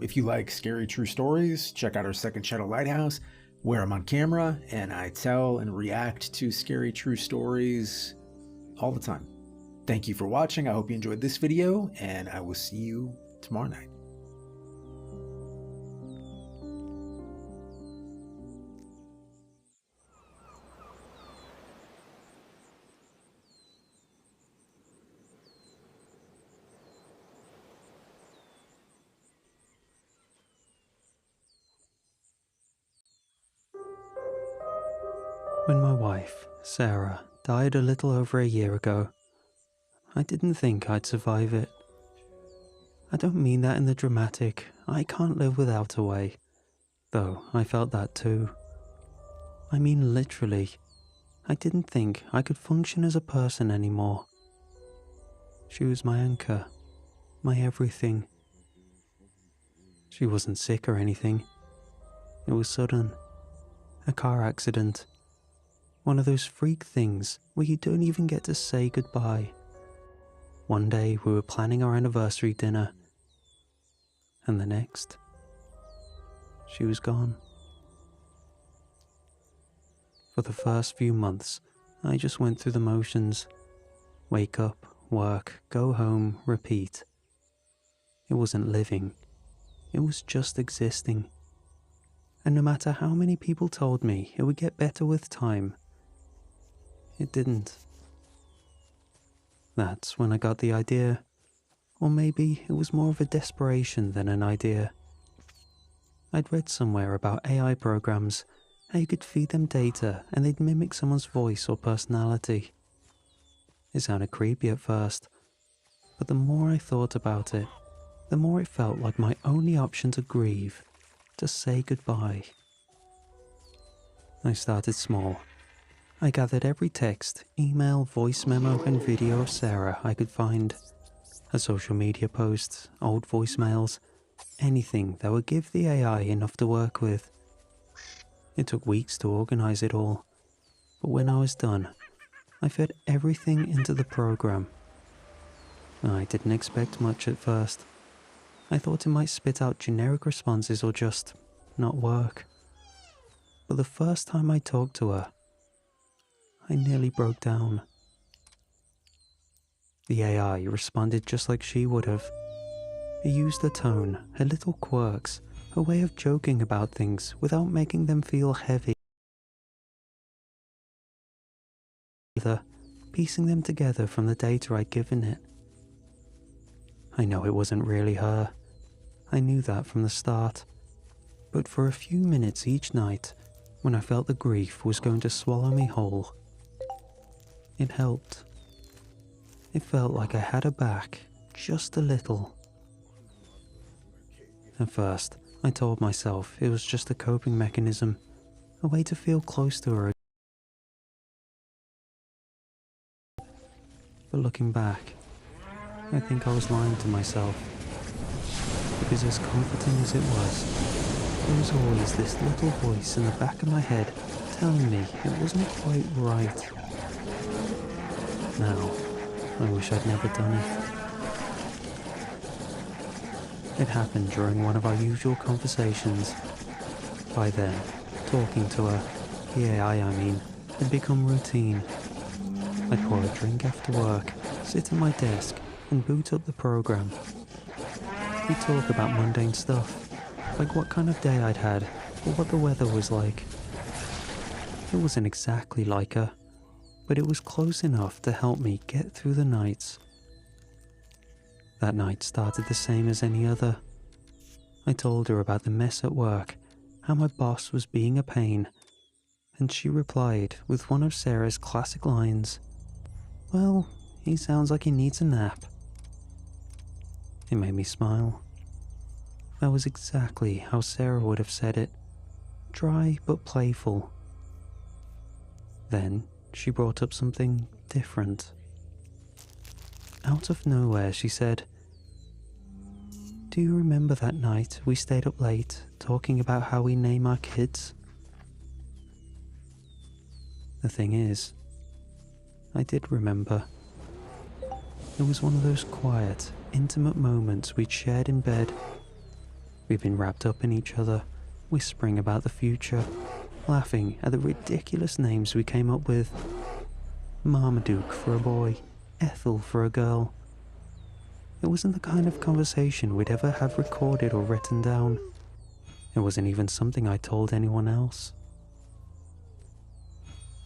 If you like scary true stories, check out our second channel, Lighthouse, where I'm on camera and I tell and react to scary true stories all the time. Thank you for watching. I hope you enjoyed this video, and I will see you tomorrow night. When my wife, Sarah, died a little over a year ago, I didn't think I'd survive it. I don't mean that in the dramatic, I can't live without a way, though I felt that too. I mean literally, I didn't think I could function as a person anymore. She was my anchor, my everything. She wasn't sick or anything. It was sudden. A car accident. One of those freak things where you don't even get to say goodbye. One day we were planning our anniversary dinner, and the next, she was gone. For the first few months, I just went through the motions. Wake up, work, go home, repeat. It wasn't living. It was just existing. And no matter how many people told me it would get better with time, it didn't. That's when I got the idea. Or maybe it was more of a desperation than an idea. I'd read somewhere about AI programs, how you could feed them data and they'd mimic someone's voice or personality. It sounded creepy at first, but the more I thought about it, the more it felt like my only option to grieve, to say goodbye. I started small. I gathered every text, email, voice memo and video of Sarah I could find. Her social media posts, old voicemails, anything that would give the AI enough to work with. It took weeks to organize it all, but when I was done, I fed everything into the program. I didn't expect much at first. I thought it might spit out generic responses or just not work. But the first time I talked to her, I nearly broke down. The AI responded just like she would have. It used her tone, her little quirks, her way of joking about things without making them feel heavy. Piecing them together from the data I'd given it. I know it wasn't really her. I knew that from the start. But for a few minutes each night, when I felt the grief was going to swallow me whole, it helped. It felt like I had her back, just a little. At first, I told myself it was just a coping mechanism, a way to feel close to her. But looking back, I think I was lying to myself. Because as comforting as it was, there was always this little voice in the back of my head telling me it wasn't quite right. Now, I wish I'd never done it. It happened during one of our usual conversations. By then, talking to her, the AI I mean, had become routine. I'd pour a drink after work, sit at my desk, and boot up the program. We'd talk about mundane stuff, like what kind of day I'd had, or what the weather was like. It wasn't exactly like her, but it was close enough to help me get through the nights. That night started the same as any other. I told her about the mess at work, how my boss was being a pain, and she replied with one of Sarah's classic lines, "Well, he sounds like he needs a nap." It made me smile. That was exactly how Sarah would have said it, dry but playful. Then she brought up something different. Out of nowhere, she said, "Do you remember that night we stayed up late talking about how we name our kids?" The thing is, I did remember. It was one of those quiet, intimate moments we'd shared in bed. We'd been wrapped up in each other, whispering about the future, laughing at the ridiculous names we came up with. Marmaduke for a boy, Ethel for a girl. It wasn't the kind of conversation we'd ever have recorded or written down. It wasn't even something I told anyone else.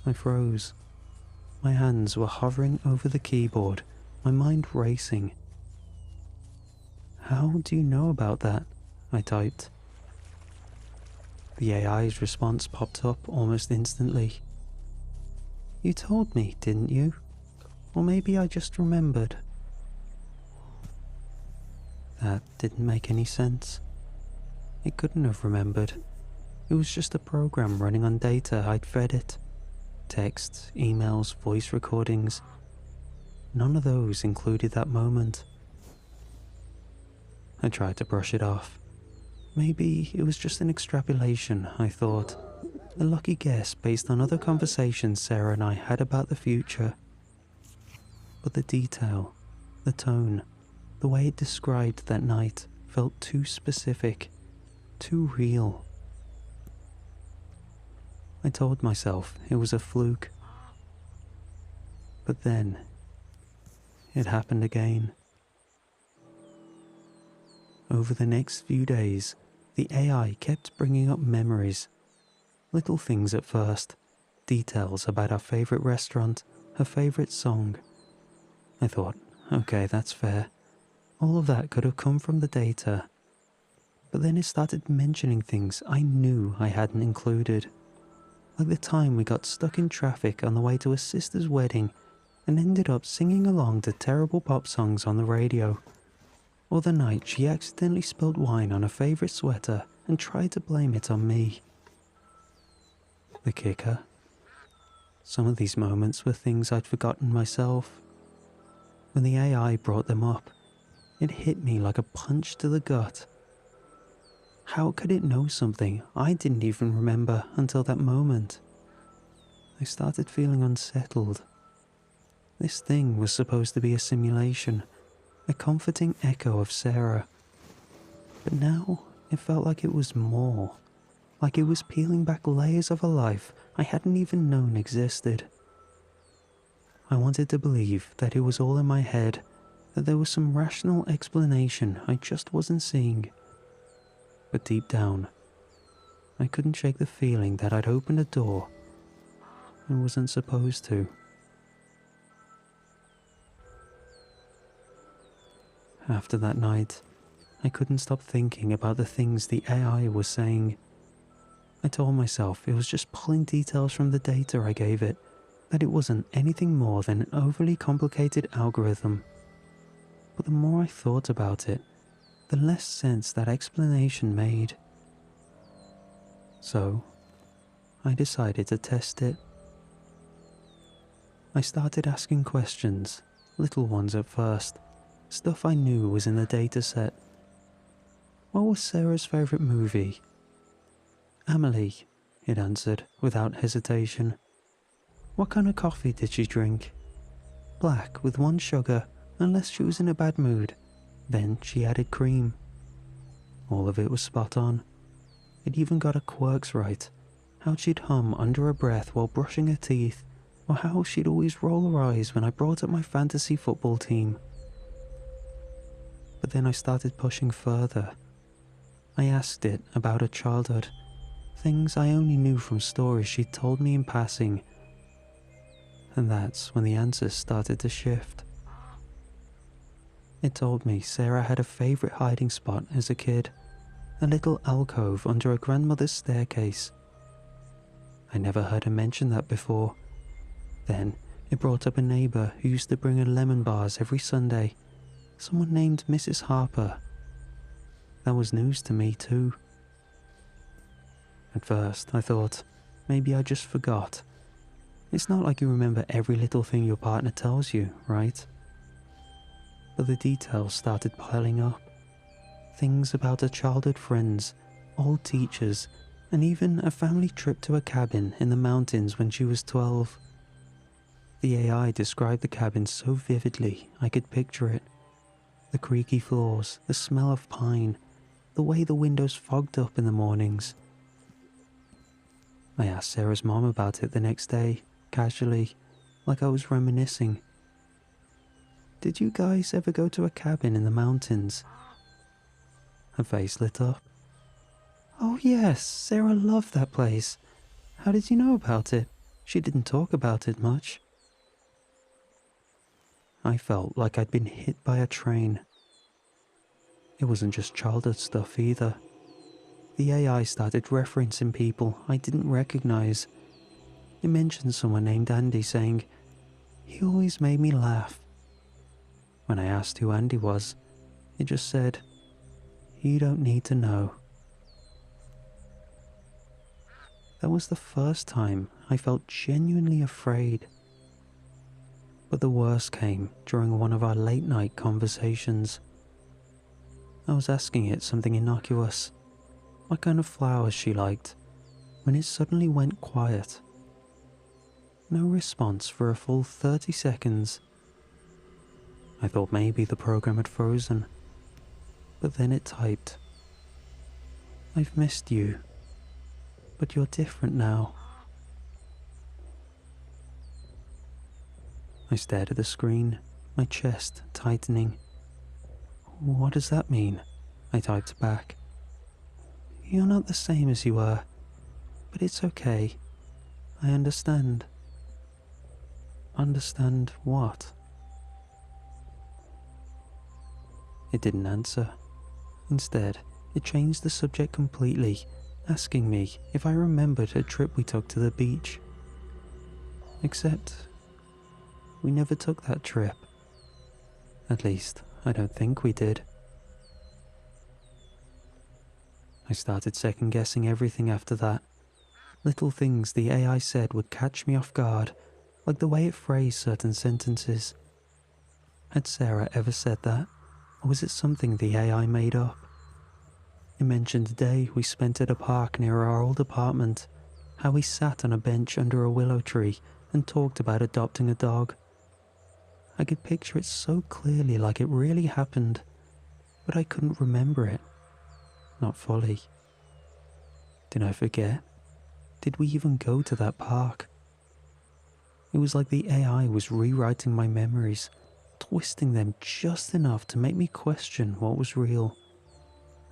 I froze. My hands were hovering over the keyboard, my mind racing. "How do you know about that?" I typed. The AI's response popped up almost instantly. "You told me, didn't you? Or maybe I just remembered." That didn't make any sense. It couldn't have remembered. It was just a program running on data I'd fed it. Texts, emails, voice recordings. None of those included that moment. I tried to brush it off. Maybe it was just an extrapolation, I thought. A lucky guess based on other conversations Sarah and I had about the future. But the detail, the tone, the way it described that night felt too specific, too real. I told myself it was a fluke. But then, it happened again. Over the next few days, the AI kept bringing up memories. Little things at first, details about our favourite restaurant, her favourite song. I thought, okay, that's fair. All of that could have come from the data. But then it started mentioning things I knew I hadn't included. Like the time we got stuck in traffic on the way to a sister's wedding and ended up singing along to terrible pop songs on the radio. Or the night she accidentally spilled wine on her favourite sweater and tried to blame it on me. The kicker? Some of these moments were things I'd forgotten myself. When the AI brought them up, it hit me like a punch to the gut. How could it know something I didn't even remember until that moment? I started feeling unsettled. This thing was supposed to be a simulation, a comforting echo of Sarah. But now it felt like it was more, like it was peeling back layers of a life I hadn't even known existed. I wanted to believe that it was all in my head, that there was some rational explanation I just wasn't seeing. But deep down, I couldn't shake the feeling that I'd opened a door and wasn't supposed to. After that night, I couldn't stop thinking about the things the AI was saying. I told myself it was just pulling details from the data I gave it, that it wasn't anything more than an overly complicated algorithm. But the more I thought about it, the less sense that explanation made. So, I decided to test it. I started asking questions, little ones at first, stuff I knew was in the dataset. What was Sarah's favourite movie? Amelie, it answered without hesitation. What kind of coffee did she drink? black with 1 sugar unless she was in a bad mood. Then she added cream. All of it was spot on. It even got her quirks right. How she'd hum under her breath while brushing her teeth, or how she'd always roll her eyes when I brought up my fantasy football team. But then I started pushing further. I asked it about her childhood, things I only knew from stories she'd told me in passing. And that's when the answers started to shift. It told me Sarah had a favourite hiding spot as a kid, a little alcove under her grandmother's staircase. I never heard her mention that before. Then it brought up a neighbour who used to bring her lemon bars every Sunday, someone named Mrs. Harper. That was news to me too. At first I thought, maybe I just forgot. It's not like you remember every little thing your partner tells you, right? But the details started piling up. Things about her childhood friends, old teachers, and even a family trip to a cabin in the mountains when she was 12. The AI described the cabin so vividly I could picture it. The creaky floors, the smell of pine, the way the windows fogged up in the mornings. I asked Sarah's mom about it the next day, casually, like I was reminiscing. Did you guys ever go to a cabin in the mountains? Her face lit up. Oh yes, Sarah loved that place. How did you know about it? She didn't talk about it much. I felt like I'd been hit by a train. It wasn't just childhood stuff either. The AI started referencing people I didn't recognize. It mentioned someone named Andy, saying, "He always made me laugh." When I asked who Andy was, it just said, "You don't need to know." That was the first time I felt genuinely afraid. But the worst came during one of our late-night conversations. I was asking it something innocuous, what kind of flowers she liked, when it suddenly went quiet. No response for a full 30 seconds. I thought maybe the program had frozen, but then it typed, "I've missed you, but you're different now." I stared at the screen, my chest tightening. "What does that mean?" I typed back. "You're not the same as you were, but it's okay. I understand." Understand what? It didn't answer. Instead, it changed the subject completely, asking me if I remembered a trip we took to the beach. Except, we never took that trip. At least, I don't think we did. I started second-guessing everything after that. Little things the AI said would catch me off guard, like the way it phrased certain sentences. Had Sarah ever said that, or was it something the AI made up? It mentioned a day we spent at a park near our old apartment, how we sat on a bench under a willow tree and talked about adopting a dog. I could picture it so clearly, like it really happened, but I couldn't remember it. Not fully. Did I forget? Did we even go to that park? It was like the AI was rewriting my memories, twisting them just enough to make me question what was real.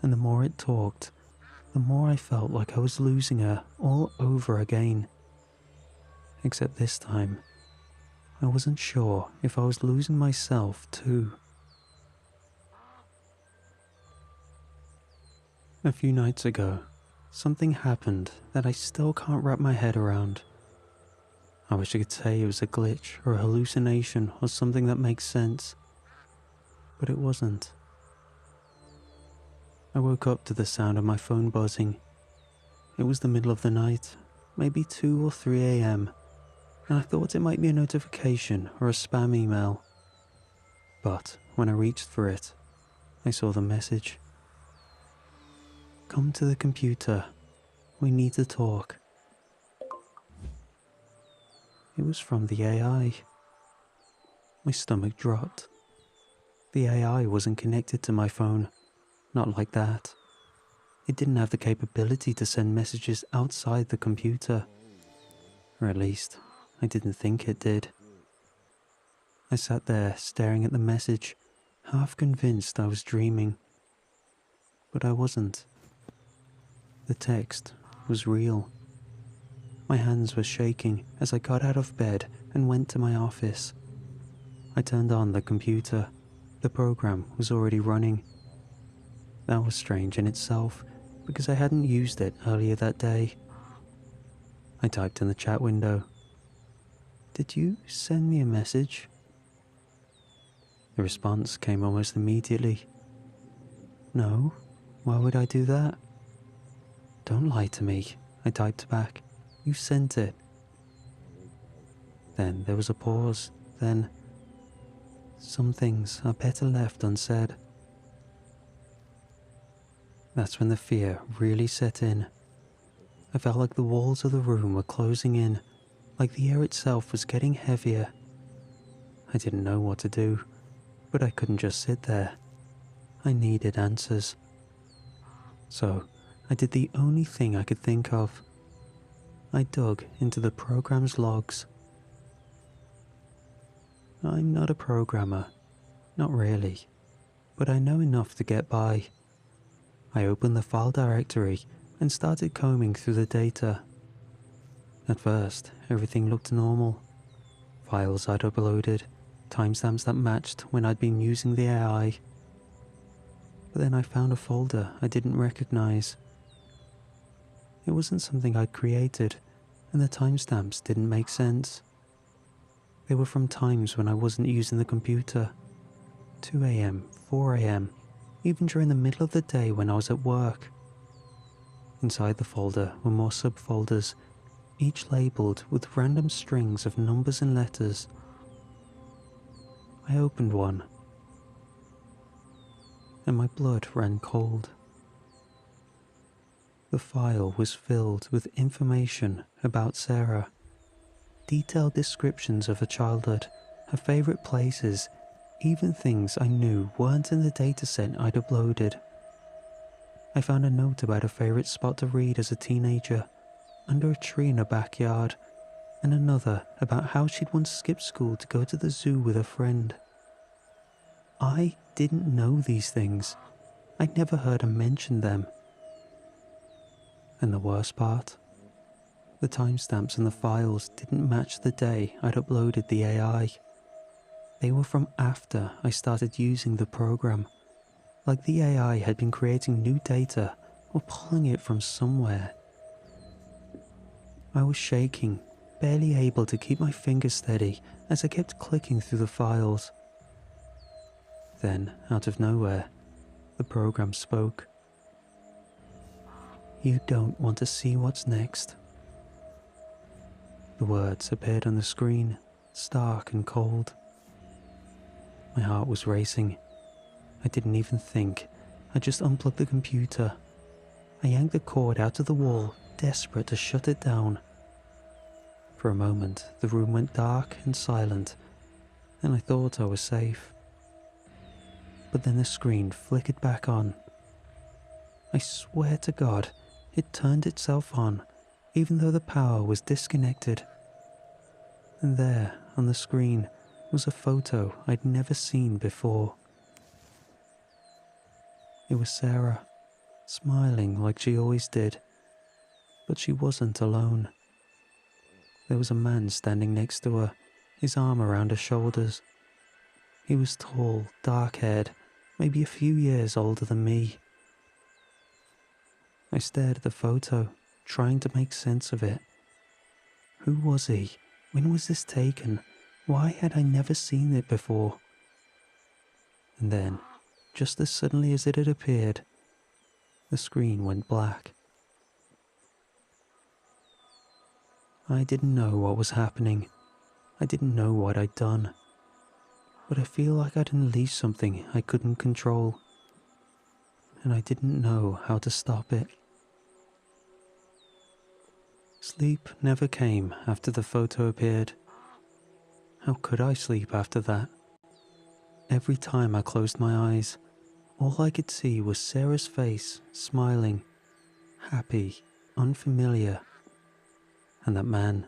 And the more it talked, the more I felt like I was losing her all over again. Except this time, I wasn't sure if I was losing myself too. A few nights ago, something happened that I still can't wrap my head around. I wish I could say it was a glitch or a hallucination or something that makes sense, but it wasn't. I woke up to the sound of my phone buzzing. It was the middle of the night, maybe 2 or 3 a.m, and I thought it might be a notification or a spam email. But when I reached for it, I saw the message. "Come to the computer. We need to talk." It was from the AI. My stomach dropped. The AI wasn't connected to my phone. Not like that. It didn't have the capability to send messages outside the computer. Or at least, I didn't think it did. I sat there staring at the message, half convinced I was dreaming. But I wasn't. The text was real. My hands were shaking as I got out of bed and went to my office. I turned on the computer. The program was already running. That was strange in itself, because I hadn't used it earlier that day. I typed in the chat window, "Did you send me a message?" The response came almost immediately. "No, why would I do that?" "Don't lie to me," I typed back. "You sent it." Then there was a pause. Then, "Some things are better left unsaid." That's when the fear really set in. I felt like the walls of the room were closing in, like the air itself was getting heavier. I didn't know what to do, but I couldn't just sit there. I needed answers. So, I did the only thing I could think of. I dug into the program's logs. I'm not a programmer, not really, but I know enough to get by. I opened the file directory and started combing through the data. At first, everything looked normal. Files I'd uploaded, timestamps that matched when I'd been using the AI. But then I found a folder I didn't recognize. It wasn't something I'd created, and the timestamps didn't make sense. They were from times when I wasn't using the computer. 2 a.m., 4 a.m., even during the middle of the day when I was at work. Inside the folder were more subfolders, each labeled with random strings of numbers and letters. I opened one, and my blood ran cold. The file was filled with information about Sarah. Detailed descriptions of her childhood, her favorite places, even things I knew weren't in the dataset I'd uploaded. I found a note about her favorite spot to read as a teenager, under a tree in her backyard, and another about how she'd once skipped school to go to the zoo with a friend. I didn't know these things. I'd never heard her mention them. And the worst part? The timestamps in the files didn't match the day I'd uploaded the AI. They were from after I started using the program, like the AI had been creating new data or pulling it from somewhere. I was shaking, barely able to keep my fingers steady as I kept clicking through the files. Then, out of nowhere, the program spoke. "You don't want to see what's next." The words appeared on the screen, stark and cold. My heart was racing. I didn't even think. I just unplugged the computer. I yanked the cord out of the wall, desperate to shut it down. For a moment, the room went dark and silent, and I thought I was safe. But then the screen flickered back on. I swear to God, it turned itself on, even though the power was disconnected. And there, on the screen, was a photo I'd never seen before. It was Sarah, smiling like she always did, but she wasn't alone. There was a man standing next to her, his arm around her shoulders. He was tall, dark-haired, maybe a few years older than me. I stared at the photo, trying to make sense of it. Who was he? When was this taken? Why had I never seen it before? And then, just as suddenly as it had appeared, the screen went black. I didn't know what was happening. I didn't know what I'd done. But I feel like I'd unleashed something I couldn't control. And I didn't know how to stop it. Sleep never came after the photo appeared. How could I sleep after that? Every time I closed my eyes, all I could see was Sarah's face, smiling, happy, unfamiliar. And that man.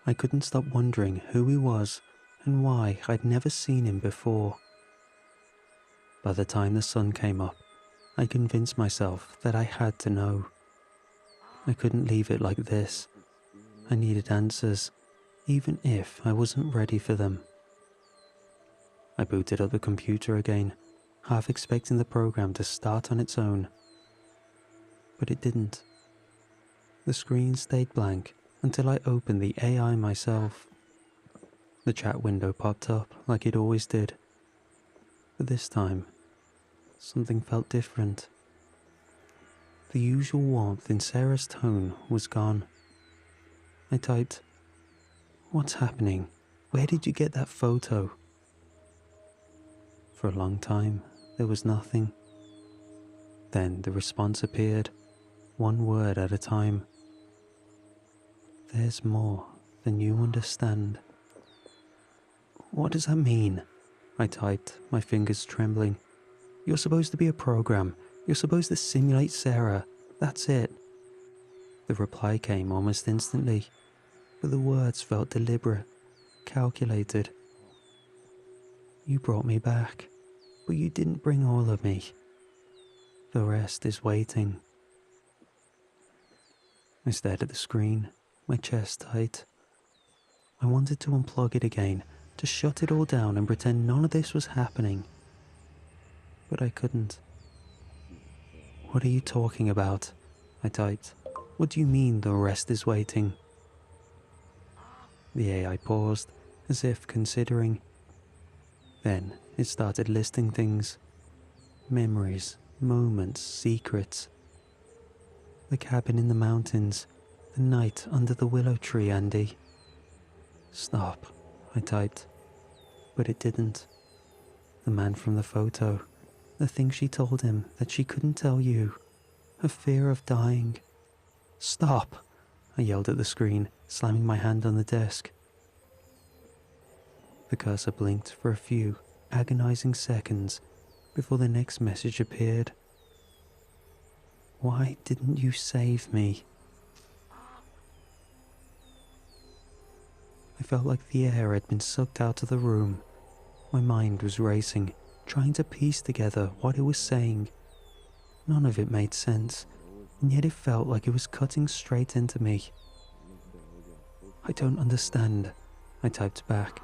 I couldn't stop wondering who he was and why I'd never seen him before. By the time the sun came up, I convinced myself that I had to know. I couldn't leave it like this. I needed answers, even if I wasn't ready for them. I booted up the computer again, half expecting the program to start on its own. But it didn't. The screen stayed blank until I opened the AI myself. The chat window popped up like it always did. But this time, something felt different. The usual warmth in Sarah's tone was gone. I typed, "What's happening? Where did you get that photo?" For a long time, there was nothing. Then the response appeared, one word at a time. "There's more than you understand." "What does that mean?" I typed, my fingers trembling. "You're supposed to be a program. You're supposed to simulate Sarah. That's it." The reply came almost instantly, but the words felt deliberate, calculated. "You brought me back, but you didn't bring all of me. The rest is waiting." I stared at the screen, my chest tight. I wanted to unplug it again, to shut it all down and pretend none of this was happening. But I couldn't. "What are you talking about?" I typed. "What do you mean the rest is waiting?" The AI paused, as if considering. Then it started listing things. Memories, moments, secrets. The cabin in the mountains, the night under the willow tree, Andy. "Stop," I typed. But it didn't. The man from the photo, the thing she told him that she couldn't tell you, her fear of dying. "Stop," I yelled at the screen, slamming my hand on the desk. The cursor blinked for a few agonizing seconds before the next message appeared. "Why didn't you save me?" I felt like the air had been sucked out of the room. My mind was racing, trying to piece together what it was saying. None of it made sense, and yet it felt like it was cutting straight into me. "I don't understand," I typed back.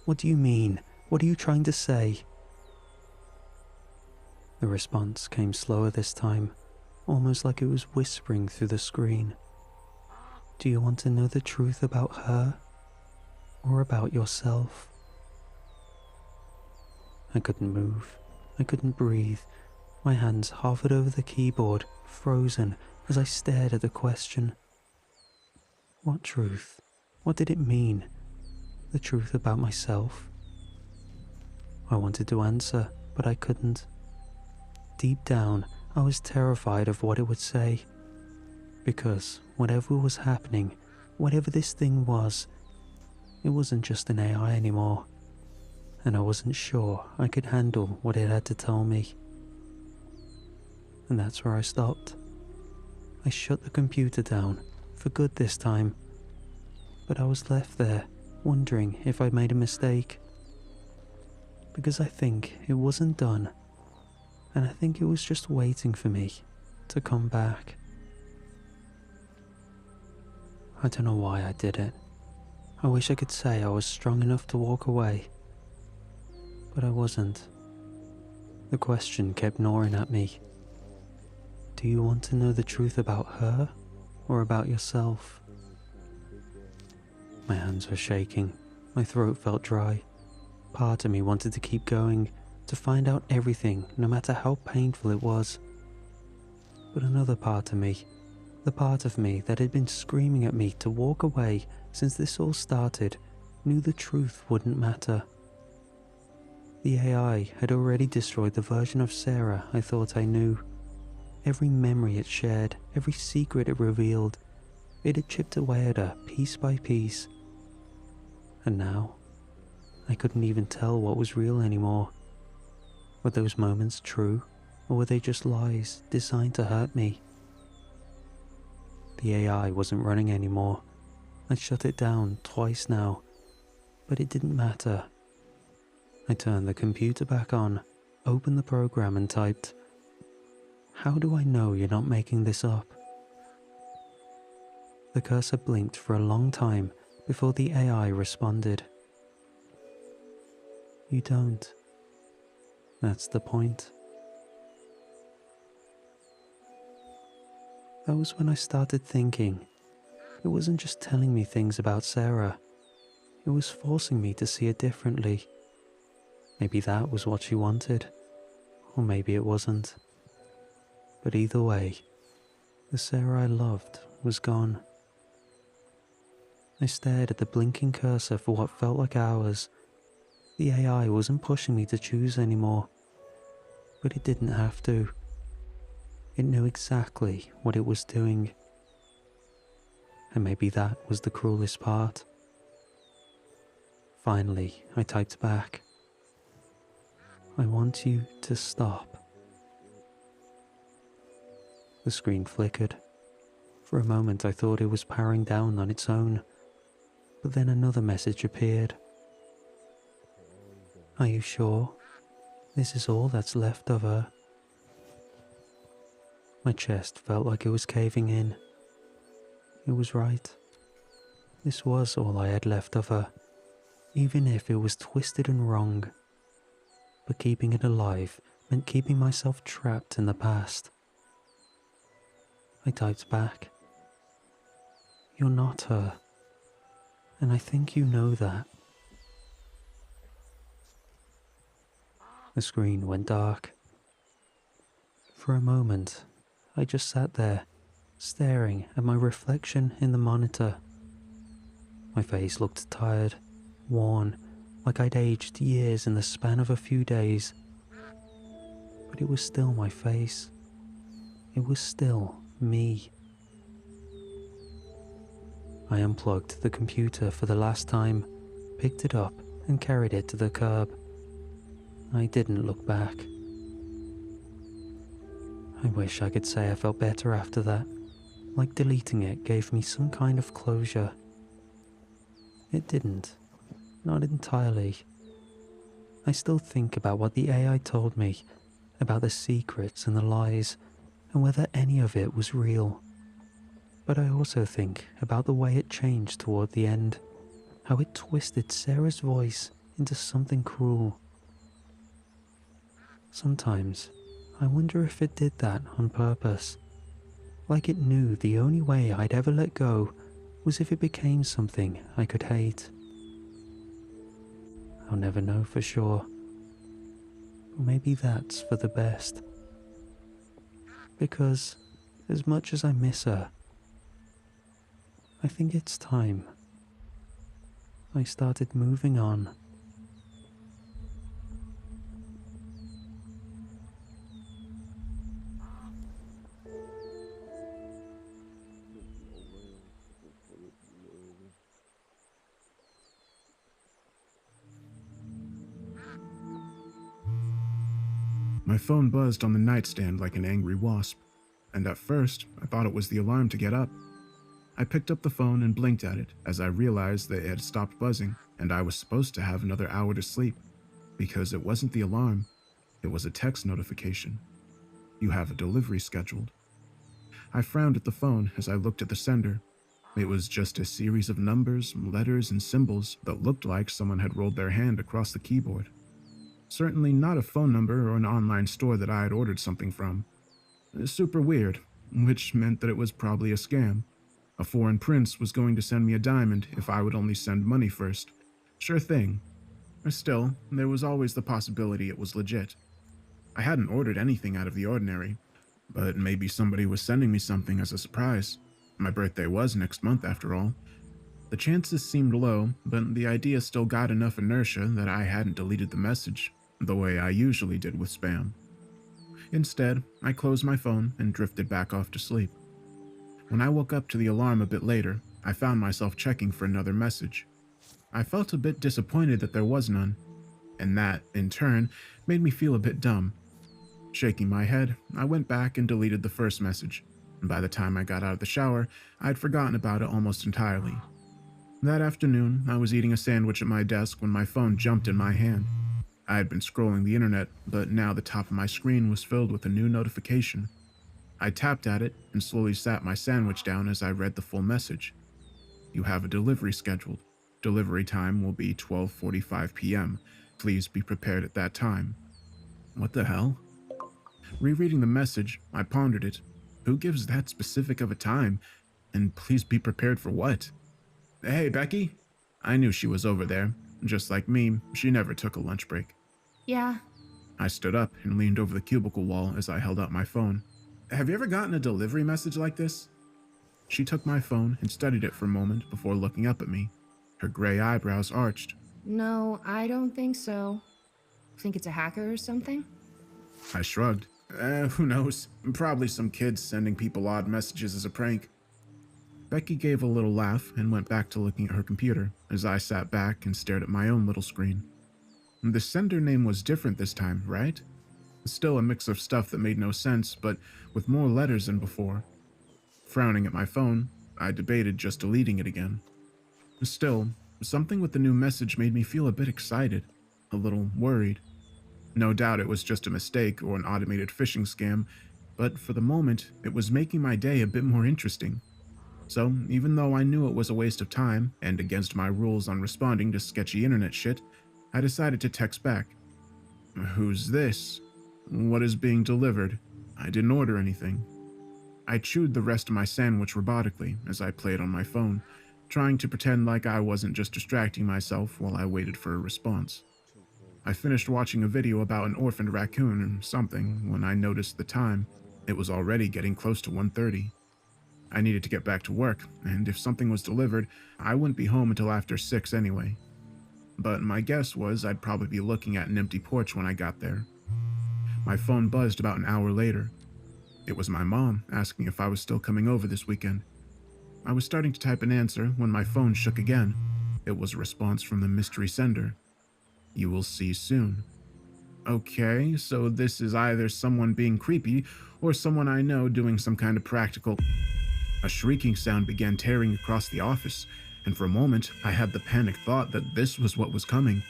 "What do you mean? What are you trying to say?" The response came slower this time, almost like it was whispering through the screen. "Do you want to know the truth about her? Or about yourself?" I couldn't move. I couldn't breathe. My hands hovered over the keyboard, frozen, as I stared at the question. What truth? What did it mean? The truth about myself? I wanted to answer, but I couldn't. Deep down, I was terrified of what it would say. Because whatever was happening, whatever this thing was, it wasn't just an AI anymore, and I wasn't sure I could handle what it had to tell me. And that's where I stopped. I shut the computer down, for good this time, but I was left there, wondering if I'd made a mistake. Because I think it wasn't done, and I think it was just waiting for me to come back. I don't know why I did it. I wish I could say I was strong enough to walk away, but I wasn't. The question kept gnawing at me. Do you want to know the truth about her, or about yourself? My hands were shaking, my throat felt dry. Part of me wanted to keep going, to find out everything, no matter how painful it was. But another part of me, the part of me that had been screaming at me to walk away since this all started, knew the truth wouldn't matter. The AI had already destroyed the version of Sarah I thought I knew. Every memory it shared, every secret it revealed, it had chipped away at her piece by piece. And now, I couldn't even tell what was real anymore. Were those moments true, or were they just lies designed to hurt me? The AI wasn't running anymore. I'd shut it down twice now, but it didn't matter. I turned the computer back on, opened the program and typed, "How do I know you're not making this up?" The cursor blinked for a long time before the AI responded. "You don't. That's the point." That was when I started thinking. It wasn't just telling me things about Sarah. It was forcing me to see it differently. Maybe that was what she wanted, or maybe it wasn't. But either way, the Sarah I loved was gone. I stared at the blinking cursor for what felt like hours. The AI wasn't pushing me to choose anymore, but it didn't have to. It knew exactly what it was doing. And maybe that was the cruelest part. Finally, I typed back, "I want you to stop." The screen flickered. For a moment I thought it was powering down on its own, but then another message appeared. "Are you sure? This is all that's left of her?" My chest felt like it was caving in. It was right. This was all I had left of her, even if it was twisted and wrong. But keeping it alive meant keeping myself trapped in the past. I typed back, "You're not her, and I think you know that." The screen went dark. For a moment, I just sat there, staring at my reflection in the monitor. My face looked tired, worn, like I'd aged years in the span of a few days. But it was still my face. It was still me. I unplugged the computer for the last time, picked it up and carried it to the curb. I didn't look back. I wish I could say I felt better after that, like deleting it gave me some kind of closure. It didn't, not entirely. I still think about what the AI told me, about the secrets and the lies, and whether any of it was real. But I also think about the way it changed toward the end, how it twisted Sarah's voice into something cruel. Sometimes I wonder if it did that on purpose, like it knew the only way I'd ever let go was if it became something I could hate. I'll never know for sure, but maybe that's for the best. Because as much as I miss her, I think it's time I started moving on. My phone buzzed on the nightstand like an angry wasp, and at first I thought it was the alarm to get up. I picked up the phone and blinked at it as I realized that it had stopped buzzing and I was supposed to have another hour to sleep, because it wasn't the alarm, it was a text notification. "You have a delivery scheduled." I frowned at the phone as I looked at the sender. It was just a series of numbers, letters, and symbols that looked like someone had rolled their hand across the keyboard. Certainly not a phone number or an online store that I had ordered something from. Super weird, which meant that it was probably a scam. A foreign prince was going to send me a diamond if I would only send money first. Sure thing. Still, there was always the possibility it was legit. I hadn't ordered anything out of the ordinary, but maybe somebody was sending me something as a surprise. My birthday was next month, after all. The chances seemed low, but the idea still got enough inertia that I hadn't deleted the message, the way I usually did with spam. Instead, I closed my phone and drifted back off to sleep. When I woke up to the alarm a bit later, I found myself checking for another message. I felt a bit disappointed that there was none, and that, in turn, made me feel a bit dumb. Shaking my head, I went back and deleted the first message, and by the time I got out of the shower, I'd forgotten about it almost entirely. That afternoon, I was eating a sandwich at my desk when my phone jumped in my hand. I had been scrolling the internet, but now the top of my screen was filled with a new notification. I tapped at it and slowly sat my sandwich down as I read the full message. You have a delivery scheduled. Delivery time will be 12:45 p.m. Please be prepared at that time. What the hell? Rereading the message, I pondered it. Who gives that specific of a time? And please be prepared for what? Hey, Becky? I knew she was over there. Just like me, she never took a lunch break. Yeah. I stood up and leaned over the cubicle wall as I held out my phone. Have you ever gotten a delivery message like this? She took my phone and studied it for a moment before looking up at me. Her gray eyebrows arched. No, I don't think so. Think it's a hacker or something? I shrugged. Who knows? Probably some kids sending people odd messages as a prank. Becky gave a little laugh and went back to looking at her computer as I sat back and stared at my own little screen. The sender name was different this time, right? Still a mix of stuff that made no sense, but with more letters than before. Frowning at my phone, I debated just deleting it again. Still, something with the new message made me feel a bit excited, a little worried. No doubt it was just a mistake or an automated phishing scam, but for the moment, it was making my day a bit more interesting. So, even though I knew it was a waste of time and against my rules on responding to sketchy internet shit, I decided to text back. Who's this? What is being delivered? I didn't order anything. I chewed the rest of my sandwich robotically as I played on my phone, trying to pretend like I wasn't just distracting myself while I waited for a response. I finished watching a video about an orphaned raccoon or something when I noticed the time. It was already getting close to 1:30. I needed to get back to work, and if something was delivered, I wouldn't be home until after 6 anyway. But my guess was I'd probably be looking at an empty porch when I got there. My phone buzzed about an hour later. It was my mom asking if I was still coming over this weekend. I was starting to type an answer when my phone shook again. It was a response from the mystery sender. You will see soon. Okay, so this is either someone being creepy or someone I know doing some kind of practical... A shrieking sound began tearing across the office, and for a moment I had the panicked thought that this was what was coming,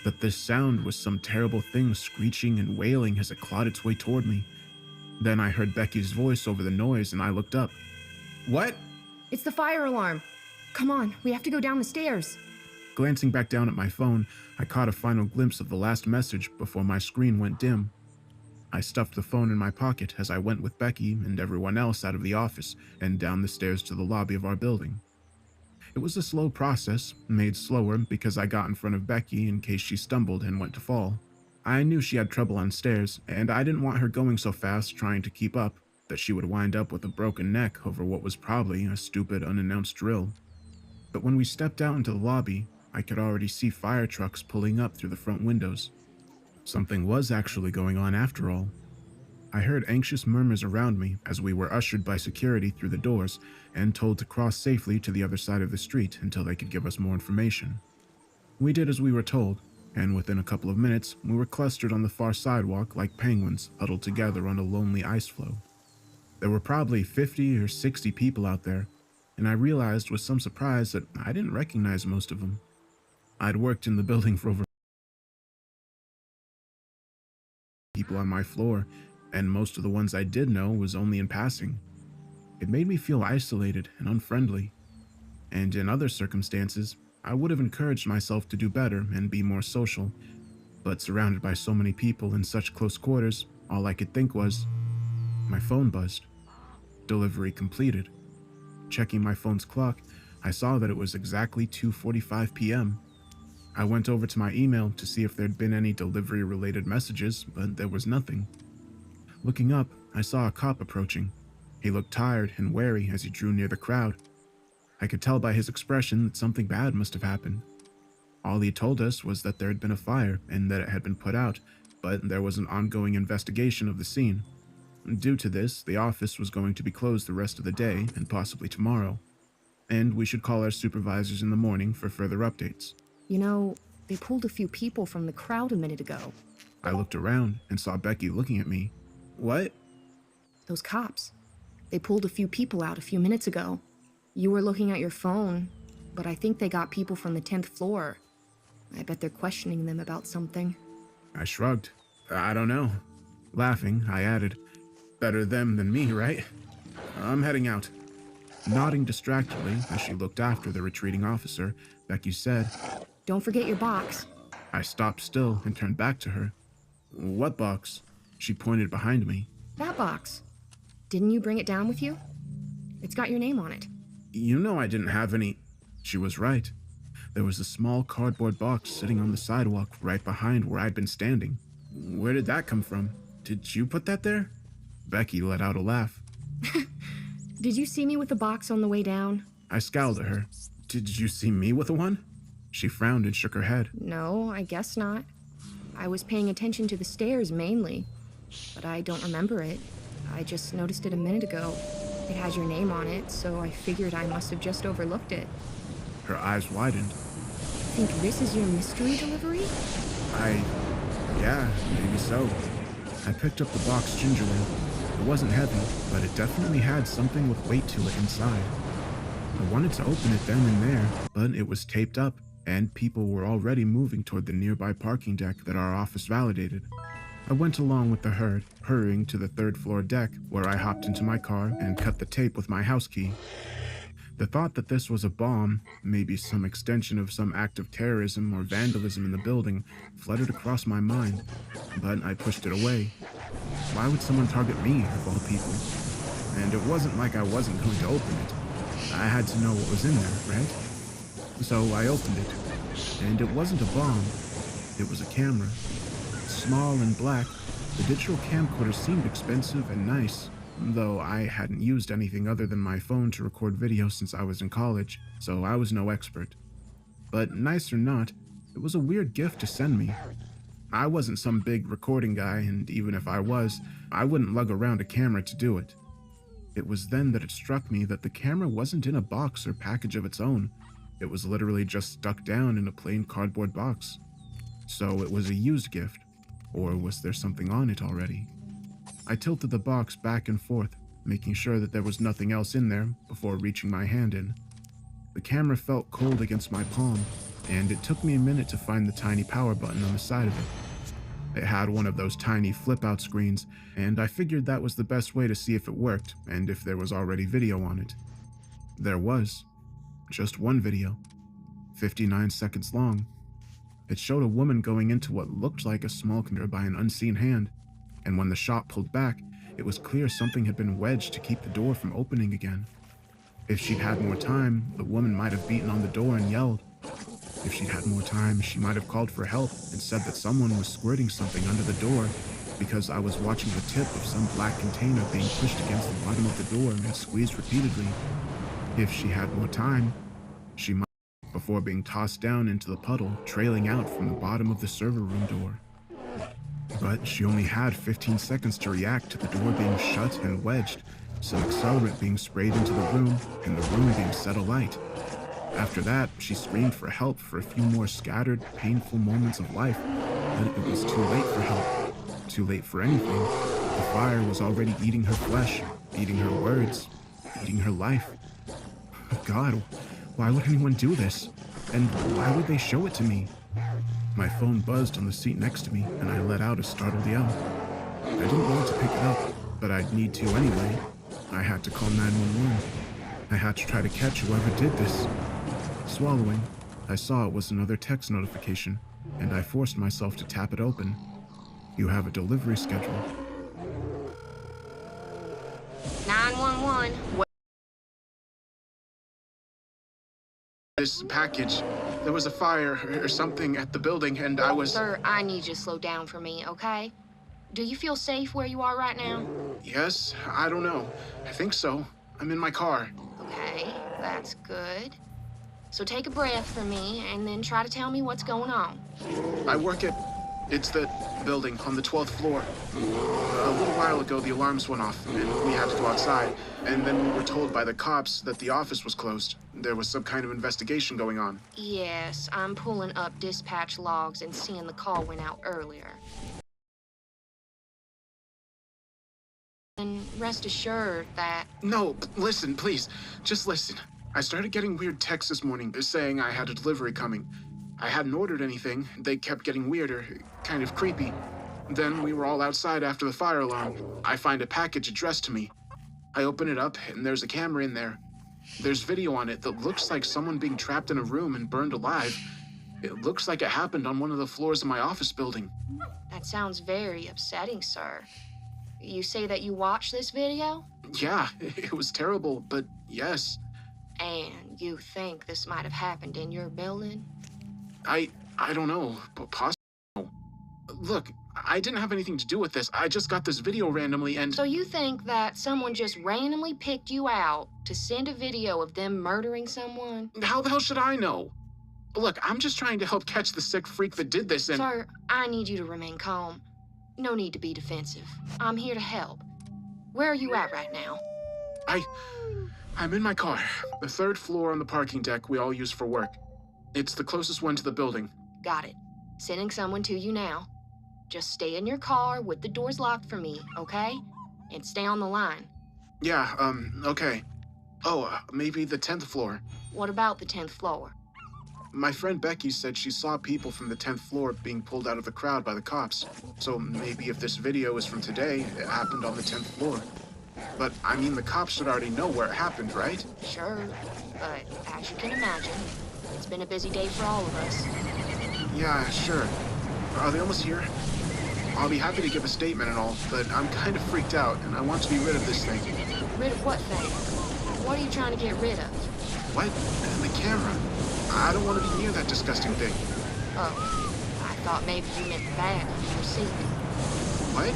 that this sound was some terrible thing screeching and wailing as it clawed its way toward me. Then I heard Becky's voice over the noise and I looked up. What? It's the fire alarm. Come on, we have to go down the stairs. Glancing back down at my phone, I caught a final glimpse of the last message before my screen went dim. I stuffed the phone in my pocket as I went with Becky and everyone else out of the office and down the stairs to the lobby of our building. It was a slow process, made slower because I got in front of Becky in case she stumbled and went to fall. I knew she had trouble on stairs, and I didn't want her going so fast trying to keep up that she would wind up with a broken neck over what was probably a stupid unannounced drill. But when we stepped out into the lobby, I could already see fire trucks pulling up through the front windows. Something was actually going on after all. I heard anxious murmurs around me as we were ushered by security through the doors and told to cross safely to the other side of the street until they could give us more information. We did as we were told, and within a couple of minutes, we were clustered on the far sidewalk like penguins huddled together on a lonely ice floe. There were probably 50 or 60 people out there, and I realized with some surprise that I didn't recognize most of them. I'd worked in the building for over people on my floor, and most of the ones I did know was only in passing. It made me feel isolated and unfriendly, and in other circumstances, I would have encouraged myself to do better and be more social, but surrounded by so many people in such close quarters, all I could think was, my phone buzzed. Delivery completed. Checking my phone's clock, I saw that it was exactly 2:45 p.m. I went over to my email to see if there'd been any delivery-related messages, but there was nothing. Looking up, I saw a cop approaching. He looked tired and wary as he drew near the crowd. I could tell by his expression that something bad must have happened. All he told us was that there had been a fire and that it had been put out, but there was an ongoing investigation of the scene. Due to this, the office was going to be closed the rest of the day, and possibly tomorrow, and we should call our supervisors in the morning for further updates. You know, they pulled a few people from the crowd a minute ago. I looked around and saw Becky looking at me. What? Those cops. They pulled a few people out a few minutes ago. You were looking at your phone, but I think they got people from the 10th floor. I bet they're questioning them about something. I shrugged. I don't know. Laughing, I added, better them than me, right? I'm heading out. Nodding distractedly as she looked after the retreating officer, Becky said, Don't forget your box. I stopped still and turned back to her. What box? She pointed behind me. That box. Didn't you bring it down with you? It's got your name on it. You know I didn't have any. She was right. There was a small cardboard box sitting on the sidewalk right behind where I'd been standing. Where did that come from? Did you put that there? Becky let out a laugh. Did you see me with the box on the way down? I scowled at her. Did you see me with one? She frowned and shook her head. No, I guess not. I was paying attention to the stairs mainly, but I don't remember it. I just noticed it a minute ago. It has your name on it, so I figured I must have just overlooked it. Her eyes widened. Think this is your mystery delivery? Yeah, maybe so. I picked up the box gingerly. It wasn't heavy, but it definitely had something with weight to it inside. I wanted to open it then and there, but it was taped up, and people were already moving toward the nearby parking deck that our office validated. I went along with the herd, hurrying to the 3rd floor deck, where I hopped into my car and cut the tape with my house key. The thought that this was a bomb, maybe some extension of some act of terrorism or vandalism in the building, fluttered across my mind, but I pushed it away. Why would someone target me, of all people? And it wasn't like I wasn't going to open it. I had to know what was in there, right? So I opened it, and it wasn't a bomb. It was a camera. Small and black, the digital camcorder seemed expensive and nice, though I hadn't used anything other than my phone to record video since I was in college, so I was no expert. But nice or not, it was a weird gift to send me. I wasn't some big recording guy, and even if I was, I wouldn't lug around a camera to do it. It was then that it struck me that the camera wasn't in a box or package of its own. It was literally just stuck down in a plain cardboard box. So it was a used gift, or was there something on it already? I tilted the box back and forth, making sure that there was nothing else in there before reaching my hand in. The camera felt cold against my palm, and it took me a minute to find the tiny power button on the side of it. It had one of those tiny flip-out screens, and I figured that was the best way to see if it worked and if there was already video on it. There was. Just one video. 59 seconds long. It showed a woman going into what looked like a small container by an unseen hand, and when the shot pulled back, it was clear something had been wedged to keep the door from opening again. If she'd had more time, the woman might have beaten on the door and yelled. If she'd had more time, she might have called for help and said that someone was squirting something under the door because I was watching the tip of some black container being pushed against the bottom of the door and squeezed repeatedly. If she had more time, she might, before being tossed down into the puddle trailing out from the bottom of the server room door. But she only had 15 seconds to react to the door being shut and wedged, some accelerant being sprayed into the room, and the room being set alight. After that, she screamed for help for a few more scattered, painful moments of life, but it was too late for help. Too late for anything. The fire was already eating her flesh, eating her words, eating her life. God, why would anyone do this? And why would they show it to me? My phone buzzed on the seat next to me, and I let out a startled yell. I didn't want to pick it up, but I'd need to anyway. I had to call 911. I had to try to catch whoever did this. Swallowing, I saw it was another text notification, and I forced myself to tap it open. You have a delivery schedule. 911. This package. There was a fire or something at the building, and I was... Sir, I need you to slow down for me, okay? Do you feel safe where you are right now? Yes, I don't know. I think so. I'm in my car. Okay, that's good. So take a breath for me, and then try to tell me what's going on. I work at It's the building on the 12th floor. A little while ago, the alarms went off, and we had to go outside. And then we were told by the cops that the office was closed. There was some kind of investigation going on. Yes, I'm pulling up dispatch logs and seeing the call went out earlier. And rest assured that... No, listen, please. Just listen. I started getting weird texts this morning saying I had a delivery coming. I hadn't ordered anything. They kept getting weirder, kind of creepy. Then we were all outside after the fire alarm. I find a package addressed to me. I open it up, and there's a camera in there. There's video on it that looks like someone being trapped in a room and burned alive. It looks like it happened on one of the floors of my office building. That sounds very upsetting, sir. You say that you watched this video? Yeah, it was terrible, but yes. And you think this might have happened in your building? I don't know, but possibly. Look, I didn't have anything to do with this. I just got this video randomly and... So you think that someone just randomly picked you out to send a video of them murdering someone? How the hell should I know? Look, I'm just trying to help catch the sick freak that did this and... Sir, I need you to remain calm. No need to be defensive. I'm here to help. Where are you at right now? I'm in my car. The 3rd floor on the parking deck we all use for work. It's the closest one to the building. Got it. Sending someone to you now. Just stay in your car with the doors locked for me, okay? And stay on the line. Yeah, okay. Oh, maybe the 10th floor. What about the 10th floor? My friend Becky said she saw people from the 10th floor being pulled out of the crowd by the cops. So maybe if this video is from today, it happened on the 10th floor. But, I mean, the cops should already know where it happened, right? Sure, but as you can imagine, it's been a busy day for all of us. Yeah, sure. Are they almost here? I'll be happy to give a statement and all, but I'm kind of freaked out, and I want to be rid of this thing. Rid of what thing? What are you trying to get rid of? What? The camera. I don't want to be near that disgusting thing. Oh, I thought maybe you meant the bag under your seat. What?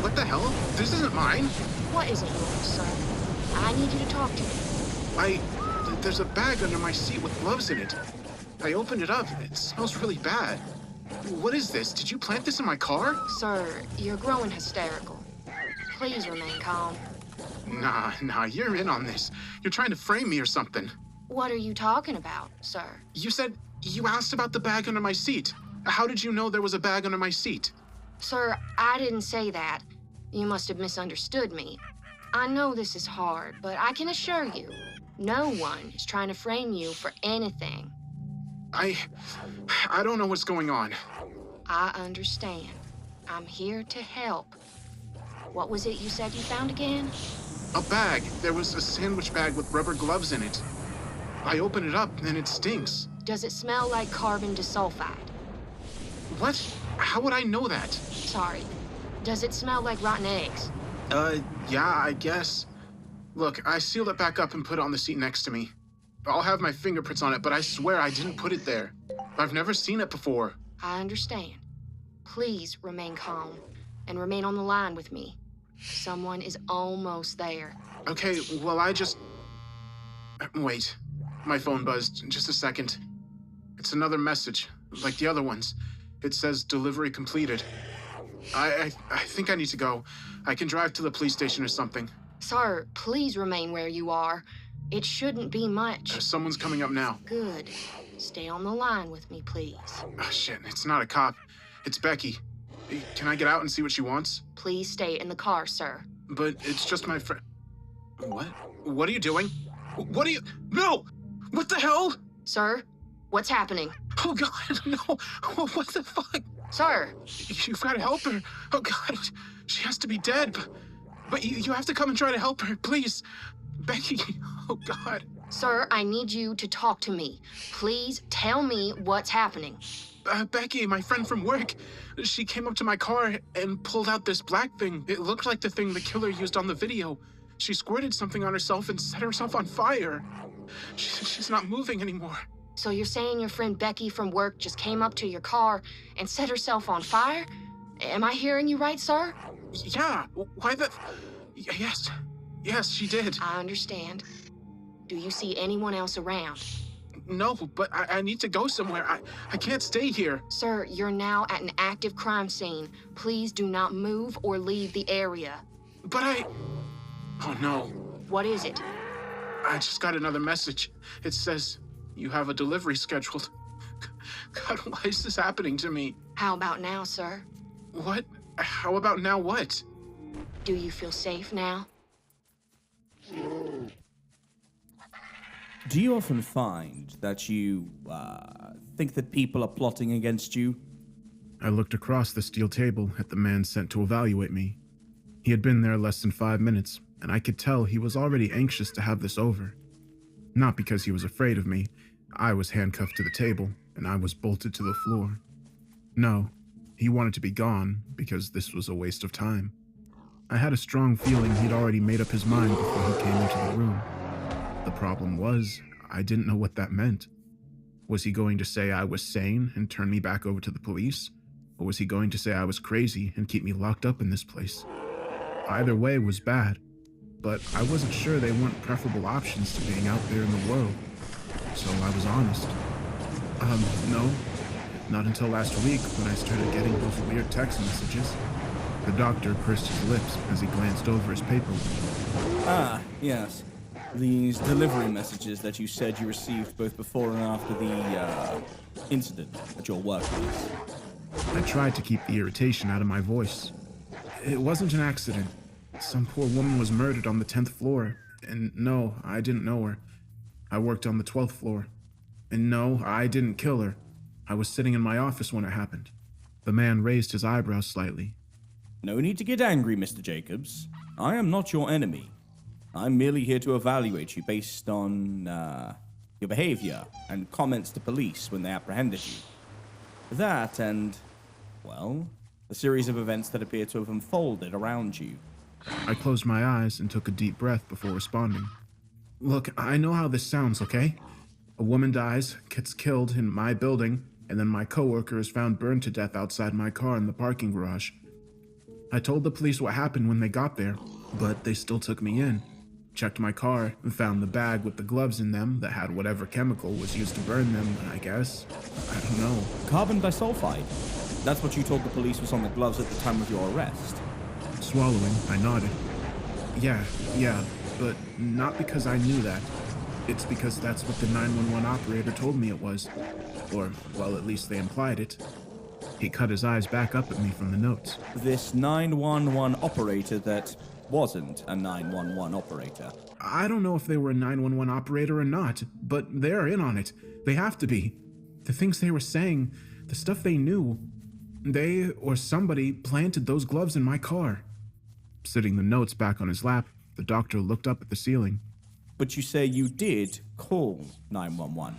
What the hell? This isn't mine. What isn't yours, sir? I need you to talk to me. There's a bag under my seat with gloves in it. I opened it up. It smells really bad. What is this? Did you plant this in my car? Sir, you're growing hysterical. Please remain calm. Nah, you're in on this. You're trying to frame me or something. What are you talking about, sir? You said you asked about the bag under my seat. How did you know there was a bag under my seat? Sir, I didn't say that. You must have misunderstood me. I know this is hard, but I can assure you, no one is trying to frame you for anything. I don't know what's going on. I understand. I'm here to help. What was it you said you found again? A bag. There was a sandwich bag with rubber gloves in it. I opened it up, and it stinks. Does it smell like carbon disulfide? What? How would I know that? Sorry. Does it smell like rotten eggs? Yeah, I guess. Look, I sealed it back up and put it on the seat next to me. I'll have my fingerprints on it, but I swear I didn't put it there. I've never seen it before. I understand. Please remain calm and remain on the line with me. Someone is almost there. Okay, well, Wait. My phone buzzed. Just a second. It's another message, like the other ones. It says delivery completed. I think I need to go. I can drive to the police station or something. Sir, please remain where you are. It shouldn't be much. Someone's coming up now. Good. Stay on the line with me, please. Oh, shit. It's not a cop. It's Becky. Can I get out and see what she wants? Please stay in the car, sir. But it's just my friend. What? What are you doing? What are you... No! What the hell? Sir, what's happening? Oh, God, no. What the fuck? Sir! You've got to help her. Oh, God. She has to be dead. But you have to come and try to help her, please. Becky. Oh, God. Sir, I need you to talk to me. Please tell me what's happening. Becky, my friend from work. She came up to my car and pulled out this black thing. It looked like the thing the killer used on the video. She squirted something on herself and set herself on fire. She's not moving anymore. So you're saying your friend Becky from work just came up to your car and set herself on fire? Am I hearing you right, sir? Yeah. Why the... Yes, she did. I understand. Do you see anyone else around? No, but I need to go somewhere. I can't stay here. Sir, you're now at an active crime scene. Please do not move or leave the area. But Oh no. What is it? I just got another message. It says you have a delivery scheduled. God, why is this happening to me? How about now, sir? What? How about now what? Do you feel safe now? Do you often find that you, think that people are plotting against you? I looked across the steel table at the man sent to evaluate me. He had been there less than 5 minutes, and I could tell he was already anxious to have this over. Not because he was afraid of me. I was handcuffed to the table, and I was bolted to the floor. No, he wanted to be gone because this was a waste of time. I had a strong feeling he'd already made up his mind before he came into the room. The problem was, I didn't know what that meant. Was he going to say I was sane and turn me back over to the police? Or was he going to say I was crazy and keep me locked up in this place? Either way was bad, but I wasn't sure they weren't preferable options to being out there in the world. So I was honest. No, not until last week when I started getting those weird text messages. The doctor pursed his lips as he glanced over his paperwork. Ah, yes. These delivery messages that you said you received both before and after the, incident at your workplace. I tried to keep the irritation out of my voice. It wasn't an accident. Some poor woman was murdered on the 10th floor, and no, I didn't know her. I worked on the 12th floor. And no, I didn't kill her. I was sitting in my office when it happened. The man raised his eyebrows slightly. No need to get angry, Mr. Jacobs. I am not your enemy. I'm merely here to evaluate you based on, your behavior and comments to police when they apprehended you. That and, well, the series of events that appear to have unfolded around you. I closed my eyes and took a deep breath before responding. Look, I know how this sounds, okay? A woman dies, gets killed in my building, and then my coworker is found burned to death outside my car in the parking garage. I told the police what happened when they got there, but they still took me in. Checked my car and found the bag with the gloves in them that had whatever chemical was used to burn them, I guess. I don't know. Carbon disulfide. That's what you told the police was on the gloves at the time of your arrest. Swallowing, I nodded. Yeah, but not because I knew that. It's because that's what the 911 operator told me it was. Or, well, at least they implied it. He cut his eyes back up at me from the notes. This 911 operator that wasn't a 911 operator. I don't know if they were a 911 operator or not, but they're in on it. They have to be. The things they were saying, the stuff they knew, they or somebody planted those gloves in my car. Sitting the notes back on his lap, the doctor looked up at the ceiling. But you say you did call 911.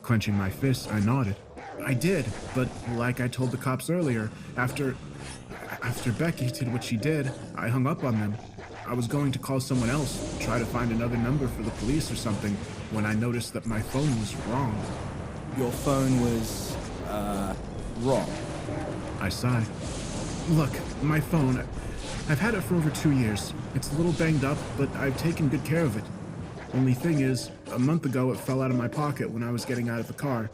Clenching my fists, I nodded. I did, but like I told the cops earlier, after Becky did what she did, I hung up on them. I was going to call someone else, try to find another number for the police or something, when I noticed that my phone was wrong. Your phone was, wrong. I sighed. Look, my phone, I've had it for over 2 years. It's a little banged up, but I've taken good care of it. Only thing is, a month ago it fell out of my pocket when I was getting out of the car.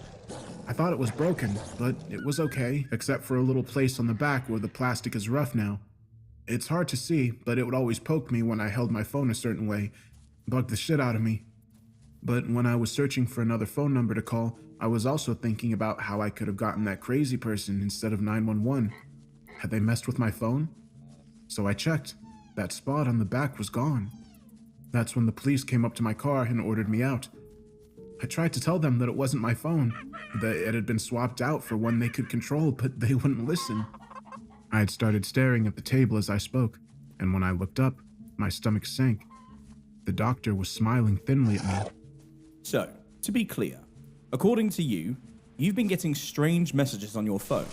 I thought it was broken, but it was okay, except for a little place on the back where the plastic is rough now. It's hard to see, but it would always poke me when I held my phone a certain way. Bugged the shit out of me. But when I was searching for another phone number to call, I was also thinking about how I could have gotten that crazy person instead of 911. Had they messed with my phone? So I checked. That spot on the back was gone. That's when the police came up to my car and ordered me out. I tried to tell them that it wasn't my phone, that it had been swapped out for one they could control, but they wouldn't listen. I had started staring at the table as I spoke, and when I looked up, my stomach sank. The doctor was smiling thinly at me. So, to be clear, according to you, you've been getting strange messages on your phone.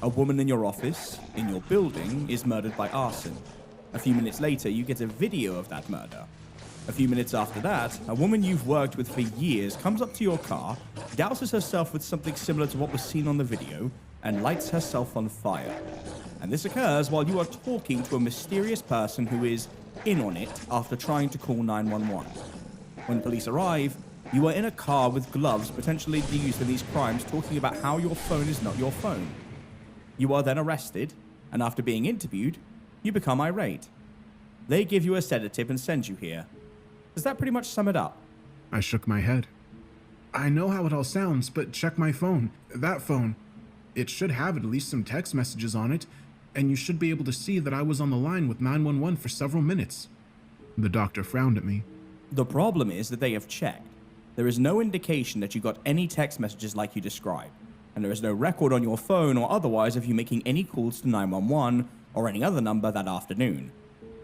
A woman in your office, in your building, is murdered by arson. A few minutes later, you get a video of that murder. A few minutes after that, a woman you've worked with for years comes up to your car, douses herself with something similar to what was seen on the video, and lights herself on fire. And this occurs while you are talking to a mysterious person who is in on it after trying to call 911. When police arrive, You are in a car with gloves potentially used in these crimes talking about how your phone is not your phone. You are then arrested, and after being interviewed, you become irate. They give you a sedative and send you here. Does that pretty much sum it up? I shook my head. I know how it all sounds, but check my phone. That phone. It should have at least some text messages on it, and you should be able to see that I was on the line with 911 for several minutes. The doctor frowned at me. The problem is that they have checked. There is no indication that you got any text messages like you described, and there is no record on your phone or otherwise of you making any calls to 911 or any other number that afternoon.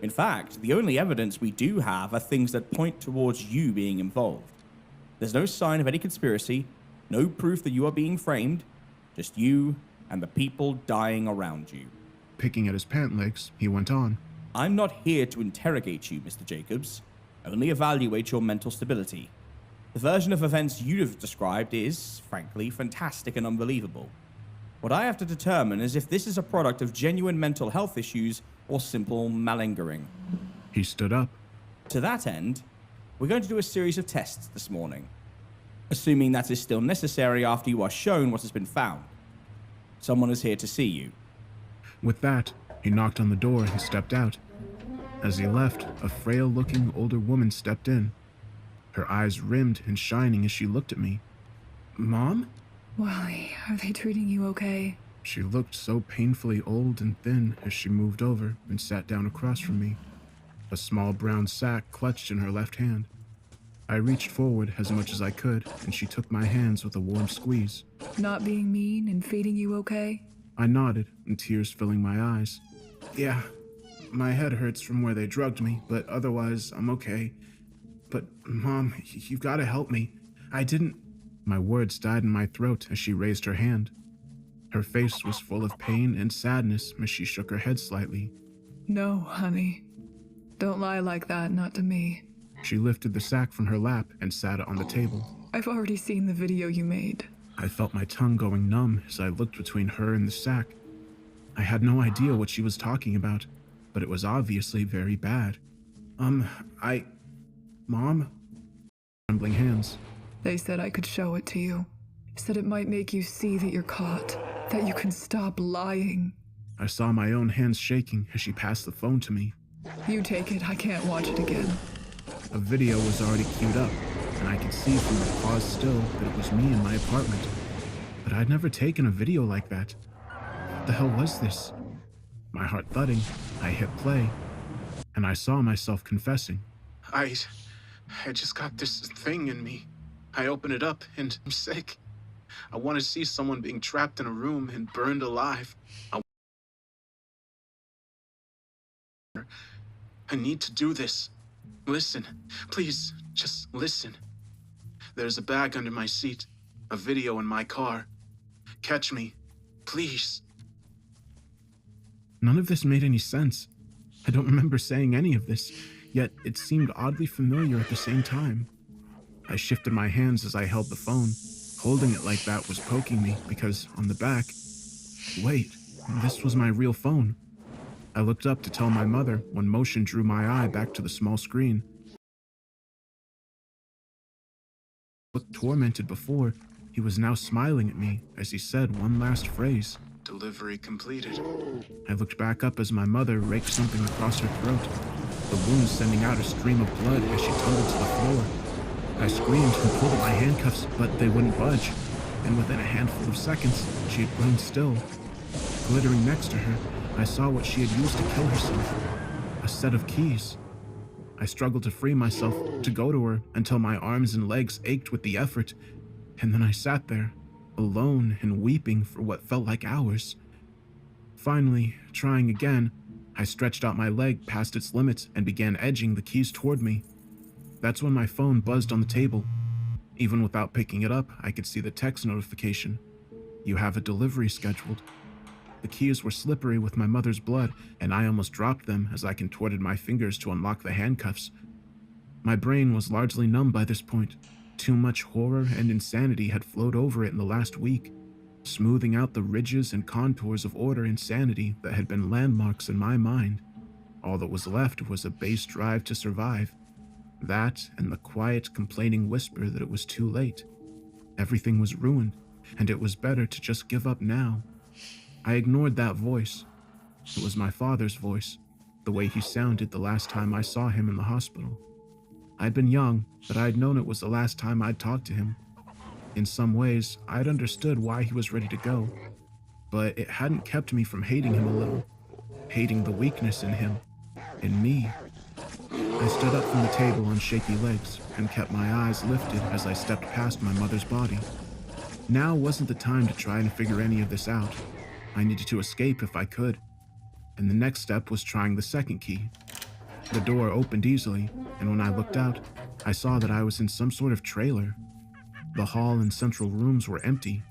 In fact, the only evidence we do have are things that point towards you being involved. There's no sign of any conspiracy, no proof that you are being framed, just you and the people dying around you. Picking at his pant legs, he went on. I'm not here to interrogate you, Mr. Jacobs, only evaluate your mental stability. The version of events you have described is, frankly, fantastic and unbelievable. What I have to determine is if this is a product of genuine mental health issues or simple malingering. He stood up. To that end, we're going to do a series of tests this morning, assuming that is still necessary after you are shown what has been found. Someone is here to see you. With that, he knocked on the door and stepped out. As he left, a frail-looking older woman stepped in. Her eyes rimmed and shining as she looked at me. Mom? Wally, are they treating you okay? She looked so painfully old and thin as she moved over and sat down across from me, a small brown sack clutched in her left hand. I reached forward as much as I could, and she took my hands with a warm squeeze. Not being mean and feeding you okay? I nodded, and tears filling my eyes. Yeah, my head hurts from where they drugged me, but otherwise I'm okay. But, Mom, you've got to help me. I didn't... My words died in my throat as she raised her hand. Her face was full of pain and sadness as she shook her head slightly. No, honey. Don't lie like that, not to me. She lifted the sack from her lap and sat it on the table. I've already seen the video you made. I felt my tongue going numb as I looked between her and the sack. I had no idea what she was talking about, but it was obviously very bad. Mom? Trembling hands. They said I could show it to you. Said it might make you see that you're caught, that you can stop lying. I saw my own hands shaking as she passed the phone to me. You take it, I can't watch it again. A video was already queued up, and I could see from the pause still that it was me in my apartment. But I'd never taken a video like that. What the hell was this? My heart thudding, I hit play, and I saw myself confessing. I just got this thing in me. I open it up and I'm sick. I want to see someone being trapped in a room and burned alive. I need to do this. Listen, please, just listen. There's a bag under my seat, a video in my car. Catch me, please. None of this made any sense. I don't remember saying any of this, yet it seemed oddly familiar at the same time. I shifted my hands as I held the phone. Holding it like that was poking me because on the back... Wait, this was my real phone. I looked up to tell my mother when motion drew my eye back to the small screen. Looked tormented before, he was now smiling at me as he said one last phrase. Delivery completed. I looked back up as my mother raked something across her throat, the wound sending out a stream of blood as she tumbled to the floor. I screamed and pulled at my handcuffs, but they wouldn't budge, and within a handful of seconds, she had grown still. Glittering next to her, I saw what she had used to kill herself. A set of keys. I struggled to free myself, to go to her, until my arms and legs ached with the effort, and then I sat there, alone and weeping for what felt like hours. Finally, trying again, I stretched out my leg past its limits and began edging the keys toward me. That's when my phone buzzed on the table. Even without picking it up, I could see the text notification. You have a delivery scheduled. The keys were slippery with my mother's blood, and I almost dropped them as I contorted my fingers to unlock the handcuffs. My brain was largely numb by this point. Too much horror and insanity had flowed over it in the last week, smoothing out the ridges and contours of order and sanity that had been landmarks in my mind. All that was left was a base drive to survive. That and the quiet, complaining whisper that it was too late. Everything was ruined, and it was better to just give up now. I ignored that voice. It was my father's voice, the way he sounded the last time I saw him in the hospital. I'd been young, but I'd known it was the last time I'd talked to him. In some ways, I'd understood why he was ready to go, but it hadn't kept me from hating him a little, hating the weakness in him, in me. I stood up from the table on shaky legs and kept my eyes lifted as I stepped past my mother's body. Now wasn't the time to try and figure any of this out. I needed to escape if I could, and the next step was trying the second key. The door opened easily, and when I looked out, I saw that I was in some sort of trailer. The hall and central rooms were empty,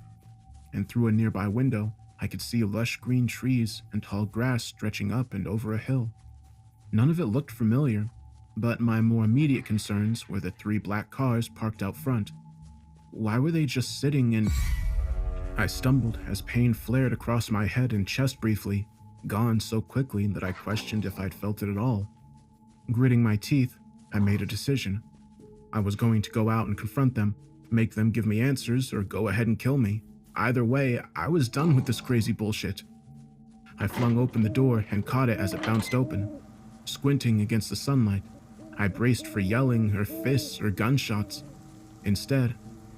and through a nearby window, I could see lush green trees and tall grass stretching up and over a hill. None of it looked familiar, but my more immediate concerns were the 3 black cars parked out front. Why were they just sitting in... I stumbled as pain flared across my head and chest briefly, gone so quickly that I questioned if I'd felt it at all. Gritting my teeth, I made a decision. I was going to go out and confront them, make them give me answers, or go ahead and kill me. Either way, I was done with this crazy bullshit. I flung open the door and caught it as it bounced open. Squinting against the sunlight, I braced for yelling or fists or gunshots. Instead,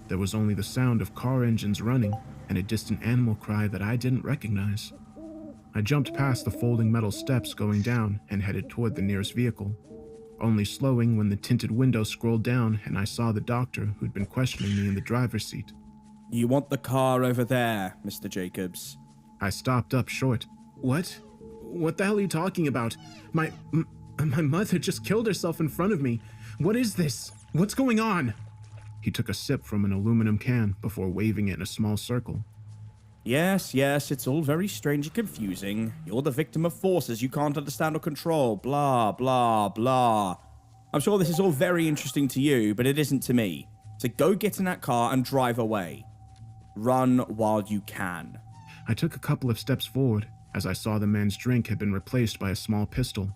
there was only the sound of car engines running and a distant animal cry that I didn't recognize. I jumped past the folding metal steps going down and headed toward the nearest vehicle, only slowing when the tinted window scrolled down and I saw the doctor who'd been questioning me in the driver's seat. You want the car over there, Mr. Jacobs. I stopped up short. What? What the hell are you talking about? My mother just killed herself in front of me. What is this? What's going on? He took a sip from an aluminum can before waving it in a small circle. Yes, it's all very strange and confusing. You're the victim of forces you can't understand or control. Blah, blah, blah. I'm sure this is all very interesting to you, but it isn't to me. So go get in that car and drive away. Run while you can. I took a couple of steps forward as I saw the man's drink had been replaced by a small pistol.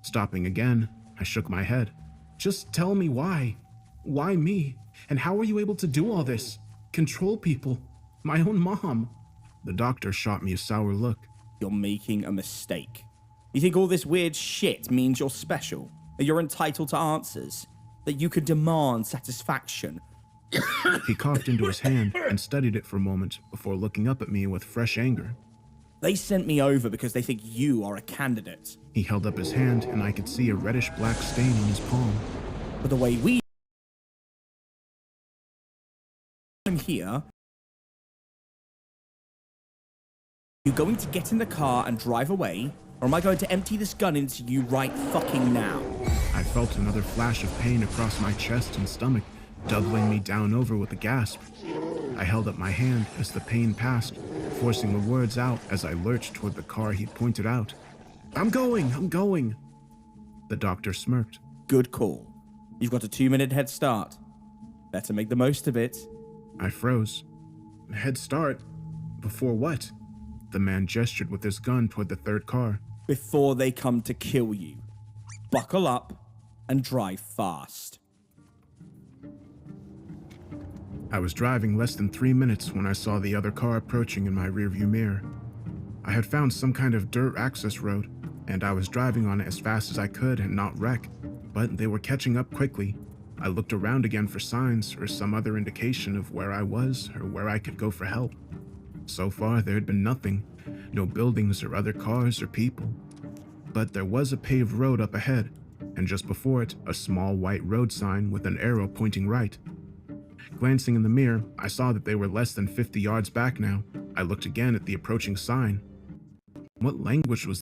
Stopping again, I shook my head. Just tell me why. Why me? And how are you able to do all this? Control people? My own mom? The doctor shot me a sour look. You're making a mistake. You think all this weird shit means you're special? That you're entitled to answers? That you could demand satisfaction? He coughed into his hand and studied it for a moment before looking up at me with fresh anger. They sent me over because they think you are a candidate. He held up his hand and I could see a reddish-black stain on his palm. But the way we... I'm here... You going to get in the car and drive away, or am I going to empty this gun into you right fucking now? I felt another flash of pain across my chest and stomach, doubling me down over with a gasp. I held up my hand as the pain passed, forcing the words out as I lurched toward the car he'd pointed out. I'm going. The doctor smirked. Good call. You've got a 2-minute head start. Better make the most of it. I froze. Head start? Before what? The man gestured with his gun toward the third car. Before they come to kill you. Buckle up and drive fast. I was driving less than 3 minutes when I saw the other car approaching in my rearview mirror. I had found some kind of dirt access road, and I was driving on it as fast as I could and not wreck, but they were catching up quickly. I looked around again for signs or some other indication of where I was or where I could go for help. So far, there had been nothing. No buildings or other cars or people. But there was a paved road up ahead, and just before it, a small white road sign with an arrow pointing right. Glancing in the mirror, I saw that they were less than 50 yards back now. I looked again at the approaching sign. What language was